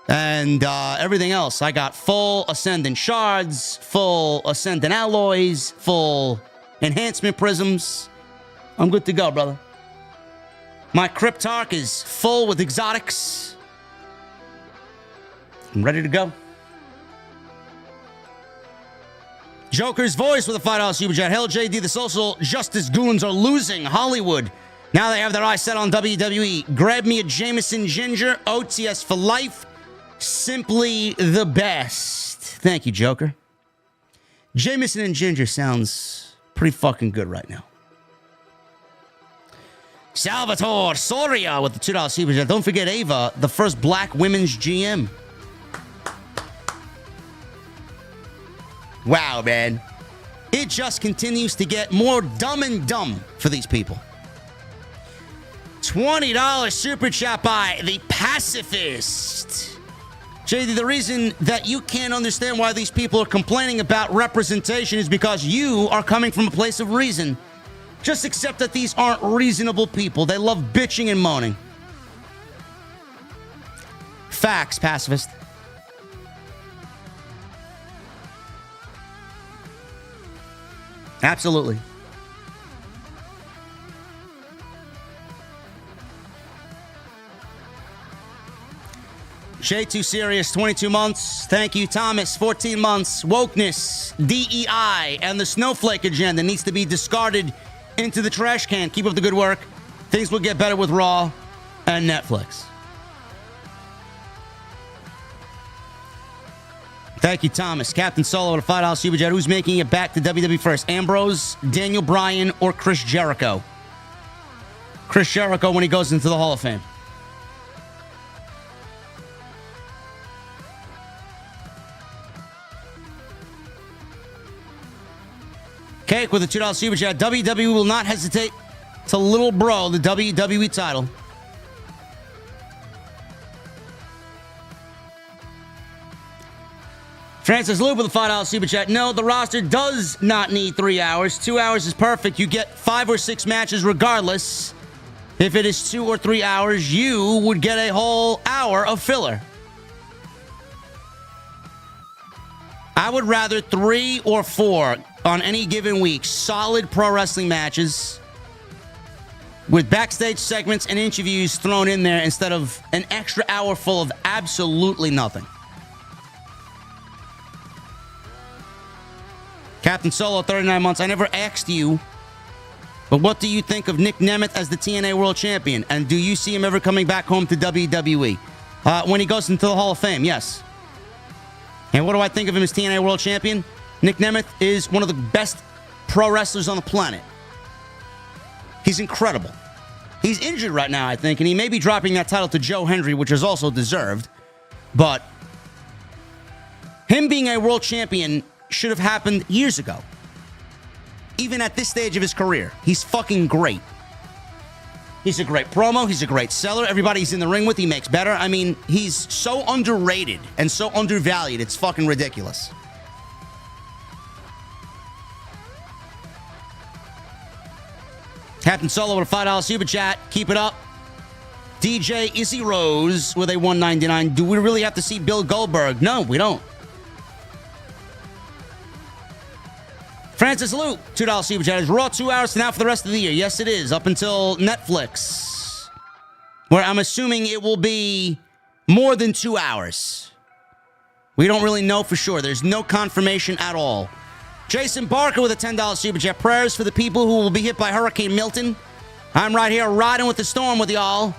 Speaker 1: And everything else. I got full Ascendant shards, full Ascendant alloys, full enhancement prisms. I'm good to go, brother. My Cryptarch is full with exotics. I'm ready to go. Joker's voice with a $5 super chat. Hell, JD, the social justice goons are losing Hollywood. Now they have their eyes set on WWE. Grab me a Jameson Ginger. OTS for life. Simply the best. Thank you, Joker. Jameson and Ginger sounds pretty fucking good right now. Salvatore Soria with the $2 super chat. Don't forget Ava, the first black women's GM. Wow, man. It just continues to get more dumb and dumb for these people. $20 super chat by the Pacifist. JD, the reason that you can't understand why these people are complaining about representation is because you are coming from a place of reason. Just accept that these aren't reasonable people. They love bitching and moaning. Facts, Pacifist. Absolutely. Shay Too Serious, 22 months. Thank you, Thomas, 14 months. Wokeness, DEI, and the snowflake agenda needs to be discarded into the trash can. Keep up the good work. Things will get better with Raw and Netflix. Thank you, Thomas. Captain Solo with a $5 super chat. Who's making it back to WWE first? Ambrose, Daniel Bryan, or Chris Jericho? Chris Jericho when he goes into the Hall of Fame. Cake with a $2 super chat. WWE will not hesitate to little bro the WWE title. Francis Lou with a $5 super chat. No, the roster does not need 3 hours. 2 hours is perfect. You get 5 or 6 matches regardless. If it is 2 or 3 hours, you would get a whole hour of filler. I would rather 3 or 4 on any given week. Solid pro wrestling matches with backstage segments and interviews thrown in there instead of an extra hour full of absolutely nothing. Captain Solo, 39 months. I never asked you, but what do you think of Nick Nemeth as the TNA World Champion? And do you see him ever coming back home to WWE? When he goes into the Hall of Fame, yes. And what do I think of him as TNA World Champion? Nick Nemeth is one of the best pro wrestlers on the planet. He's incredible. He's injured right now, I think, and he may be dropping that title to Joe Hendry, which is also deserved. But him being a world champion should have happened years ago. Even at this stage of his career, he's fucking great. He's a great promo. He's a great seller. Everybody he's in the ring with, he makes better. I mean, he's so underrated and so undervalued. It's fucking ridiculous. Captain Solo with a $5 super chat. Keep it up. DJ Izzy Rose with a $1.99. Do we really have to see Bill Goldberg? No, we don't. Francis Luke, $2 super chat. Is Raw 2 hours from now for the rest of the year? Yes, it is. Up until Netflix, where I'm assuming it will be more than 2 hours. We don't really know for sure. There's no confirmation at all. Jason Barker with a $10 super chat. Prayers for the people who will be hit by Hurricane Milton. I'm right here riding with the storm with y'all.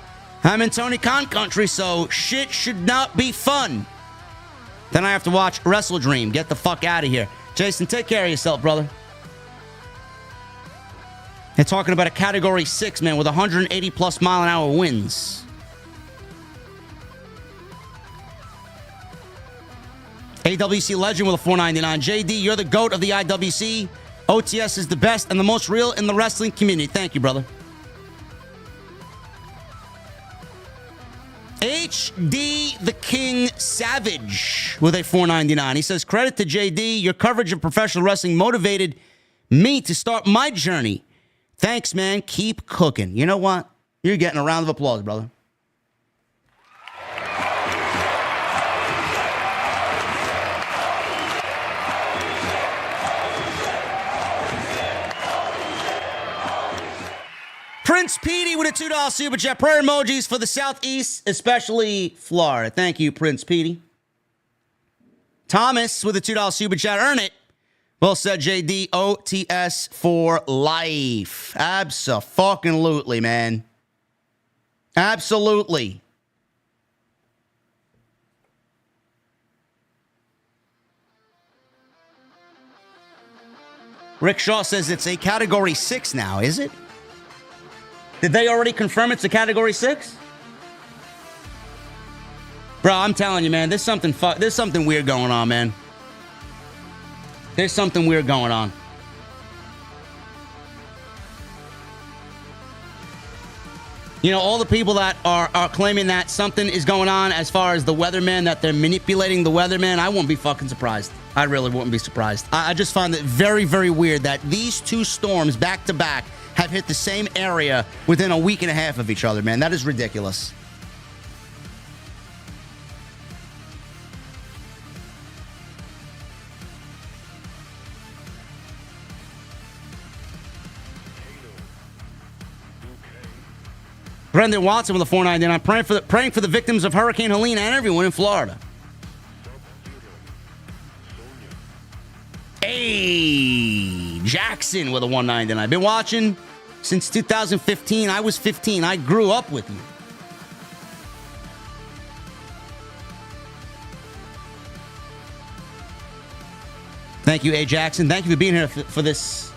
Speaker 1: I'm in Tony Khan country, so shit should not be fun. Then I have to watch Wrestle Dream. Get the fuck out of here. Jason, take care of yourself, brother. They're talking about a Category 6, man, with 180-plus mile-an-hour winds. AWC Legend with a $4.99. JD, you're the GOAT of the IWC. OTS is the best and the most real in the wrestling community. Thank you, brother. HD the King Savage with a $4.99. He says, credit to JD. Your coverage of professional wrestling motivated me to start my journey. Thanks, man. Keep cooking. You know what? You're getting a round of applause, brother. Prince Petey with a $2 super chat. Prayer emojis for the Southeast, especially Florida. Thank you, Prince Petey. Thomas with a $2 super chat. Earn it. Well said, JD. OTS for life. Abso-fucking-lutely, man. Absolutely. Rick Shaw says it's a Category 6 now, is it? Did they already confirm it's a Category 6? Bro, I'm telling you, man, there's something weird going on, man. There's something weird going on. You know, all the people that are claiming that something is going on as far as the weatherman, that they're manipulating the weatherman, I wouldn't be fucking surprised. I really wouldn't be surprised. I just find it very, very weird that these two storms back to back have hit the same area within a week and a half of each other, man. That is ridiculous. Brendan Watson with a $4.99. Praying for the victims of Hurricane Helene and everyone in Florida. Hey, Jackson with a $1.99. Been watching since 2015. I was 15. I grew up with you. Thank you, A. Jackson. Thank you for being here for this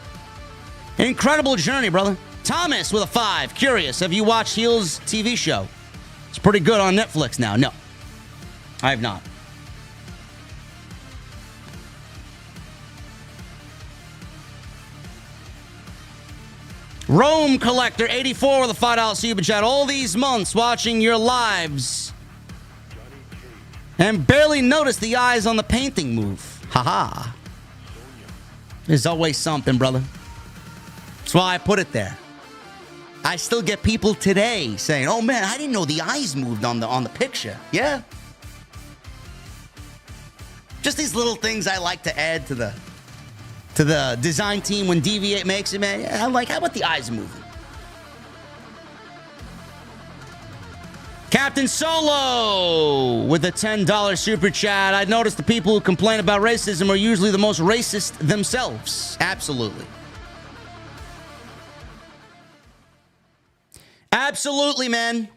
Speaker 1: incredible journey, brother. Thomas with a 5. Curious, have you watched Heel's TV show? It's pretty good on Netflix now. No, I have not. Rome Collector 84 with a $5 super chat. All these months watching your lives and barely noticed the eyes on the painting move. Haha. There's always something, brother. That's why I put it there. I still get people today saying, "Oh man, I didn't know the eyes moved on the picture." Yeah. Just these little things I like to add to the design team when Deviate makes it, man. Yeah, I'm like, how about the eyes moving? Captain Solo with a $10 super chat. I noticed the people who complain about racism are usually the most racist themselves. Absolutely. Absolutely, man.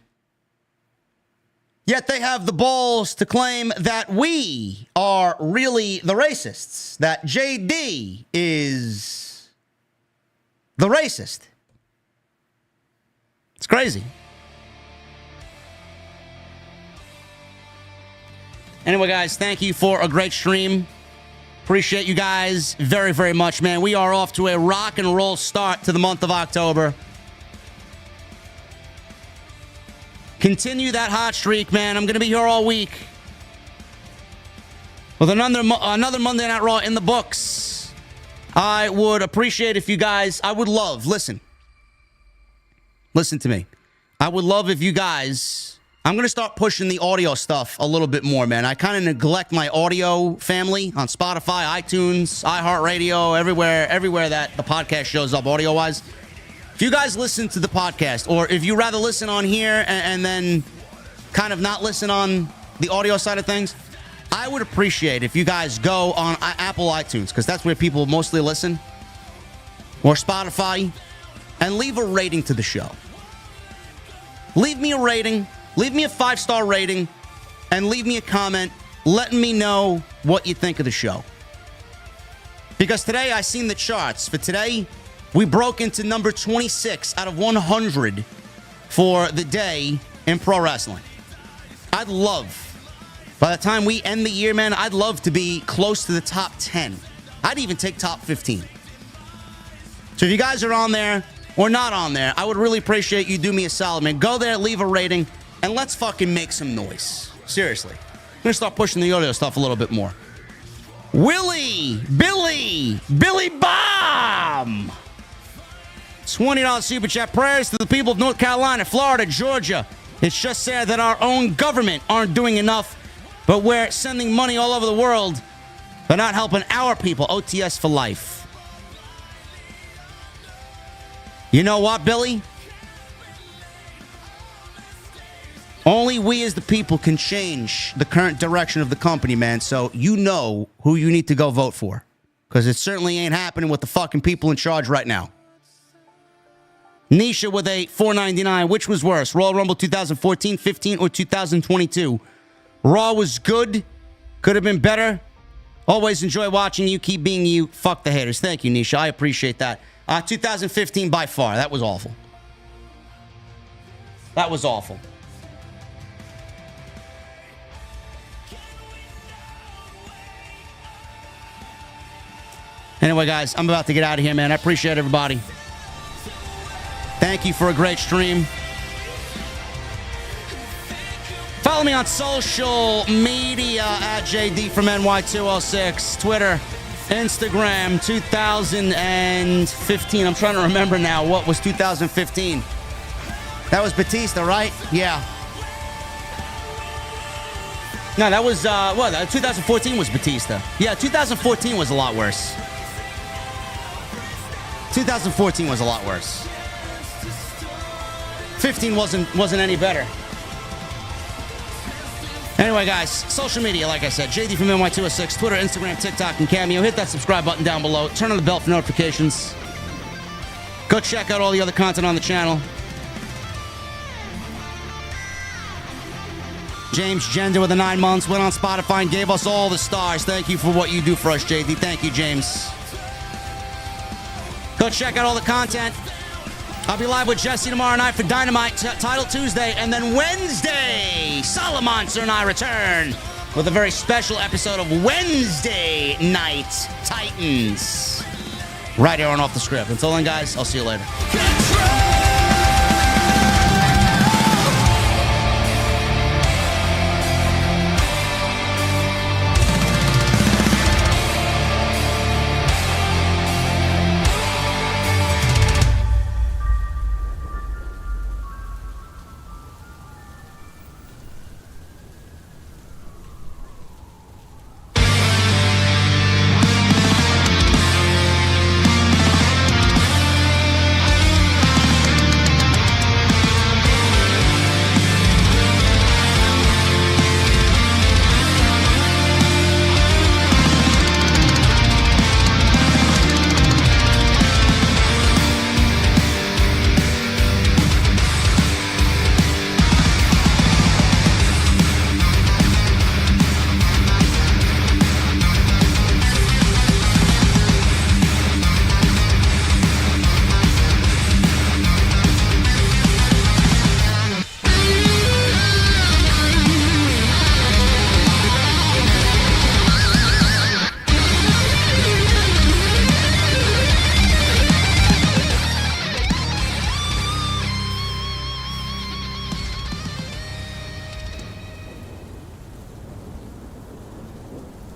Speaker 1: Yet they have the balls to claim that we are really the racists, that JD is the racist. It's crazy. Anyway, guys, thank you for a great stream. Appreciate you guys very, very much, man. We are off to a rock and roll start to the month of October. Continue that hot streak, man. I'm going to be here all week with another Monday Night Raw in the books. I would appreciate if you guys, listen to me. I would love if you guys, I'm going to start pushing the audio stuff a little bit more, man. I kind of neglect my audio family on Spotify, iTunes, iHeartRadio, everywhere that the podcast shows up audio-wise. If you guys listen to the podcast, or if you rather listen on here and then kind of not listen on the audio side of things, I would appreciate if you guys go on Apple iTunes, because that's where people mostly listen, or Spotify, and leave a rating to the show. Leave me a rating, leave me a 5-star rating, and leave me a comment letting me know what you think of the show. Because today I seen the charts. For today, we broke into number 26 out of 100 for the day in pro wrestling. I'd love, by the time we end the year, man, I'd love to be close to the top 10. I'd even take top 15. So if you guys are on there or not on there, I would really appreciate you do me a solid, man. Go there, leave a rating, and let's fucking make some noise. Seriously. I'm going to start pushing the audio stuff a little bit more. Billy Bomb! $20 super chat. Prayers to the people of North Carolina, Florida, Georgia. It's just sad that our own government aren't doing enough, but we're sending money all over the world, but not helping our people. OTS for life. You know what, Billy? Only we as the people can change the current direction of the company, man. So you know who you need to go vote for, because it certainly ain't happening with the fucking people in charge right now. Nisha with a $4.99. Which was worse, Royal Rumble 2014, 15, or 2022? Raw was good. Could have been better. Always enjoy watching you. Keep being you. Fuck the haters. Thank you, Nisha. I appreciate that. 2015 by far. That was awful. That was awful. Anyway, guys, I'm about to get out of here, man. I appreciate everybody. Thank you for a great stream. Follow me on social media at JD from NY206. Twitter, Instagram, 2015. I'm trying to remember now. What was 2015? That was Batista, right? Yeah. No, that was, 2014 was Batista. Yeah, 2014 was a lot worse. 2014 was a lot worse. 15 wasn't any better. Anyway, guys, social media, like I said, JD from NY206, Twitter, Instagram, TikTok, and Cameo. Hit that subscribe button down below. Turn on the bell for notifications. Go check out all the other content on the channel. James Gender with the 9 months went on Spotify and gave us all the stars. Thank you for what you do for us, JD. Thank you, James. Go check out all the content. I'll be live with Jesse tomorrow night for Dynamite Title Tuesday. And then Wednesday, Solomonster and I return with a very special episode of Wednesday Night Titans. Right here on Off the Script. Until then, guys, I'll see you later.